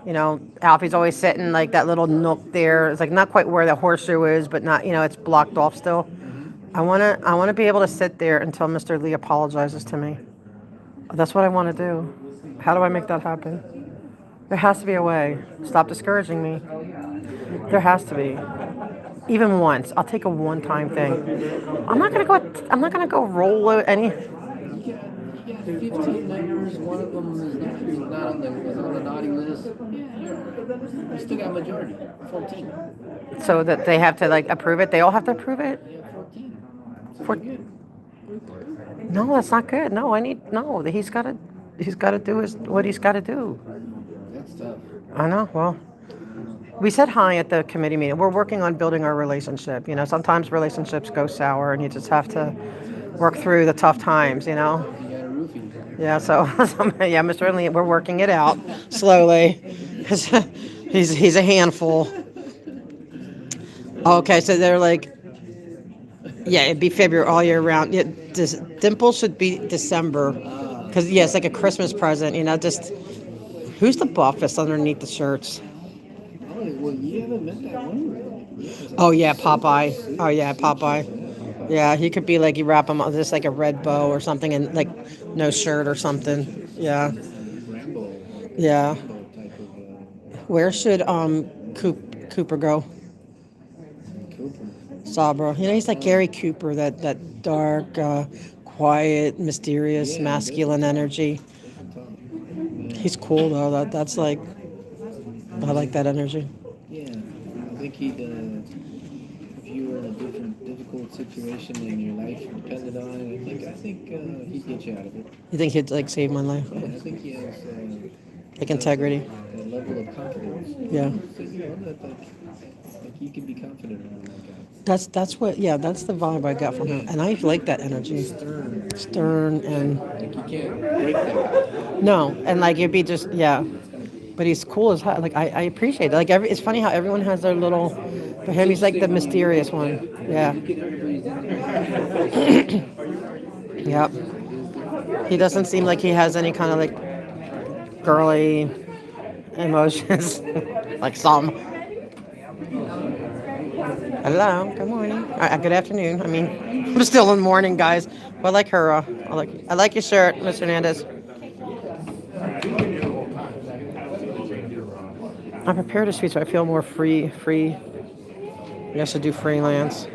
you know, Alfie's always sitting like that little nook there. It's like not quite where the horseshoe is, but not. You know, it's blocked off still. I want to be able to sit there until Mr. Lee apologizes to me. That's what I want to do. How do I make that happen? There has to be a way. Stop discouraging me. There has to be. Even once. I'll take a one-time thing. I'm not gonna go roll any. You got 15 members. One of them is not on the naughty list. You still got majority. 14. So that they have to like approve it. They all have to approve it. Yeah, 14. 14. No, that's not good. No, he's got to do what he's got to do. That's tough. I know. Well, we said hi at the committee meeting. We're working on building our relationship. You know, sometimes relationships go sour, and you just have to work through the tough times. You know. You got a roofie. Yeah. So yeah, Mr. Lee, we're working it out slowly. He's a handful. Okay, so they're like. Yeah, it'd be February all year round. Yeah, Dimple should be December, because yeah, it's like a Christmas present. You know, just who's the buffest underneath the shirts? Well, you haven't met that one. Oh yeah, Popeye. Oh yeah, Popeye. Yeah, he could be like you wrap him up just like a red bow or something, and like no shirt or something. Yeah. Yeah. Where should Cooper go? Sabra. You know, he's like Gary Cooper, that dark, quiet, mysterious, masculine energy. He's cool though. That's like, I like that energy. Yeah, I think he'd, if you were in a difficult situation in your life depended on it, I think he'd get you out of it. You think he'd like save my life? Yeah, I think he has like integrity. a level of confidence. Yeah. So, you know, that you can be confident around that guy. That's the vibe I got from him, and I like that energy. Stern and. Like you can't break that. No, and like it'd be just yeah, but he's cool as hell. Like I appreciate it. Like it's funny how everyone has their little. For him, he's like the mysterious one. Yeah. Yep. He doesn't seem like he has any kind of like girly emotions, like some. Hello, good morning. Good afternoon. I mean, I'm still in the morning, guys. But I like her. I like your shirt, Mr. Hernandez. I prepared a speech, so I feel more free. I guess I do freelance.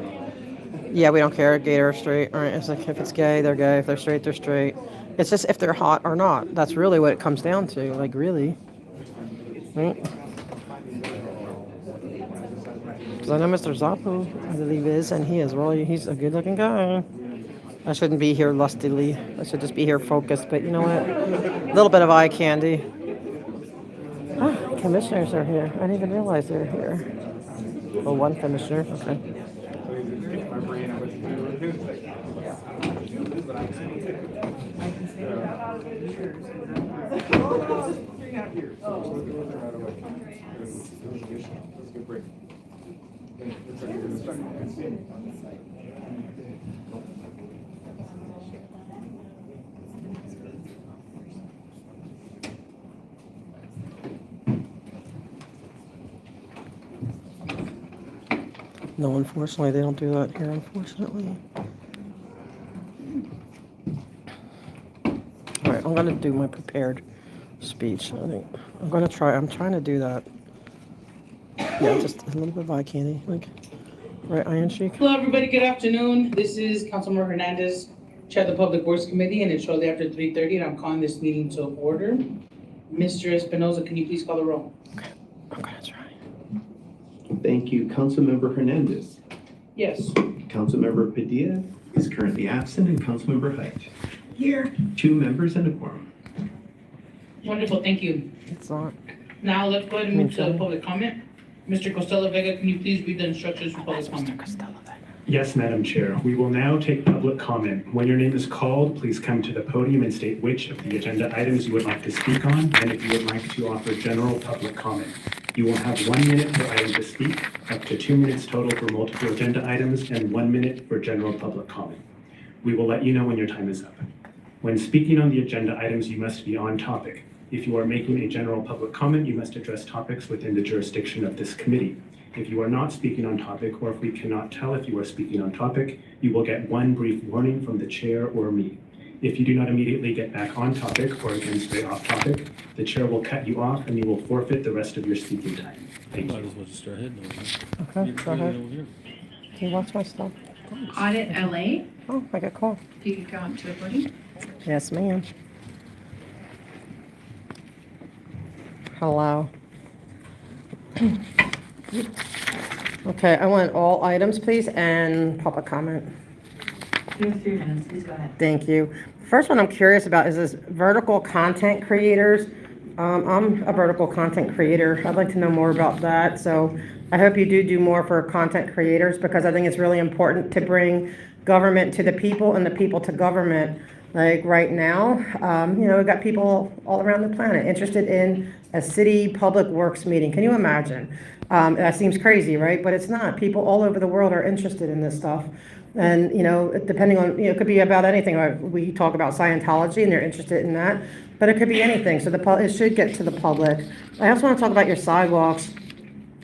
Yeah, we don't care, gay or straight. All right, it's like if it's gay, they're gay. If they're straight, they're straight. It's just if they're hot or not. That's really what it comes down to. Like, really. Right? Because I know Mr. Zappo, I believe is, and he's a good-looking guy. I shouldn't be here lustily. I should just be here focused. But you know what? A little bit of eye candy. Ah, commissioners are here. I didn't even realize they were here. Well, one commissioner. Okay. No, unfortunately, they don't do that here, unfortunately. All right, I'm going to do my prepared speech. I'm trying to do that. Yeah, just a little bit of eye candy. Like, right, Iron Sheik? Hello, everybody. Good afternoon. This is Councilmember Hernandez, Chair of the Public Works Committee, and it's shortly after 3:30, and I'm calling this meeting to order. Mr. Espinoza, can you please call the roll? Okay, that's right. Thank you. Councilmember Hernandez. Yes. Councilmember Padilla is currently absent, and Councilmember Height. Here. 2 members and a quorum. Wonderful, thank you. It's not. Now let's go ahead and move to public comment. Mr. Costello Vega, can you please read the instructions for public comment? Yes, Madam Chair. We will now take public comment. When your name is called, please come to the podium and state which of the agenda items you would like to speak on, and if you would like to offer general public comment. You will have 1 minute per item to speak, up to 2 minutes total for multiple agenda items, and 1 minute for general public comment. We will let you know when your time is up. When speaking on the agenda items, you must be on topic. If you are making a general public comment, you must address topics within the jurisdiction of this committee. If you are not speaking on topic, or if we cannot tell if you are speaking on topic, you will get 1 brief warning from the chair or me. If you do not immediately get back on topic or again stray off topic, the chair will cut you off and you will forfeit the rest of your speaking time. Thank you. Okay, go ahead. Can you watch my stuff? AuditLA. Oh, I got call. If you could go up to the podium. Yes, ma'am. Hello. Okay, I want all items, please, and public comment. You have 3 minutes, please go ahead. Thank you. First one I'm curious about is this vertical content creators. I'm a vertical content creator. I'd like to know more about that. So I hope you do more for content creators, because I think it's really important to bring government to the people and the people to government. Like right now, we've got people all around the planet interested in a city public works meeting. Can you imagine? That seems crazy, right? But it's not. People all over the world are interested in this stuff. And, depending on, it could be about anything. We talk about Scientology and they're interested in that, but it could be anything. So it should get to the public. I also want to talk about your sidewalks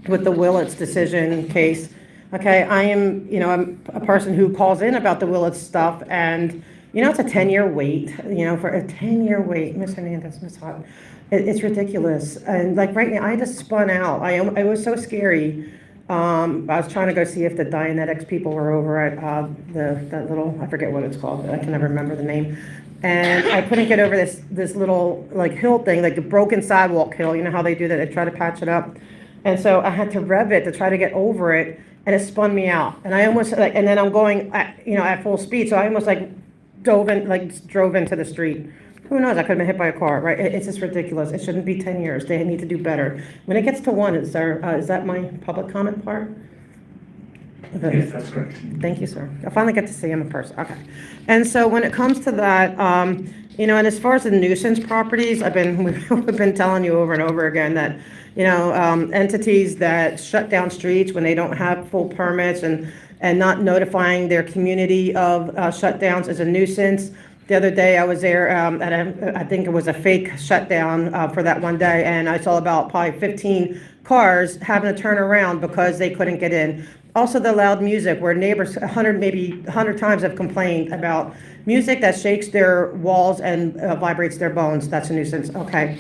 with the Willits decision case. Okay, I'm a person who calls in about the Willits stuff, and it's a 10-year wait, for a 10-year wait, Ms. Hernandez, Ms. Hott. It's ridiculous. And like right now, I just spun out. It was so scary. I was trying to go see if the Dianetics people were over at that little, I forget what it's called, I can never remember the name. And I couldn't get over this little like hill thing, like a broken sidewalk hill. You know how they do that? They try to patch it up. And so I had to rev it to try to get over it, and it spun me out. And I almost and then I'm going at full speed, so I almost drove into the street. Who knows? I could have been hit by a car, right? It's just ridiculous. It shouldn't be 10 years. They need to do better. When it gets to 1, is that my public comment part? Okay. Yes, that's correct. Thank you, sir. I finally get to see him in person. Okay. And so when it comes to that, and as far as the nuisance properties, we've been telling you over and over again that, entities that shut down streets when they don't have full permits and not notifying their community of shutdowns is a nuisance. The other day I was there I think it was a fake shutdown for that one day, and I saw about probably 15 cars having to turn around because they couldn't get in. Also, the loud music where neighbors, 100 times have complained about music that shakes their walls and vibrates their bones. That's a nuisance. Okay.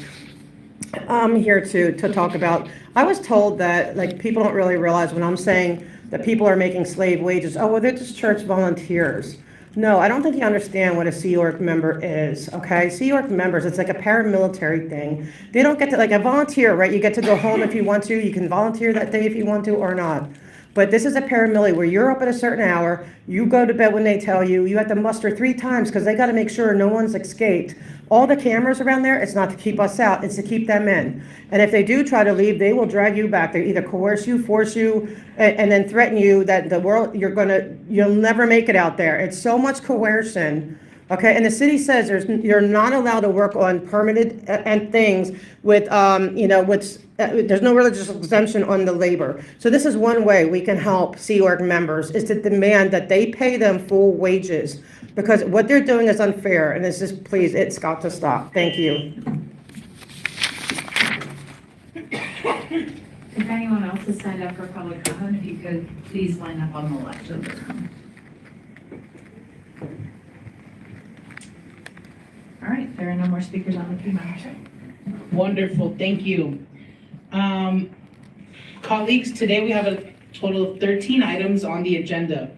I'm here to talk about, I was told that, like, people don't really realize when I'm saying that people are making slave wages, oh, well, they're just church volunteers. No, I don't think you understand what a Sea Org member is, okay? Sea Org members, it's like a paramilitary thing. They don't get to, like a volunteer, right? You get to go home if you want to. You can volunteer that day if you want to or not. But this is a paramilitary where you're up at a certain hour, you go to bed when they tell you, you have to muster 3 times because they got to make sure no one's escaped. All the cameras around there, it's not to keep us out, it's to keep them in. And if they do try to leave, they will drag you back. They either coerce you, force you, and then threaten you that the world, you'll never make it out there. It's so much coercion. Okay, and the city says you're not allowed to work on permitted and things with, there's no religious exemption on the labor. So this is one way we can help Sea Org members is to demand that they pay them full wages because what they're doing is unfair. And this is, please, it's got to stop. Thank you. If anyone else has signed up for public comment, if you could please line up on the left of the room. All right, there are no more speakers on the queue, Madam Chair. Wonderful, thank you. Colleagues, today we have a total of 13 items on the agenda.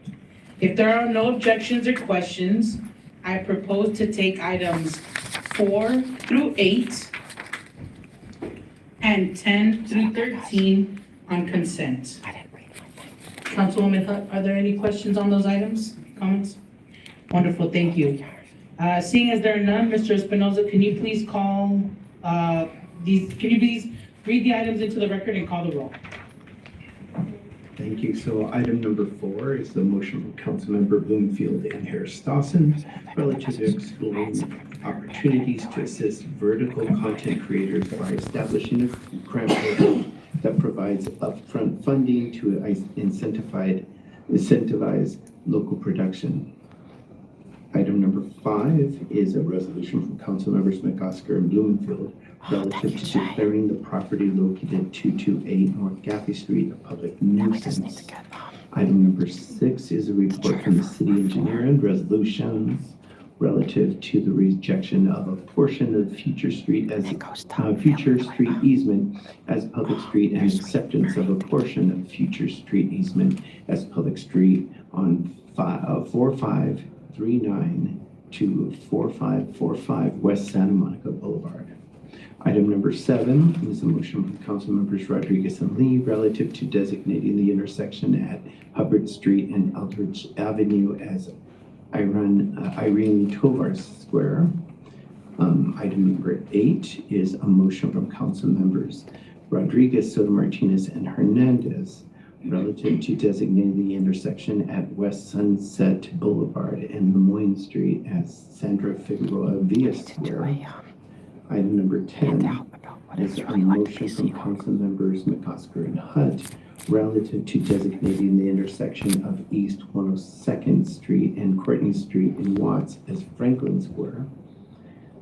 If there are no objections or questions, I propose to take items 4 through 8 and 10 through 13 on consent. Councilwoman Hutt, are there any questions on those items, comments? Wonderful, thank you. Seeing as there are none, Mr. Espinoza, can you please read the items into the record and call the roll? Thank you. So item number 4 is the motion from Councilmember Bloomfield and Harris Dawson relative to exploring opportunities to assist vertical content creators by establishing a grant program that provides upfront funding to incentivize local production. Item number 5 is a resolution from Councilmembers McOsker and Blumenfield relative to declaring the property located at 228 North Gaffey Street a public nuisance. Item number 6 is a report from the city engineer and resolutions relative to the rejection of a portion of Future Street as Future Street easement as public street and acceptance of a portion of Future Street easement as public street on 4539 to 4545 West Santa Monica Boulevard. Item number 7 is a motion from Council Members Rodriguez and Lee relative to designating the intersection at Hubbard Street and Eldridge Avenue as Irene Tovar Square. Item number 8 is a motion from Council Members Rodriguez, Soto Martinez, and Hernandez relative to designating the intersection at West Sunset Boulevard and Lemoyne Street as Sandra Figueroa Villa Square. Item number 10 is a motion from Council Members McOsker and Hutt relative to designating the intersection of East 102nd Street and Courtney Street in Watts as Franklin Square.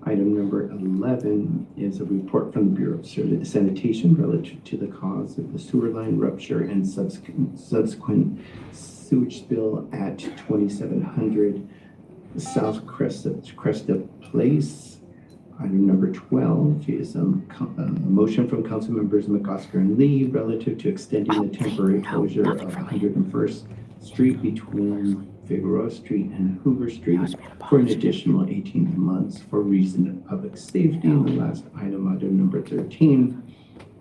Item number 11 is a report from the Bureau of Sanitation relative to the cause of the sewer line rupture and subsequent sewage spill at 2700 South Cresta Place. Item number 12 is a motion from Council Members McOsker and Lee relative to extending the temporary closure of 101st Street between Figueroa Street and Hoover Street for an additional 18 months for reason of public safety. And the last item, item number 13,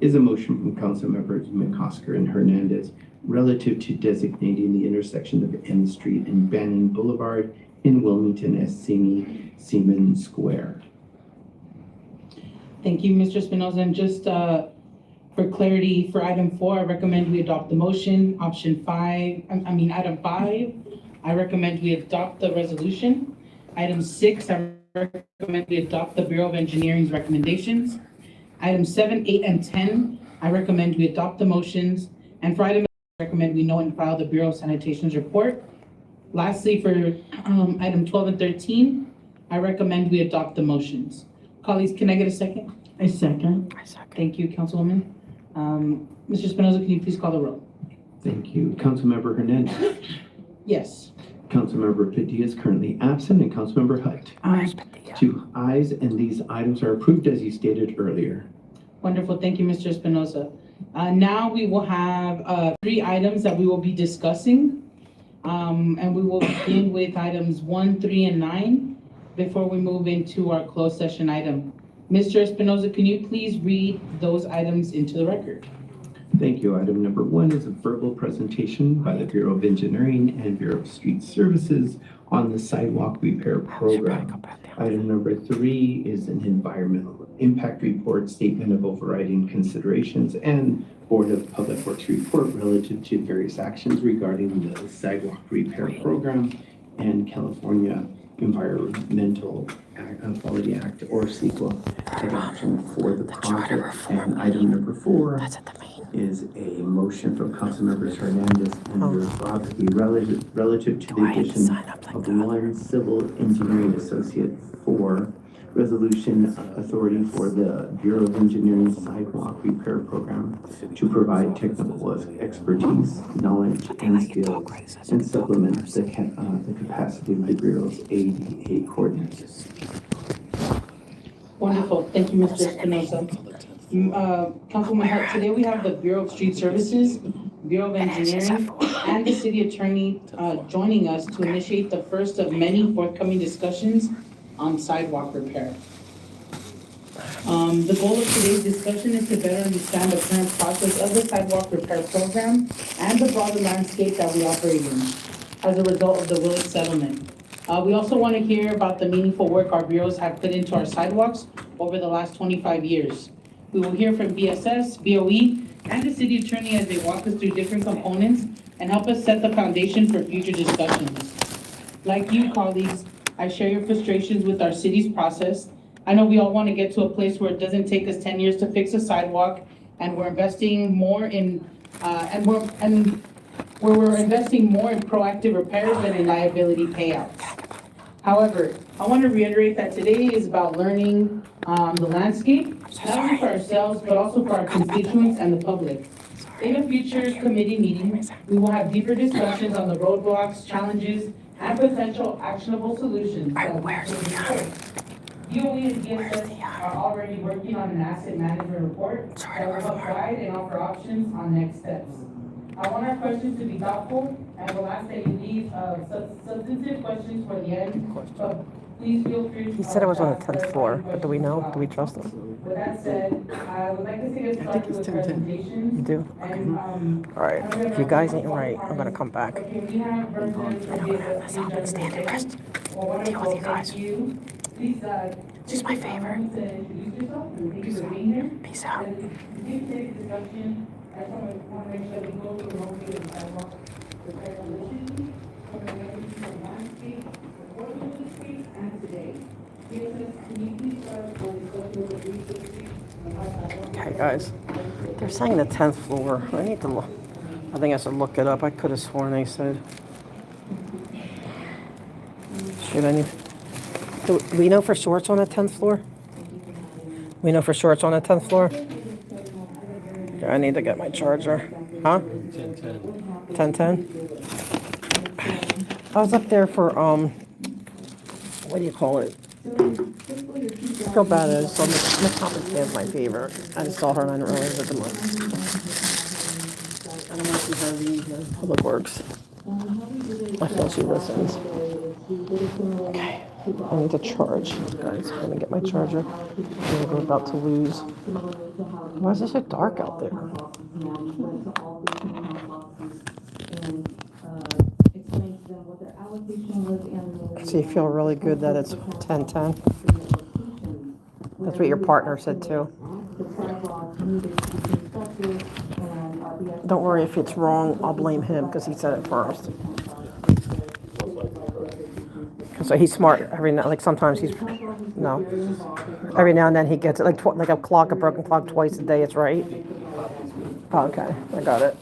is a motion from Council Members McOsker and Hernandez relative to designating the intersection of M Street and Banning Boulevard in Wilmington as Seaman Square. Thank you, Mr. Espinoza. And just for clarity, for item 4, I recommend we adopt the motion. Item 5, I recommend we adopt the resolution. Item 6, I recommend we adopt the Bureau of Engineering's recommendations. Items 7, 8, and 10, I recommend we adopt the motions. And for item 8, I recommend we note and file the Bureau of Sanitation's report. Lastly, for item 12 and 13, I recommend we adopt the motions. Colleagues, can I get a second? I second. Thank you, Councilwoman. Mr. Espinoza, can you please call the roll? Thank you. Councilmember Hernandez. Yes. Councilmember Padilla is currently absent, and Councilmember Hutt. Aye. 2 ayes, and these items are approved as you stated earlier. Wonderful. Thank you, Mr. Espinoza. Now we will have 3 items that we will be discussing. And we will begin with items 1, 3, and 9 before we move into our closed session item. Mr. Espinoza, can you please read those items into the record? Thank you. Item number 1 is a verbal presentation by the Bureau of Engineering and Bureau of Street Services on the sidewalk repair program. Item number 3 is an environmental impact report, statement of overriding considerations, and Board of Public Works report relative to various actions regarding the sidewalk repair program and California Environmental Quality Act, or CEQA, adoption for the project. And item number 4 is a motion from Councilmembers Hernandez and Rosati relative to the addition of 1 civil engineering associate for resolution authority for the Bureau of Engineering sidewalk repair program to provide technical expertise, knowledge, and skills, and supplement the capacity of the Bureau's ADA coordinators. Wonderful. Thank you, Mr. Espinoza. Councilwoman Hart, today we have the Bureau of Street Services, Bureau of Engineering, and the City Attorney joining us to initiate the first of many forthcoming discussions on sidewalk repair. The goal of today's discussion is to better understand the current process of the sidewalk repair program and the broader landscape that we operate in as a result of the Willett settlement. We also want to hear about the meaningful work our bureaus have put into our sidewalks over the last 25 years. We will hear from BSS, BOE, and the City Attorney as they walk us through different components and help us set the foundation for future discussions. Like you, colleagues, I share your frustrations with our city's process. I know we all want to get to a place where it doesn't take us 10 years to fix a sidewalk, and we're investing more in where we're investing more in proactive repairs than in liability payouts. However, I want to reiterate that today is about learning the landscape, not only for ourselves, but also for our constituents and the public. In a future committee meeting, we will have deeper discussions on the roadblocks, challenges, and potential actionable solutions. DOE and DSS are already working on an asset management report that will help guide and offer options on next steps. I want our questions to be thoughtful, and will ask that you leave substantive questions for the end, but please feel free to. He said it was on the 10th floor, but do we know? Do we trust him? With that said, I would like to take a start with presentations. You do? All right. If you guys ain't right, I'm going to come back. Okay, we have versions from the stand and rest. Deal with you guys. Please, She's my favorite. Introduce yourself and thank you for being here. Peace out. Today's discussion, I just want to make sure we go through the whole thing of sidewalk repair solutions, from the landscape, before the streets, and today. Can you please start with the discussion of the Okay, guys. They're saying the 10th floor. I need to look. I think I should look it up. I could have sworn they said. Should I need? Do we know for sure it's on the 10th floor? We know for sure it's on the 10th floor? Okay, I need to get my charger. Huh? 1010. I was up there for, what do you call it? I feel bad as so Miss Tompkins is my favorite. I just saw her and I didn't realize it the month. I don't know if she has any Public Works. I feel she listens. Okay. I need to charge, guys. I'm gonna get my charger. I'm about to lose. Why is it so dark out there? So you feel really good that it's 10:10? That's what your partner said too. Don't worry if it's wrong. I'll blame him because he said it first. So he's smart. Every now, like sometimes he's no. Every now and then he gets it, like a clock, a broken clock, twice a day. It's right. Oh, okay, I got it.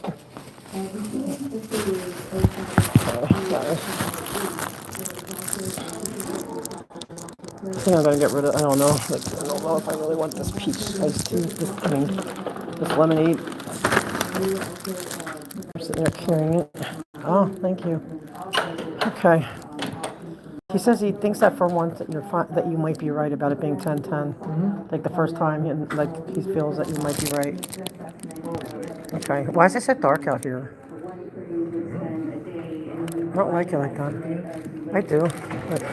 I think I'm gonna get rid of. I don't know. Like, I don't know if I really want this peach iced tea. This lemonade. You're carrying it. Oh, thank you. Okay. He says he thinks that for once that that you might be right about it being 10-10. Like the first time, like he feels that you might be right. Okay. Why is it so dark out here? I don't like it like that. I do, but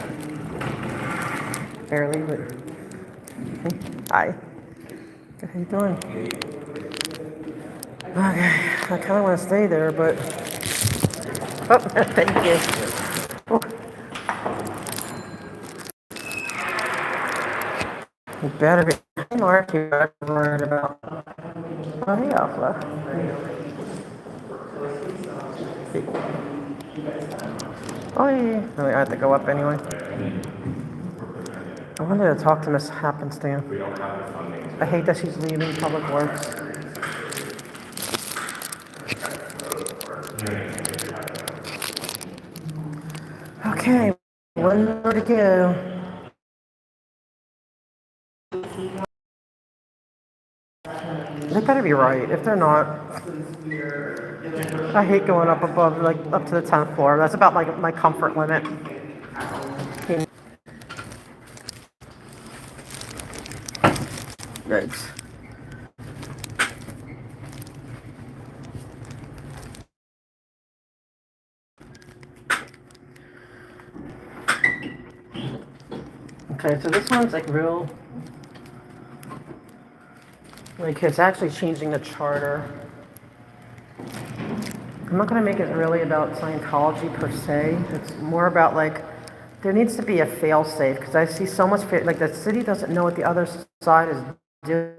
barely. But hi. How you doing? Okay. I kind of want to stay there, but oh, thank you. Oh. You better be. Hey, Mark, you better be worried about. Oh, hey, AuditLA. Oh, yeah. Oh, I have to go up anyway. I wanted to talk to Miss Happenstance. I hate that she's leaving Public Works. Okay, one more to go. They better be right. If they're not, I hate going up above, like up to the 10th floor. That's about my comfort limit. Yikes. Okay, so this one's like real. Like it's actually changing the charter. I'm not going to make it really about Scientology per se. It's more about like there needs to be a fail-safe because I see so much like the city doesn't know what the other side is doing.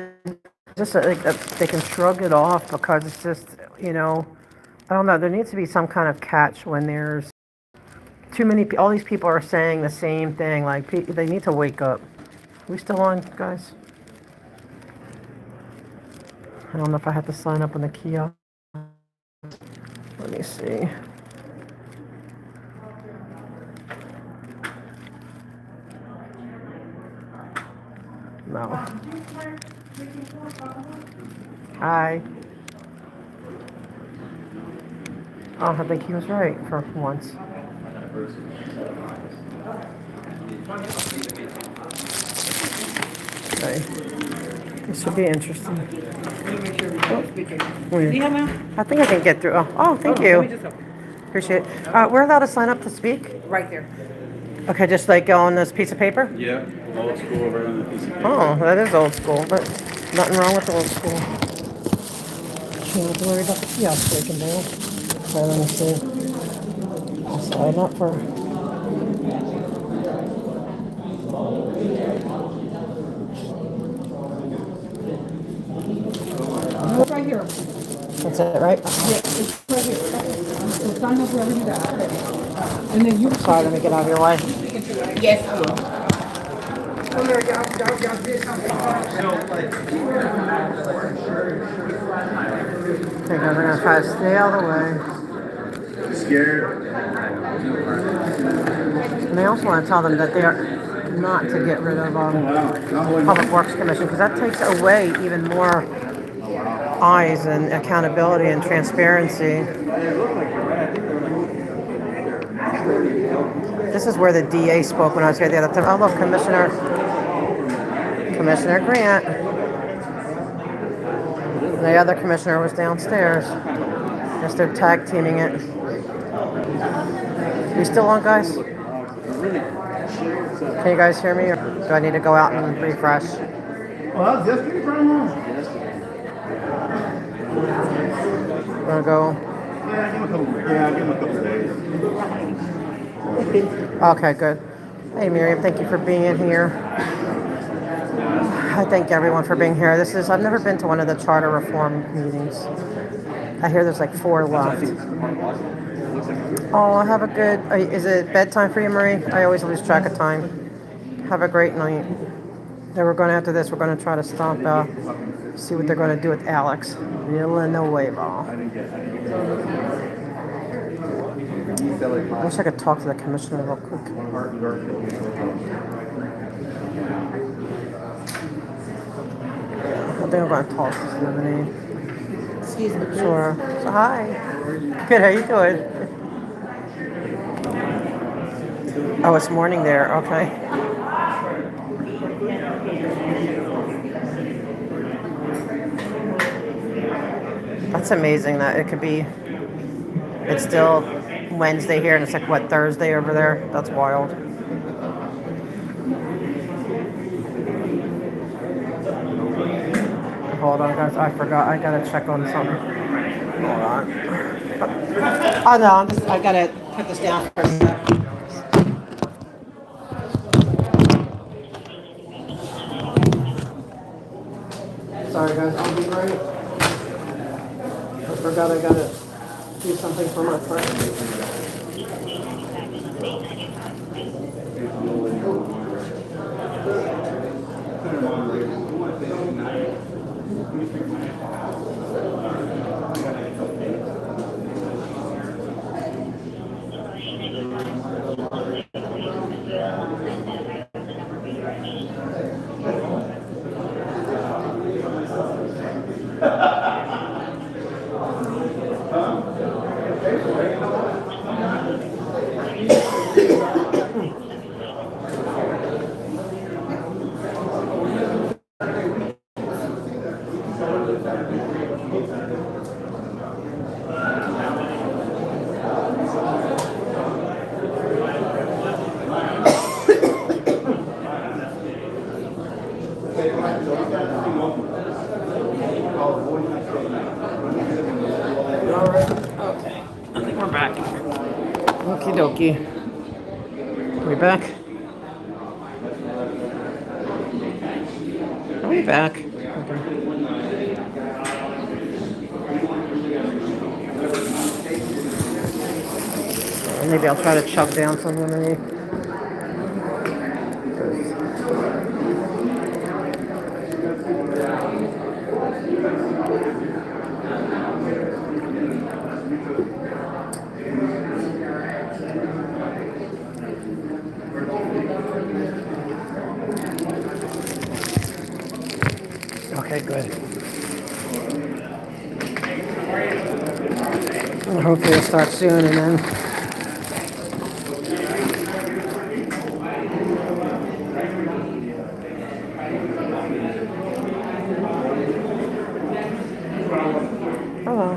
Just like they can shrug it off because it's just I don't know. There needs to be some kind of catch when there's too many. All these people are saying the same thing. Like they need to wake up. Are we still on, guys? I don't know if I have to sign up on the kiosk. Let me see. No. Hi. Oh, I think he was right for once. Okay. This should be interesting. Oh, weird. I think I can get through. Oh, thank you. Appreciate it. We're allowed to sign up to speak? Right there. Okay, just like on this piece of paper? Yeah, old school, right on the piece of paper. Oh, that is old school, but nothing wrong with old school. Can't worry about the kiosk breaking down. Okay, let me see. I'll sign up for. It's right here. That's it, right? Yeah, it's right here. So sign up wherever you got. And then you. Sorry, let me get out of your way. Yes. Okay, guys, we're gonna try to stay out of the way. Scared? And I also want to tell them that they are not to get rid of Public Works Commission because that takes away even more eyes and accountability and transparency. This is where the DA spoke when I was here the other time. Oh, look, Commissioner Grant. The other commissioner was downstairs. Guess they're tag teaming it. You still on, guys? Can you guys hear me, or do I need to go out and refresh? Well, just keep running on. Wanna go? Yeah, give him a couple days. Okay, good. Hey, Miriam, thank you for being in here. I thank everyone for being here. I've never been to one of the charter reform meetings. I hear there's like 4 left. Oh, have a good, is it bedtime for you, Marie? I always lose track of time. Have a great night. Then after this, we're going to try to stomp out, see what they're going to do with Alex Villanueva. I wish I could talk to the commissioner real quick. I think I'm going to toss this lemonade. Excuse me. Sure. So, hi. Good, how you doing? Oh, it's morning there, okay. That's amazing that it could be, it's still Wednesday here and it's like, what, Thursday over there? That's wild. Hold on, guys, I forgot, I gotta check on something. Hold on. Oh, no, I gotta put this down for a sec. Sorry, guys, I'll be right. I forgot I gotta do something for my friend. Okay, I think we're back. Okie dokie. We back? Are we back? Okay. Maybe I'll try to chug down some lemonade. Okay, good. Well, hopefully it'll start soon and then. Hello.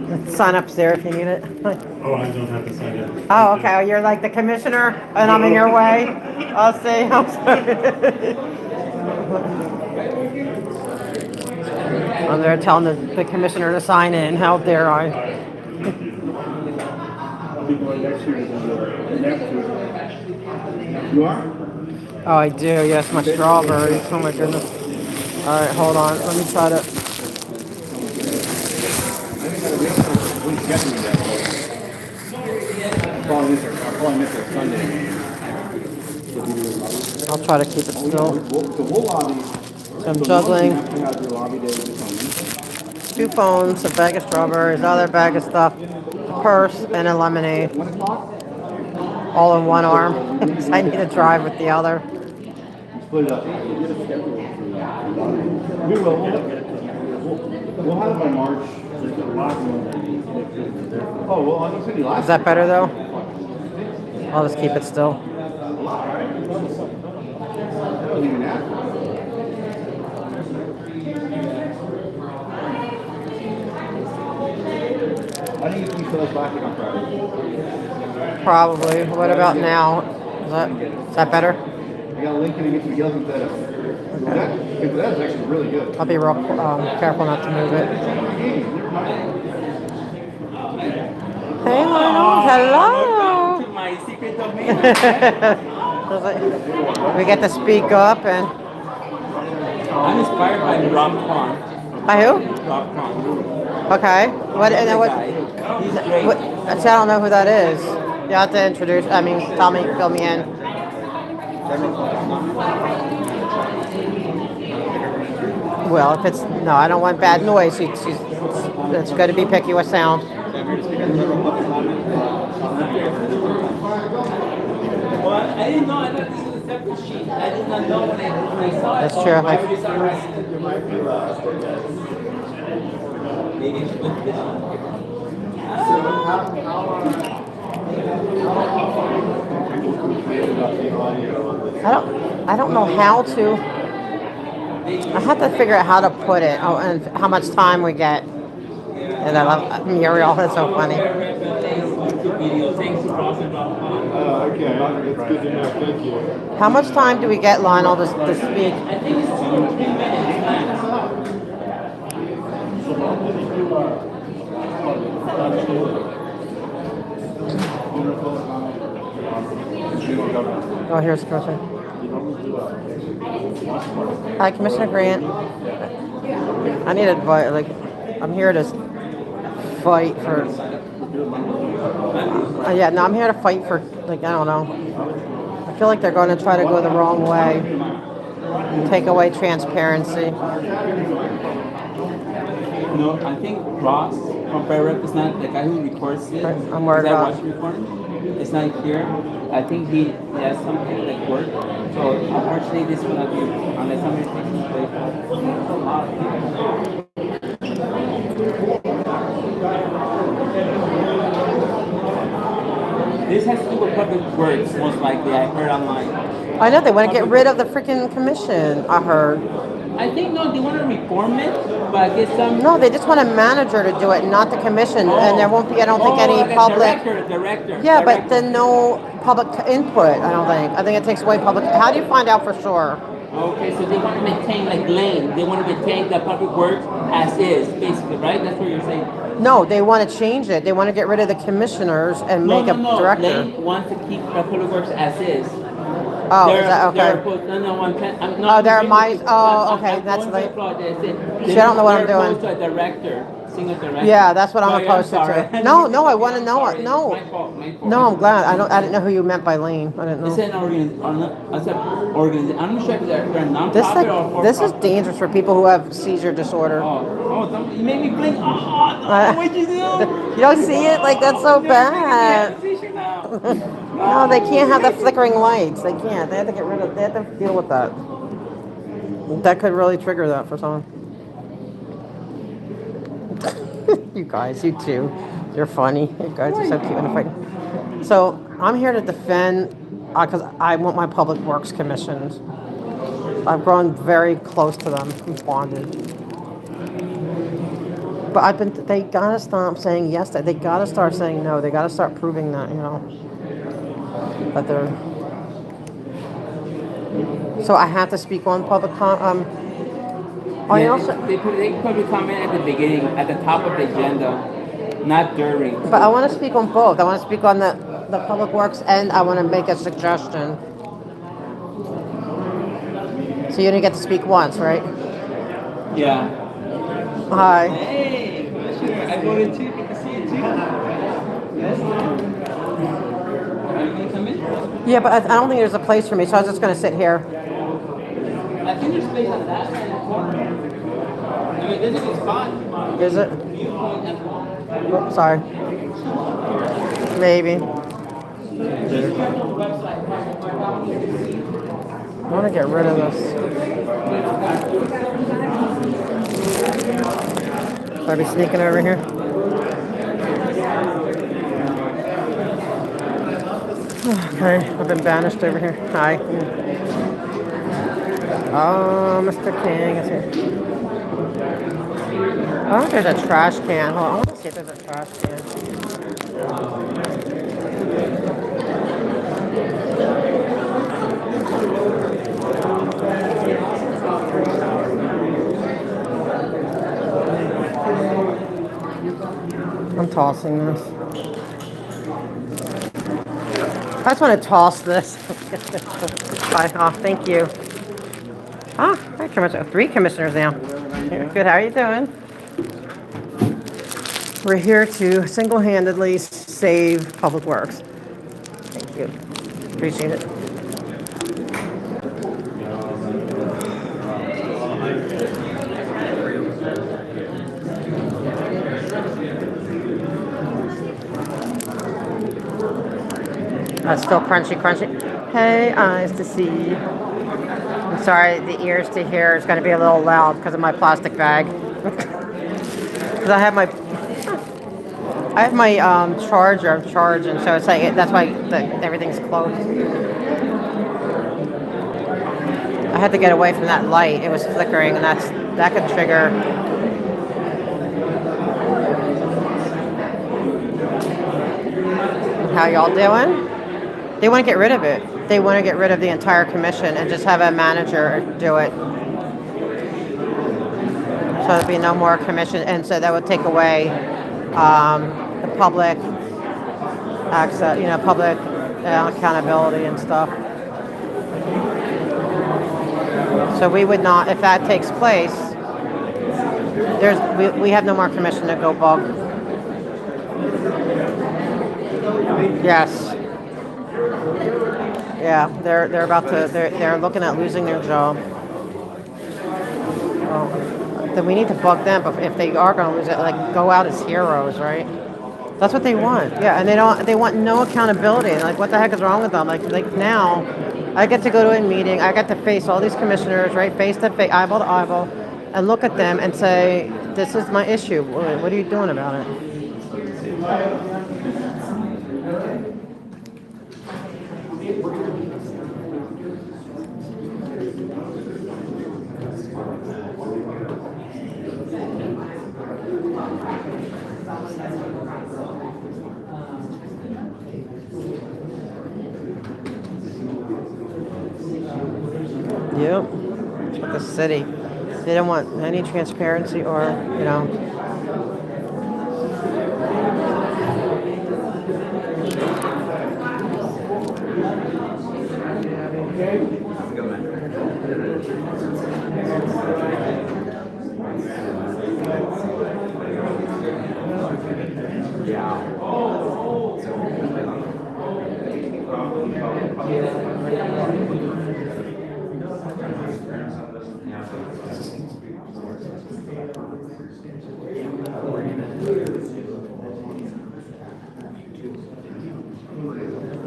The sign up's there if you need it. Oh, I don't have to sign it. Oh, okay. Oh, you're like the commissioner and I'm in your way? I'll see. I'm sorry. I'm there telling the commissioner to sign in. How dare I? You are? Oh, I do. Yes, my strawberries. Oh my goodness. All right, hold on. Let me try to. I'll try to keep it still. So I'm juggling 2 phones, a bag of strawberries, another bag of stuff, a purse, and a lemonade. All in one arm. I need to drive with the other. Split it up. We will. We'll have it by March. Oh, well, I think last. Is that better though? I'll just keep it still. I think it's still plastic on Friday. Probably. What about now? Is that better? I got a link to get some gills instead of. Okay. That's actually really good. I'll be real careful not to move it. Hey, Lionel. Hello. To my secret domain. We get to speak up and. I'm inspired by Rob Kwan. By who? Rob Kwan. Okay. What? And then what? He's great. I don't know who that is. You have to introduce. I mean, tell me, fill me in. Well, if it's no, I don't want bad noise. It's good to be picky with sound. Well, I didn't know. I thought this was a separate sheet. I did not know when I saw it. That's true. Maybe it's with this one. I don't know how to. I have to figure out how to put it. Oh, and how much time we get. And I love Muriel. That's so funny. Okay, that's good to know, thank you. How much time do we get, Lionel, to speak? I think it's 2 or 3 minutes max. Oh, here's Commissioner. Hi, Commissioner Grant. I need advice. Like, I'm here to fight for. Yeah, no, I'm here to fight for. Like, I don't know. I feel like they're going to try to go the wrong way, take away transparency. No, I think Ross from Fair Rep is not the guy who records it. I'm worried Is that about. Ross recording? It's not here. I think he has something like work. So unfortunately, this will not be unless somebody takes his place. This has to do with public works, most likely. I heard online. I know they want to get rid of the freaking commission. I heard. I think no, they want to reform it, but I guess some. No, they just want a manager to do it, not the commission, and there won't be. I don't think any like a public. Director. Yeah, but then no public input. I don't think. I think it takes away public. How do you find out for sure? Okay, so they want to maintain like lane. They want to maintain the public works as is, basically, right? That's what you're saying. No, they want to change it. They want to get rid of the commissioners and make a director. Lane wants to keep the public works as is. Oh, is that okay? They're my. Oh, okay. That's like. See, I don't know what I'm doing. To a director, single director. Yeah, that's what I'm Sorry, opposed I'm sorry. to. No, I want to know it. No. My fault. No, I'm glad. I didn't know who you meant by lane. I didn't know. It's an organization. I'm not sure if they're a nonprofit or for This is dangerous for people who have seizure disorder. You made me blink. What'd you do? You don't see it? Like, that's so bad. No, they can't have the flickering lights. They can't. They have to get rid of. They have to deal with that. That could really trigger that for someone. You guys, you too. You're funny. You guys are so cute in a fight. So I'm here to defend because I want my public works commissioned. I've grown very close to them. I'm bonded. But they gotta stop saying yes. They gotta start saying no. They gotta start proving that, that they're. So I have to speak on public They public comment at the beginning, at the top of the agenda, not during. But I want to speak on both. I want to speak on the public works, and I want to make a suggestion. So you only get to speak once, right? Yeah. Hi. Hey, I voted too. Good to see you too. Yes. Are you gonna come in? Yeah, but I don't think there's a place for me, so I was just going to sit here. I think there's space on that side of the corner. I mean, there's a good spot. Is it? Viewpoint as well. Oh, sorry. Maybe. I want to get rid of this. Should I be sneaking over here? Okay, I've been banished over here. Hi. Oh, Mr. King is here. Oh, there's a trash can. Hold on, I want to see if there's a trash can. I'm tossing this. I just want to toss this. Bye. Oh, thank you. Ah, hi, Commissioner. 3 commissioners now. Good. How are you doing? We're here to single-handedly save public works. Thank you. Appreciate it. Still crunchy. Hey, eyes to see. I'm sorry, the ears to hear is going to be a little loud because of my plastic bag. Because I have my I have my charger. I'm charging, so it's like that's why everything's closed. I had to get away from that light. It was flickering, and that could trigger. How y'all doing? They want to get rid of it. They want to get rid of the entire commission and just have a manager do it. So there'd be no more commission, and so that would take away the public access, public accountability and stuff. So we would not, if that takes place, we have no more commission to go bug. Yes. Yeah, they're about to. They're looking at losing their job. Well, then we need to bug them. But if they are going to lose it, like go out as heroes, right? That's what they want. Yeah, and they want no accountability. And like, what the heck is wrong with them? Like now, I get to go to a meeting. I get to face all these commissioners, right, face to face, eyeball to eyeball, and look at them and say, "This is my issue. What are you doing about it?" Yep. It's like the city. They don't want any transparency or,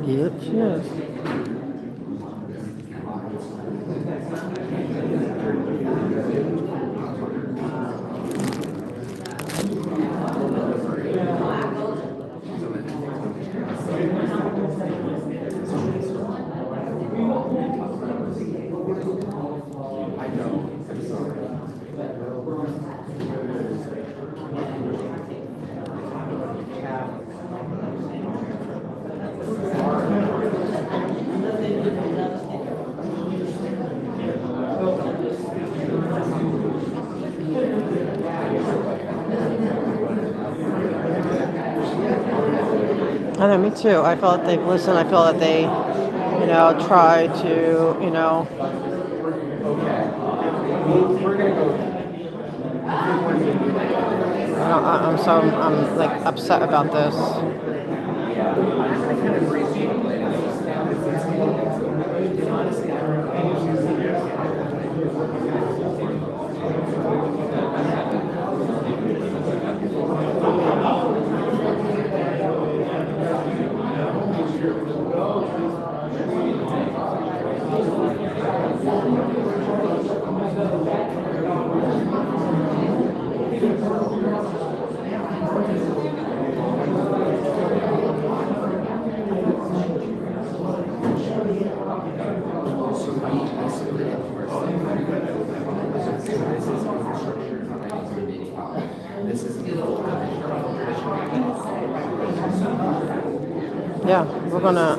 Yep, she is. I know, me too. I feel that they've listened. I feel that they, try to, I'm like upset about this. Yeah, we're gonna.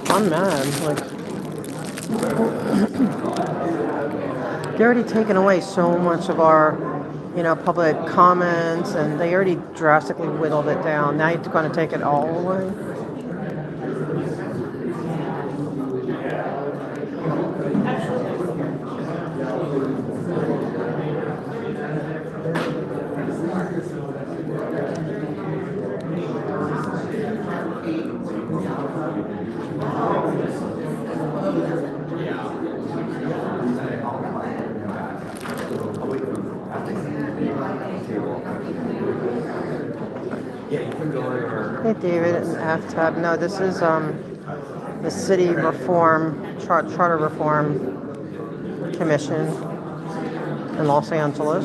I'm mad. Like, they're already taken away so much of our, public comments, and they already drastically whittled it down. Now you're going to take it all away. Hey David, an F tab. No, this is the City Reform Charter Reform Commission in Los Angeles.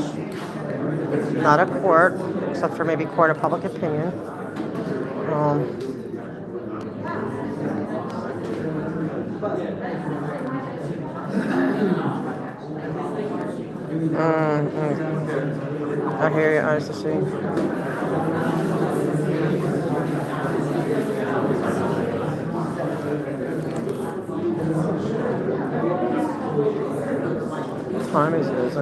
not a court, except for maybe court of public opinion. I hear you, I see. What time is it?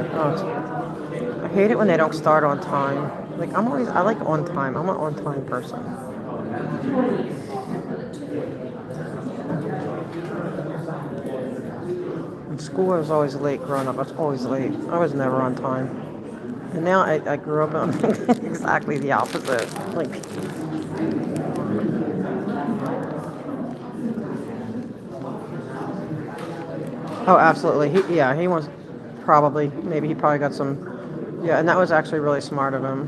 I hate it when they don't start on time. Like, I like on time. I'm an on time person. In school, I was always late growing up. I was always late. I was never on time. And now I grew up on exactly the opposite. Like, oh, absolutely. He wants maybe he probably got some, yeah, and that was actually really smart of him.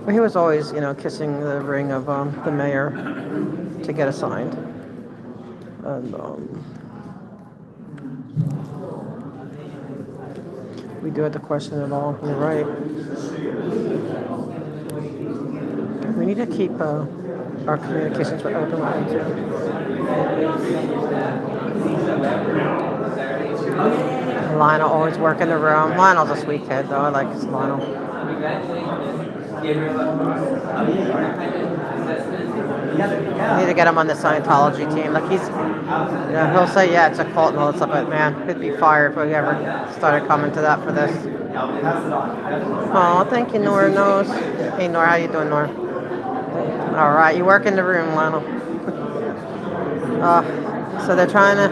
But he was always, kissing the ring of the mayor to get assigned. And we do have to question it all. You're right. We need to keep our communications open with them too. Lionel always working the room. Lionel's a sweet kid, though. I like Lionel. Need to get him on the Scientology team. Like he'll say, yeah, it's a cult and all that stuff, but man, he'd be fired if we ever started coming to that for this. Oh, thank you, Nora knows. Hey, Nora, how you doing, Nora? All right, you work in the room, Lionel. So they're trying to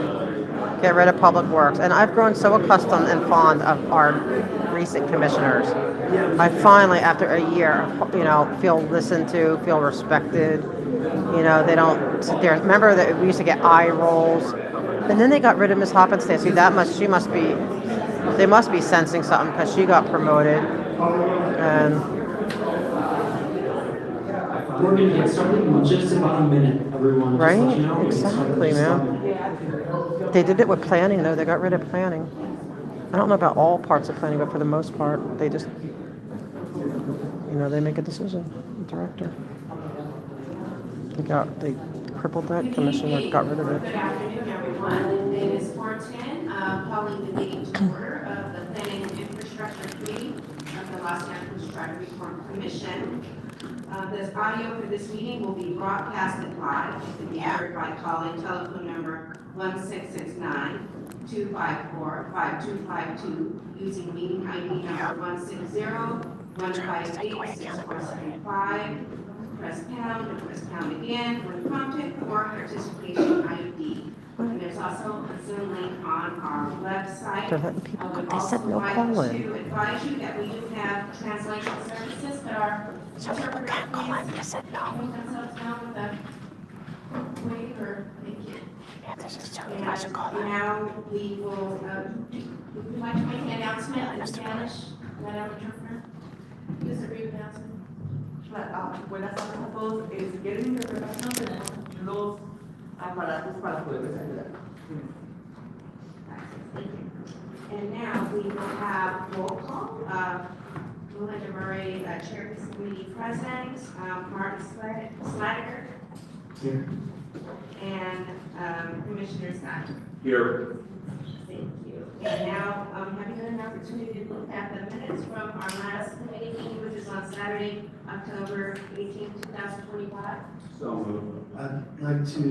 get rid of public works, and I've grown so accustomed and fond of our recent commissioners. I finally, after a year, feel listened to, feel respected. They don't sit there. Remember that we used to get eye rolls, and then they got rid of Miss Hoppenstein. See, they must be sensing something because she got promoted, and we're going to get started in just about a minute, everyone. Right? Just let you know, Exactly, man. They did it with planning, though. They got rid of planning. I don't know about all parts of planning, but for the most part, they just, they make a decision. The director. They crippled that commissioner, got rid of it. Good afternoon, everyone. It is 4:10, calling the meeting to order of the Planning and Infrastructure Committee of the Los Angeles Charter Reform Commission. This audio for this meeting will be broadcasted live. It can be heard by calling telephone number 1669-254-5252 using meeting ID number 160-158-6475. Press pound and press pound again when prompted for participation ID. And there's also a Zoom link on our website. They're letting people I would they said also no like calling. to advise you that we do have translation services that are So people can't call in. They said no. themselves down with a wave or thank you. Yeah, this is so you guys are calling. Now we will, would you like to make an announcement in Spanish? Madam Interpreter? Please read the announcement. Buenas tardes a todos. Si quieren interpretación, tenemos los aparatos para poderles ayudar. And now we will have roll call. Melinda Murray, Chair of this committee, President, Martin Sladiger. Here. And Commissioner Scott. Here. Thank you. And now, have you had an opportunity to look at the minutes from our last committee meeting, which is on Saturday, October 18, 2025? So I'd like to,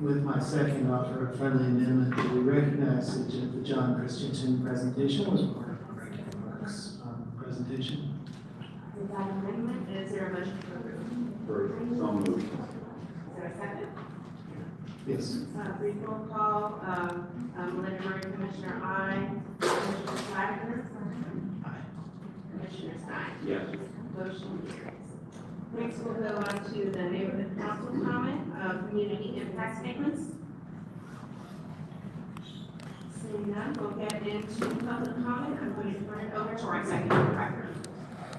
with my second, offer a friendly amendment that we recognize that the John Christensen presentation was part of our regular works presentation. With that amendment, is there a motion to approve? So moved. Is there a second? Yes. Brief roll call, Melinda Murray, Commissioner Commissioner Sladiger. Commissioner Stein. Yes. Motion carries. Next, we'll go on to the neighborhood council comment, community impact statements. Seeing none, we'll get into public comment. I'm going to turn it over to our executive director.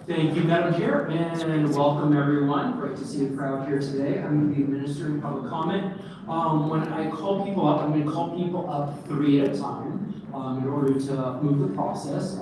Thank you, Madam Chair, and welcome everyone. Great to see a crowd here today. I'm going to be administering public comment. When I call people up, I'm going to call people up 3 at a time in order to move the process.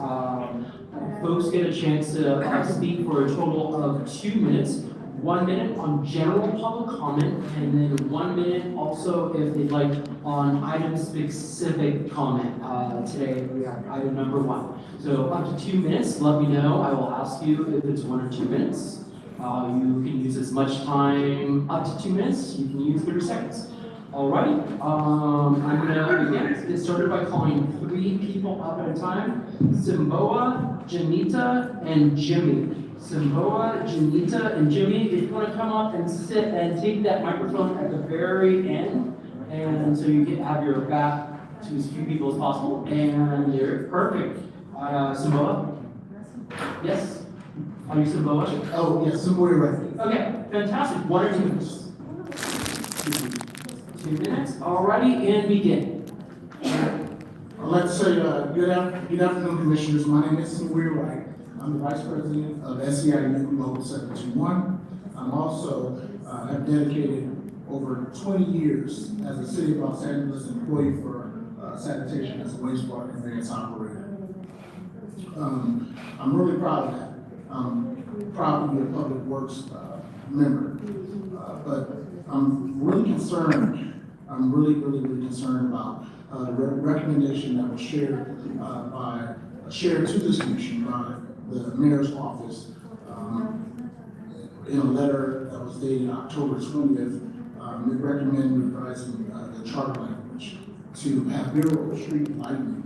Folks get a chance to speak for a total of 2 minutes. 1 minute on general public comment, and then 1 minute also if they'd like on item-specific comment. Today we have item number 1. So up to 2 minutes, let me know. I will ask you if it's 1 or 2 minutes. You can use as much time up to 2 minutes. You can use 30 seconds. All right. I'm gonna again get started by calling 3 people up at a time. Simboa, Janita, and Jimmy. Simboa, Janita, and Jimmy, if you want to come up and sit and take that microphone at the very end, and so you can have your back to as few people as possible, and you're perfect. Simboa? Yes? Are you Simboa? Oh, yes, Simboa, right. Okay, fantastic. 1 or 2 minutes? 2 minutes. Alrighty, and begin. I'd like to say good afternoon, Commissioners. My name is Simboa Wright. I'm the Vice President of SEIU Local 721. I'm also have dedicated over 20 years as a City of Los Angeles employee for sanitation as a wastewater conveyance operator. I'm really proud of that. I'm proud to be a Public Works member, but I'm really concerned. I'm really concerned about the recommendation that was shared to this commission by the mayor's office in a letter that was dated October 20th. They recommend revising the charter language to have Bureau of Street Lighting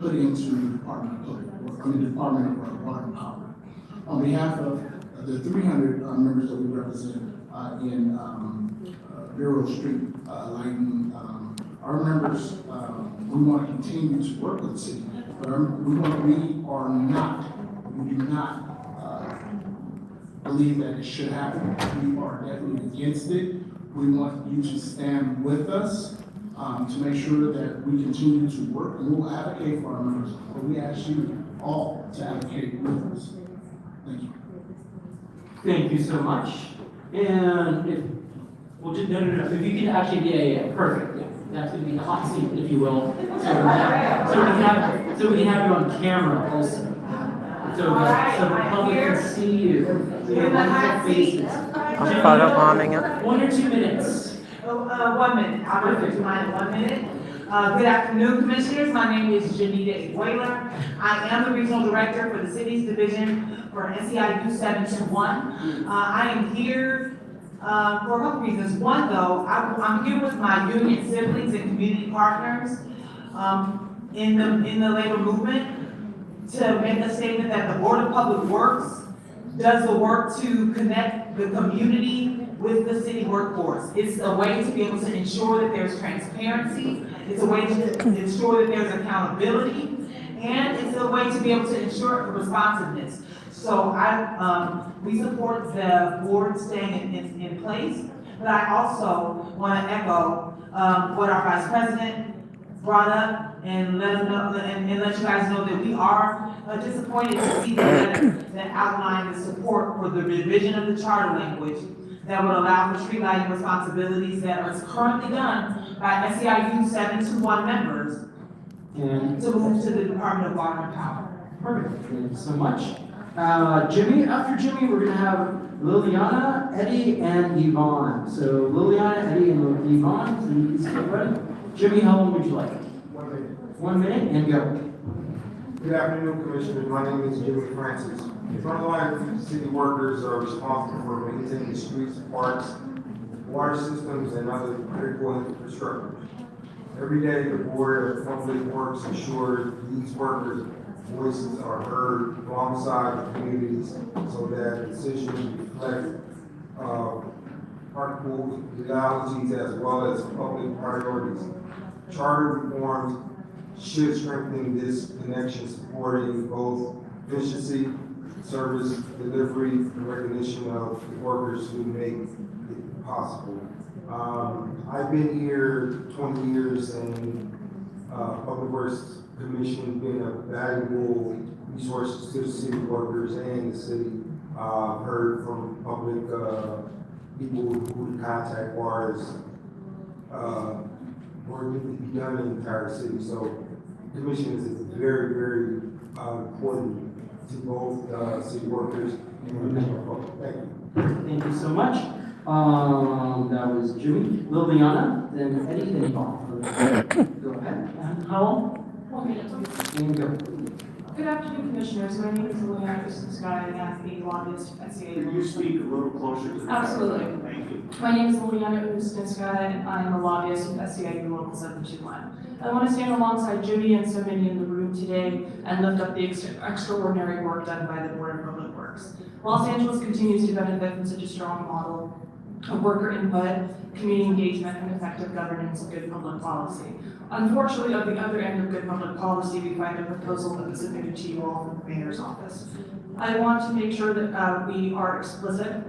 put into the Department of Public Works, Department of Water and Power. On behalf of the 300 members that we represent in Bureau of Street Lighting, our members, we want to continue to work with the city, but we do not believe that it should happen. We are definitely against it. We want you to stand with us to make sure that we continue to work, and we'll advocate for our members, but we ask you all to advocate with us. Thank you. Thank you so much. And if, well, no, if you can actually, yeah, perfect. Yeah. That's going to be the hot seat, if you will. So we can have you on camera also. So the public can see you. In the hot seat. I'm photobombing it. 1 or 2 minutes. 1 minute. I'll do it mine in 1 minute. Good afternoon, Commissioners. My name is Janita Iguela. I am the Regional Director for the City's Division for SEIU 721. I am here for a couple reasons. One, though, I'm here with my union siblings and community partners in the labor movement to make a statement that the Board of Public Works does the work to connect the community with the city workforce. It's a way to be able to ensure that there's transparency. It's a way to ensure that there's accountability. And it's a way to be able to ensure responsiveness. So we support the board staying in place, but I also want to echo what our Vice President brought up and let them know, and let you guys know that we are disappointed to see the letter that outlined the support for the revision of the charter language that would allow for street lighting responsibilities that are currently done by SEIU 721 members to move to the Department of Water and Power. Perfect. Thank you so much. Jimmy, after Jimmy, we're going to have Liliana, Eddie, and Yvonne. So Liliana, Eddie, and Yvonne, please get ready. Jimmy, how long would you like? 1 minute. 1 minute and go. Good afternoon, Commissioners. My name is Jimmy Francis. Frontline city workers are responsible for maintaining the streets, parks, water systems, and other critical infrastructure. Every day, the Board of Public Works ensures these workers' voices are heard alongside the communities so that decisions reflect practical realities as well as public priorities. Charter reforms should strengthen this connection, supporting both efficiency, service delivery, and recognition of the workers who make it possible. I've been here 20 years and Public Works Commission has been a valuable resource to the city workers and the city. Heard from public people who contact wires work to be done in the entire city. So the commission is very, very important to both city workers and members of the public. Thank you. Thank you so much. That was Jimmy, Liliana, then Eddie, then Yvonne. Go ahead. And how long? 1 minute, please. And go. Good afternoon, Commissioners. My name is Liliana Sky, and I'm the lobbyist at SCA. Can you speak a little closer to the Absolutely. Thank you. My name is Liliana Ustinska, and I am a lobbyist with SCIU Local 721. I want to stand alongside Jimmy and so many in the room today and lift up the extraordinary work done by the Board of Public Works. Los Angeles continues to benefit from such a strong model of worker input, community engagement, and effective governance of good public policy. Unfortunately, at the other end of good public policy, we find a proposal that was submitted to you all from the mayor's office. I want to make sure that we are explicit.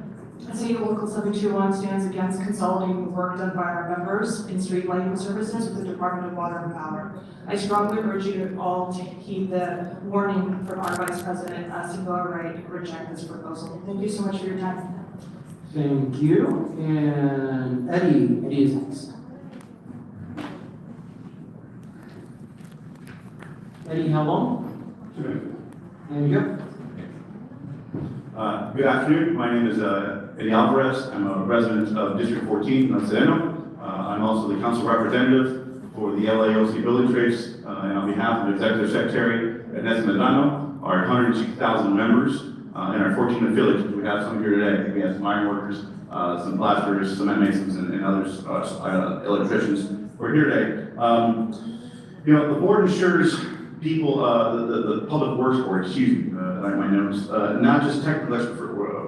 City Local 721 stands against consolidating the work done by our members in street lighting services with the Department of Water and Power. I strongly urge you to all to heed the warning from our Vice President, Siva Wright, to reject this proposal. Thank you so much for your time. Thank you. And Eddie is next. Eddie, how long? 2 minutes. And go. Good afternoon. My name is Eddie Alvarez. I'm a resident of District 14 in Sedano. I'm also the council representative for the LAOC Building Trades, and on behalf of the Executive Secretary Ernest Medrano, our 160,000 members, and our 14 affiliates. We have some here today. We have some iron workers, some plasterers, cement masons, and others, electricians who are here today. The board ensures people, the public works board, excuse me, I have my notes, not just technical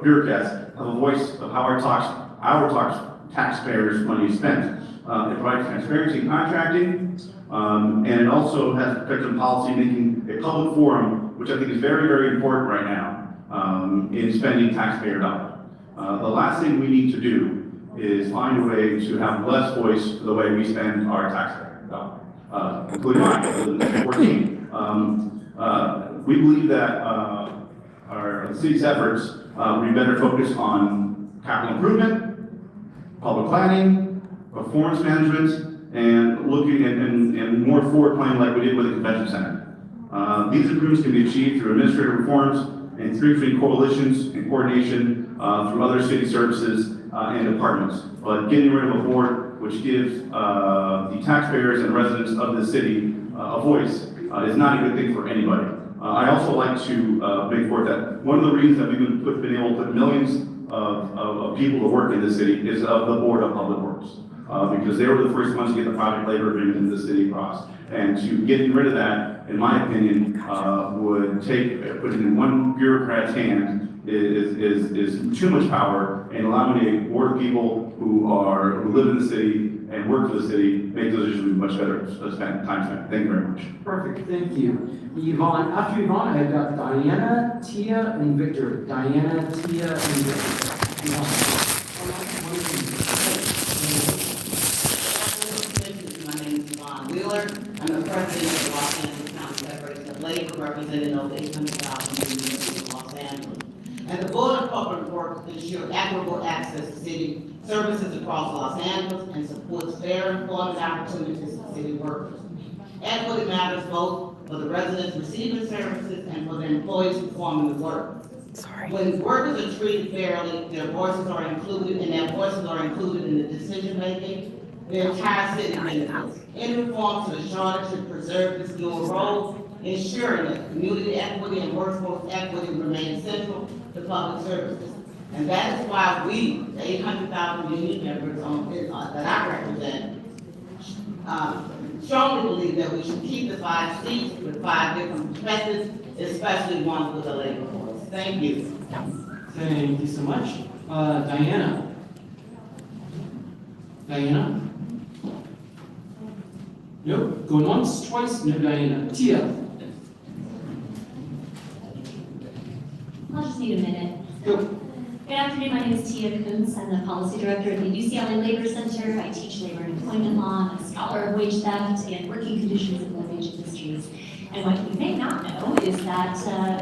bureaucrats, have a voice of how our taxpayers' money is spent. It provides transparency in contracting, and it also has protection policy, making a public forum, which I think is very, very important right now in spending taxpayer dollars. The last thing we need to do is find a way to have less voice for the way we spend our taxpayer dollars, including mine, the 14. We believe that our city's efforts will be better focused on capital improvement, public planning, performance management, and looking and more forward planning like we did with the convention center. These improvements can be achieved through administrative reforms and strengthening coalitions and coordination through other city services and departments. But getting rid of a board which gives the taxpayers and residents of the city a voice is not a good thing for anybody. I also like to make forth that one of the reasons that we've been able to put millions of people to work in the city is of the Board of Public Works. Because they were the first ones to get the project labor agreement in the city across. And to getting rid of that, in my opinion, would put it in one bureaucrat's hand is too much power, and allowing a board of people who live in the city and work for the city make those issues much better time spent. Thank you very much. Perfect, thank you. Yvonne, after Yvonne, I've got Diana, Tia, and Victor. Diana, Tia, and Victor. My name is Yvonne Wheeler. I'm the president of the Los Angeles County Federation of Labor, representing over 800,000 individuals in Los Angeles. And the Board of Public Works ensures equitable access to city services across Los Angeles and supports fair employment opportunities for city workers. Equity matters both for the residents receiving services and for the employees performing the work. When workers are treated fairly, their voices are included, and their voices are included in the decision-making, the entire city benefits. Any reform to the charter should preserve this dual role, ensuring that community equity and workforce equity remain central to public services. And that is why we, the 800,000 union members that I represent, strongly believe that we should keep the 5 seats with 5 different perspectives, especially ones with a labor force. Thank you. Thank you so much. Diana. Diana? Nope, going once, twice, no Diana. Tia. I'll just need a minute. Go. Good afternoon, my name is Tia Kuntz. I'm the policy director at the UCLA Labor Center. I teach labor and employment law. I'm a scholar of wage theft and working conditions in low wage industries. And what you may not know is that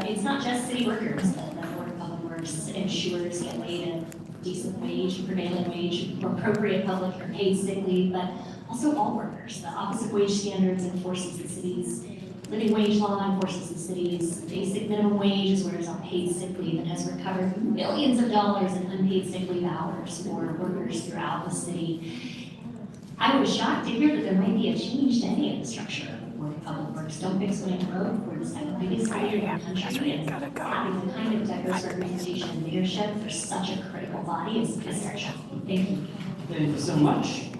it's not just city workers that the Board of Public Works ensures get paid a decent wage, prevailing wage, appropriate public or paid sick leave, but also all workers. The Office of Wage Standards enforces the city's living wage law enforces the city's basic minimum wage as well as unpaid sick leave and has recovered millions of dollars in unpaid sick leave hours for workers throughout the city. I was shocked to hear that there might be a change to any infrastructure for public works. Don't fix what ain't broke. We're the second biggest city in the country, and having the kind of diverse representation and leadership for such a critical body is essential. Thank you. Thank you so much.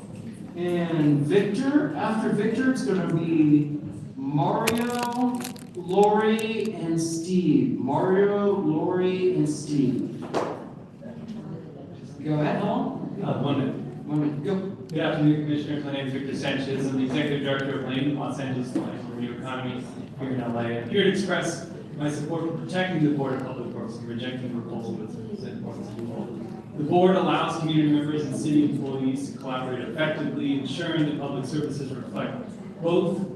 And Victor, after Victor, it's gonna be Mario, Lori, and Steve. Mario, Lori, and Steve. Go ahead, Helen. 1 minute. 1 minute, go. Good afternoon, Commissioners. My name is Victor Sanchez. I'm the Executive Director of Lane, Los Angeles Alliance for New Economy here in LA. I'm here to express my support for protecting the Board of Public Works and rejecting the proposal that's set forth as well. The board allows community members and city employees to collaborate effectively, ensuring that public services reflect both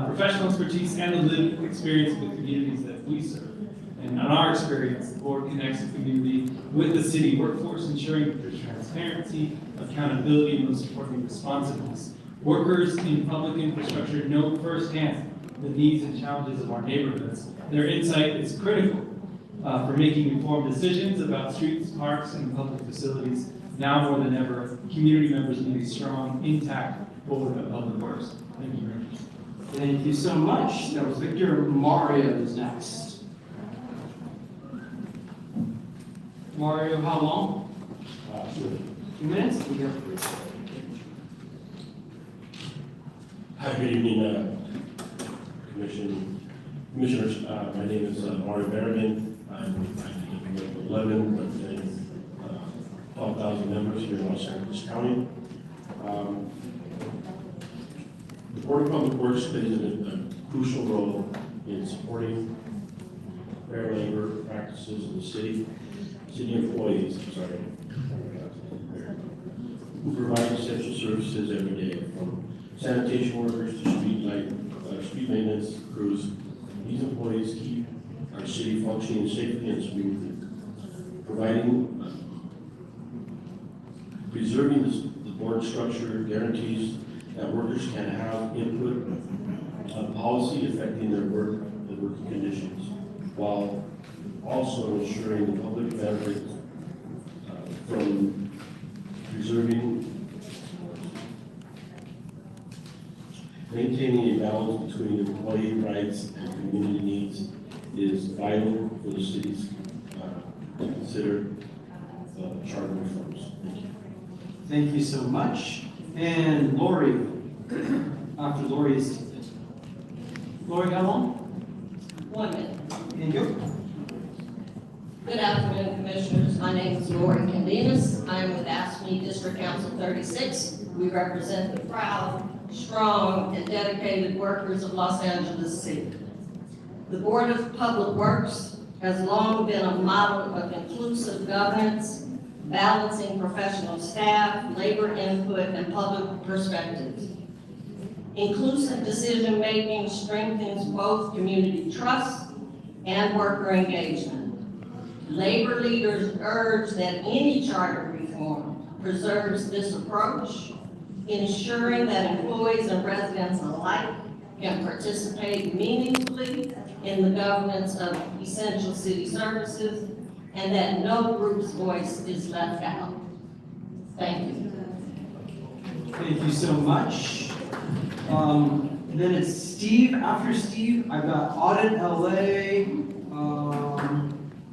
professional expertise and the lived experience of the communities that we serve. And in our experience, the board connects the community with the city workforce, ensuring that there's transparency, accountability, and most importantly, responsiveness. Workers in public infrastructure know firsthand the needs and challenges of our neighborhoods. Their insight is critical for making informed decisions about streets, parks, and public facilities. Now more than ever, community members need a strong, intact board of public works. Thank you very much. Thank you so much. That was Victor. Mario is next. Mario, how long? 2 minutes? We have Hi, good evening, Commissioners. My name is Mario Berrigan. I'm 11, representing 12,000 members here in Los Angeles County. The Board of Public Works plays a crucial role in supporting fair labor practices in the city employees, who provide essential services every day, from sanitation workers to street maintenance crews. These employees keep our city functioning safely and smoothly, preserving the board structure guarantees that workers can have input on policy affecting their work and working conditions, while also ensuring the public benefit from maintaining a balance between employee rights and community needs is vital for the cities to consider charter reforms. Thank you. Thank you so much. And Lori, after Lori is Lori, how long? 1 minute. And go. Good afternoon, Commissioners. My name is Lori Candinas. I am with ASME District Council 36. We represent the proud, strong, and dedicated workers of Los Angeles City. The Board of Public Works has long been a model of inclusive governance, balancing professional staff, labor input, and public perspectives. Inclusive decision-making strengthens both community trust and worker engagement. Labor leaders urge that any charter reform preserves this approach, ensuring that employees and residents alike can participate meaningfully in the governance of essential city services, and that no group's voice is left out. Thank you. Thank you so much. Then it's Steve. After Steve, I've got AuditLA,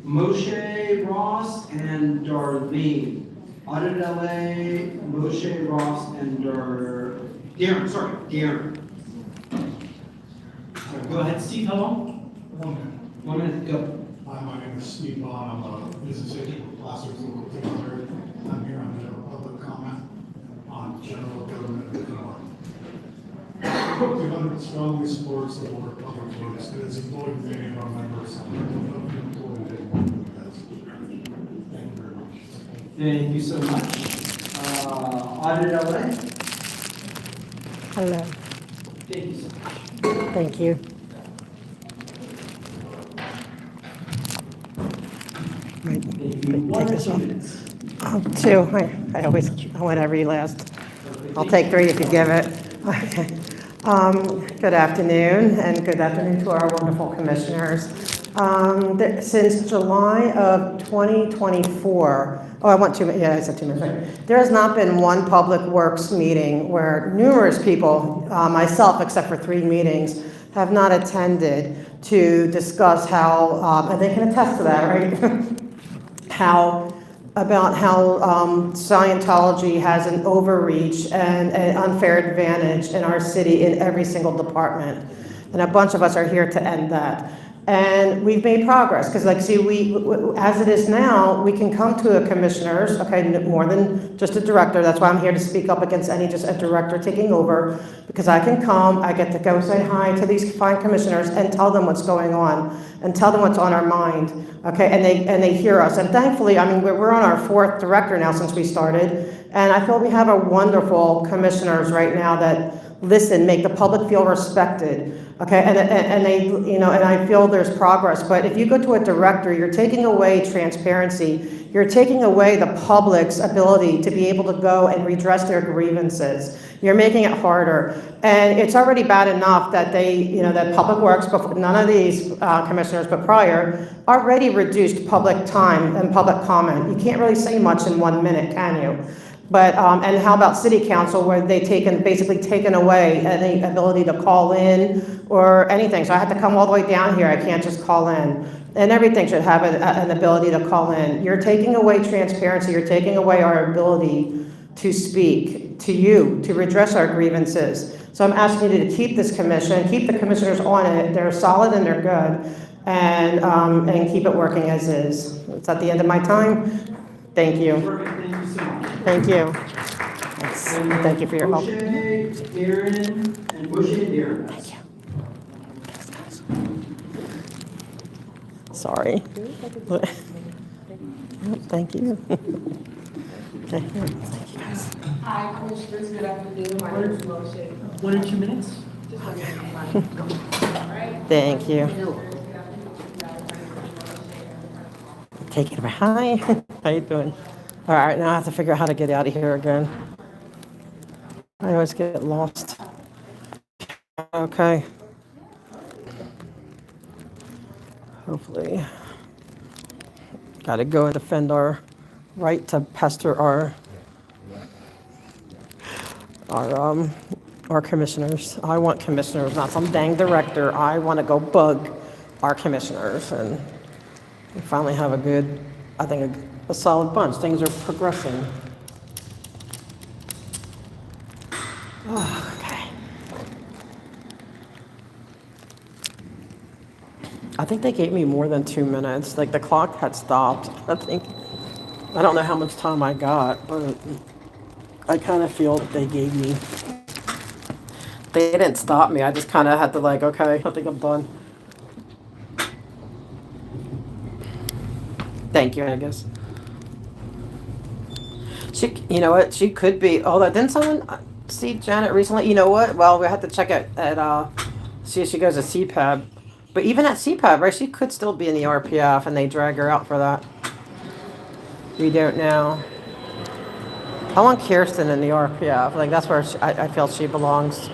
Moshe Ross, and Darlene. AuditLA, Moshe Ross, and Darren. Sorry, Darren. So go ahead, Steve. How long? 1 minute. 1 minute, go. Hi, my name is Steve Bond. I'm a business agent with Placer's Local 200. I'm here on general public comment on general government reform. 200 strongly supports the Board of Public Works. It has employed many of our members. Thank you very much. Thank you so much. AuditLA. Hello. Thank you so much. Thank you. Take this off. 2. I always, whatever you last. I'll take 3 if you give it. Okay. Good afternoon, and good afternoon to our wonderful commissioners. Since July of 2024, I want 2 minutes, yeah, I said 2 minutes, right? There has not been one Public Works meeting where numerous people, myself except for 3 meetings, have not attended to discuss how, and they can attest to that, right? About how Scientology has an overreach and an unfair advantage in our city in every single department. And a bunch of us are here to end that. And we've made progress, because like, see, as it is now, we can come to a commissioners, okay, more than just a director. That's why I'm here to speak up against any just a director taking over, because I can come, I get to go say hi to these fine commissioners and tell them what's going on and tell them what's on our mind, okay, and they hear us. And thankfully, I mean, we're on our 4th director now since we started, and I feel we have a wonderful commissioners right now that listen, make the public feel respected, okay, and they, you know, and I feel there's progress. But if you go to a director, you're taking away transparency, you're taking away the public's ability to be able to go and redress their grievances. You're making it harder, and it's already bad enough that they, you know, that Public Works, before, none of these commissioners, but prior, already reduced public time and public comment. You can't really say much in 1 minute, can you? But, and how about city council, where they basically taken away any ability to call in or anything? So I have to come all the way down here, I can't just call in. And everything should have an ability to call in. You're taking away transparency, you're taking away our ability to speak to you, to redress our grievances. So I'm asking you to keep this commission, keep the commissioners on it, they're solid and they're good, and keep it working as is. It's at the end of my time. Thank you. Perfect, thank you so much. Thank you. Thank you for your help. Boucher, Darren, and Boucher, Darren. Thank you. Sorry. Thank you. Okay. Thank you, guys. Hi, Commissioners, good afternoon. My name is Moshe. 1 or 2 minutes? Thank you. Take it away. Hi. How you doing? All right, now I have to figure out how to get out of here again. I always get lost. Okay. Hopefully. Got to go defend our right to pester our commissioners. I want commissioners, not some dang director. I want to go bug our commissioners, and we finally have a good, I think, a solid bunch. Things are progressing. Oh, okay. I think they gave me more than 2 minutes. Like, the clock had stopped. I don't know how much time I got, but I kind of feel that they gave me. They didn't stop me. I just kind of had to, like, okay, I think I'm done. Thank you, I guess. You know what? She could be. Oh, didn't someone see Janet recently? You know what? Well, we had to check at see if she goes to CPAB. But even at CPAB, right? She could still be in the RPF, and they drag her out for that. We don't know. I want Kirsten in the RPF. Like, that's where I feel she belongs.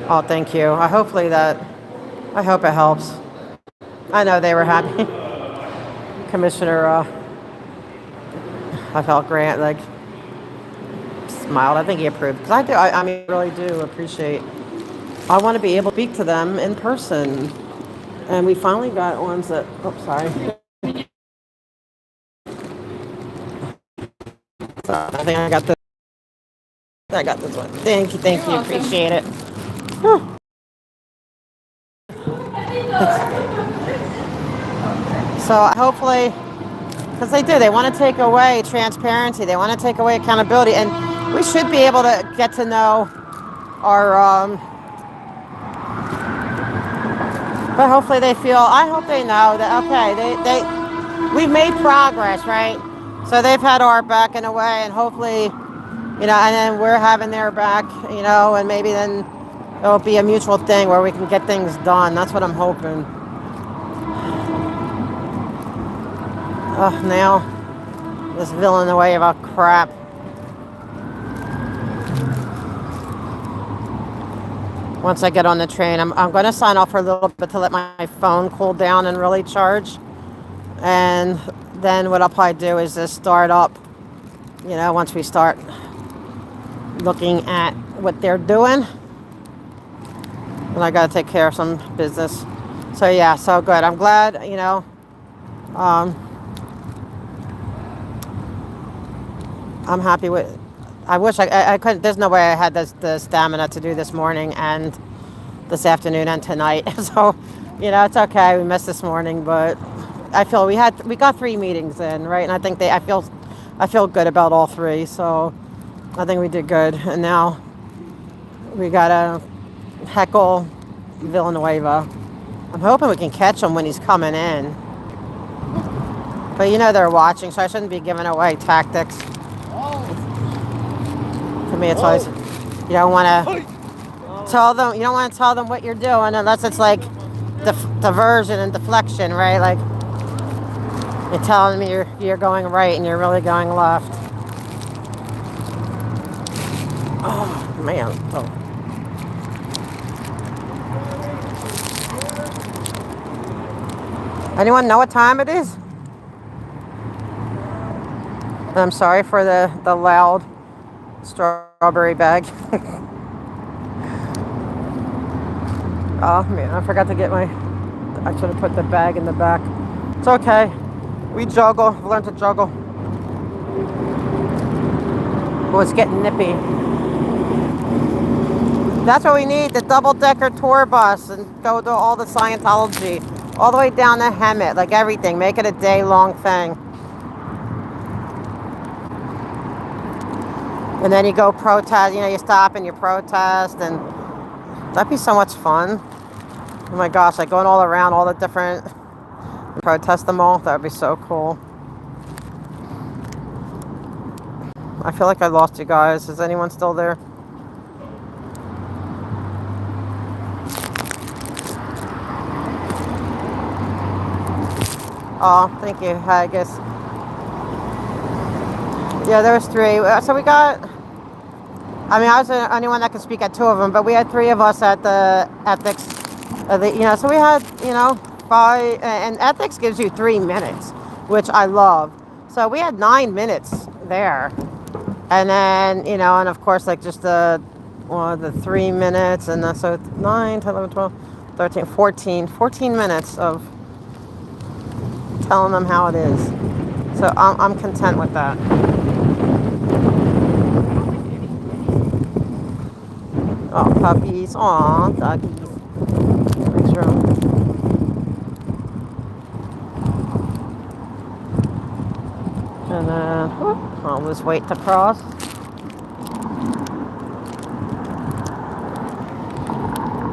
Oh, thank you. I hope it helps. I know they were happy. Commissioner, I felt Grant, like, smiled. I think he approved. Because I mean, I really do appreciate. I want to be able to speak to them in person. And we finally got ones that, oops, sorry. So I think I got this one. Thank you, appreciate it. Whew. So hopefully, because they want to take away transparency, they want to take away accountability, and we should be able to get to know our, but hopefully I hope they know that, okay, we've made progress, right? So they've had our back in a way, and hopefully, you know, and then we're having their back, you know, and maybe then it'll be a mutual thing where we can get things done. That's what I'm hoping. Now, this Villanueva crap. once I get on the train. I'm going to sign off for a little bit to let my phone cool down and really charge. And then what I'll probably do is just start up, once we start looking at what they're doing. And I got to take care of some business. So yeah, so good. I'm glad, I'm happy with, I wish I couldn't, there's no way I had the stamina to do this morning and this afternoon and tonight. So, it's okay. We missed this morning, but I feel we got 3 meetings in, right? And I think I feel good about all 3. So I think we did good. And now we got to heckle Villanueva. I'm hoping we can catch him when he's coming in. But they're watching, so I shouldn't be giving away tactics. To me, it's always, you don't want to tell them what you're doing unless it's like diversion and deflection, right? Like you're telling me you're going right and you're really going left. Oh man. Oh. Anyone know what time it is? I'm sorry for the loud strawberry bag. Oh man, I forgot to get I should have put the bag in the back. It's okay. We juggle. We've learned to juggle. Oh, it's getting nippy. That's what we need, the double-decker tour bus, and go to all the Scientology. All the way down to Hemet, like everything. Make it a day-long thing. And then you go protest, you stop and you protest, and that'd be so much fun. Oh my gosh, like going all around all the different, protest them all, that would be so cool. I feel like I lost you guys. Is anyone still there? Oh, thank you, Haggis. Yeah, there was 3. So we got, I was the only one that could speak at 2 of them, but we had 3 of us at the ethics. So we had, 5, and ethics gives you 3 minutes, which I love. So we had 9 minutes there. And then, and of course, like just the 3 minutes, and so 9, 10, 11, 12, 13, 14 minutes of telling them how it is. So I'm content with that. Oh, puppies. Aw, doggies. Thanks, Rome. And then, I'll just wait to cross.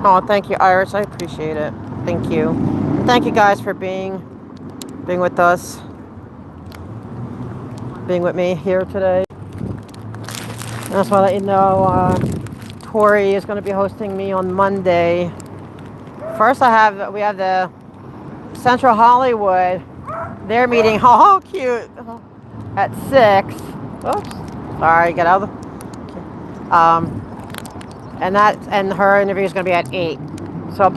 Oh, thank you, Iris. I appreciate it. Thank you. Thank you guys for being with us, being with me here today. And I just want to let you know, Tori is going to be hosting me on Monday. First, we have the Central Hollywood. They're meeting, oh, cute, at 6. Oops, sorry, get out of the. And her interview is going to be at 8. So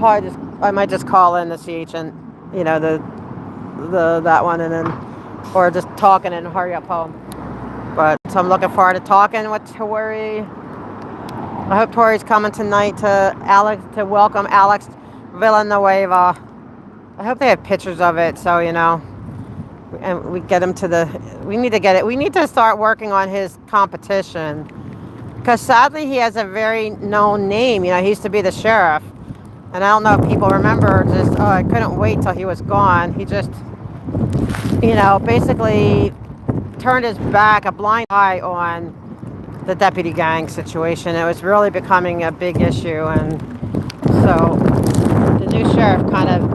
I might just call in to see and that one, and then, or just talking and hurry up home. But so I'm looking forward to talking with Tori. I hope Tori's coming tonight to welcome Alex Villanueva. I hope they have pictures of it, so and we get him we need to start working on his competition, because sadly he has a very known name. He used to be the sheriff, and I don't know if people remember. I couldn't wait till he was gone. He just basically turned his back, a blind eye on the deputy gang situation. It was really becoming a big issue, and so the new sheriff kind of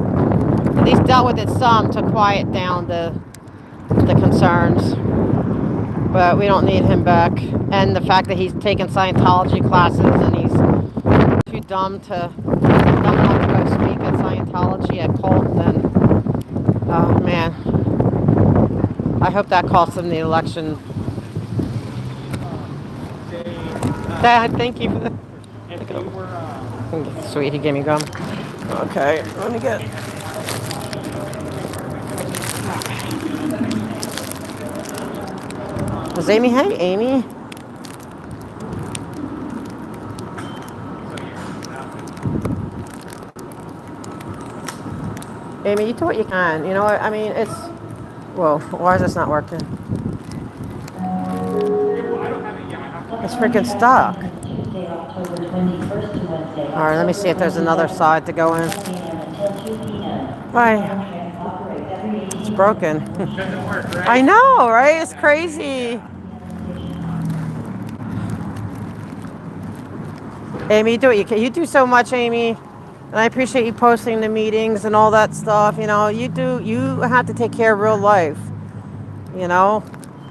at least dealt with it some to quiet down the concerns. But we don't need him back. And the fact that he's taken Scientology classes and he's too dumb enough to go speak at Scientology at Colton, oh man. I hope that costs him the election. Dad, thank you for the. Sweet, he gave me gum. Okay, let me get. Was Amy? Hey, Amy. Amy, you do what you can. You know what? I mean, it's. Whoa, why is this not working? It's freaking stuck. Alright, let me see if there's another side to go in. Why? It's broken. I know, right? It's crazy. Amy, you do what you can. You do so much, Amy. And I appreciate you posting the meetings and all that stuff. You know, you have to take care of real life. You know?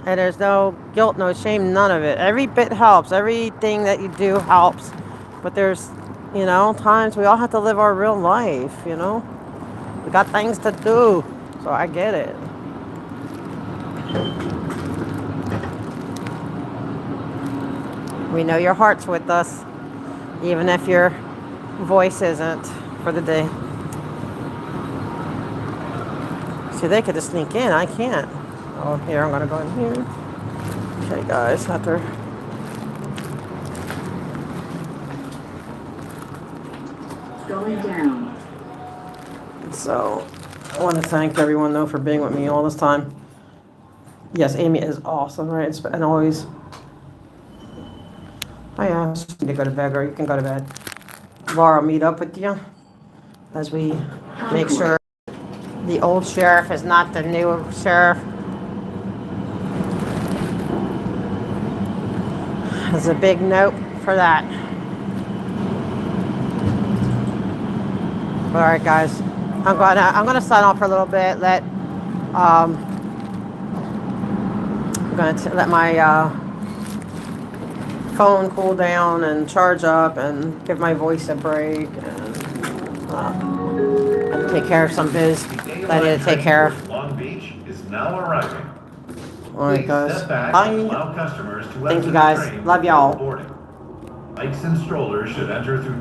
And there's no guilt, no shame, none of it. Every bit helps. Everything that you do helps. But there's, you know, times we all have to live our real life, you know? We got things to do. So I get it. We know your heart's with us, even if your voice isn't for the day. See, they could just sneak in. I can't. Oh, here, I'm gonna go in here. Okay, guys, after. Going down. So, I want to thank everyone, though, for being with me all this time. Yes, Amy is awesome, right? And always. I asked you to go to bed, or you can go to bed. Laura, meet up with you as we make sure the old sheriff is not the new sheriff. There's a big note for that. All right, guys. I'm gonna sign off for a little bit. I'm gonna let my phone cool down and charge up and give my voice a break and take care of some biz that I need to take care of. Long Beach is now arriving. All right, guys. Step back Bye. and allow customers to Thank exit you, the guys. train Love before y'all. boarding. Bikes and strollers should enter through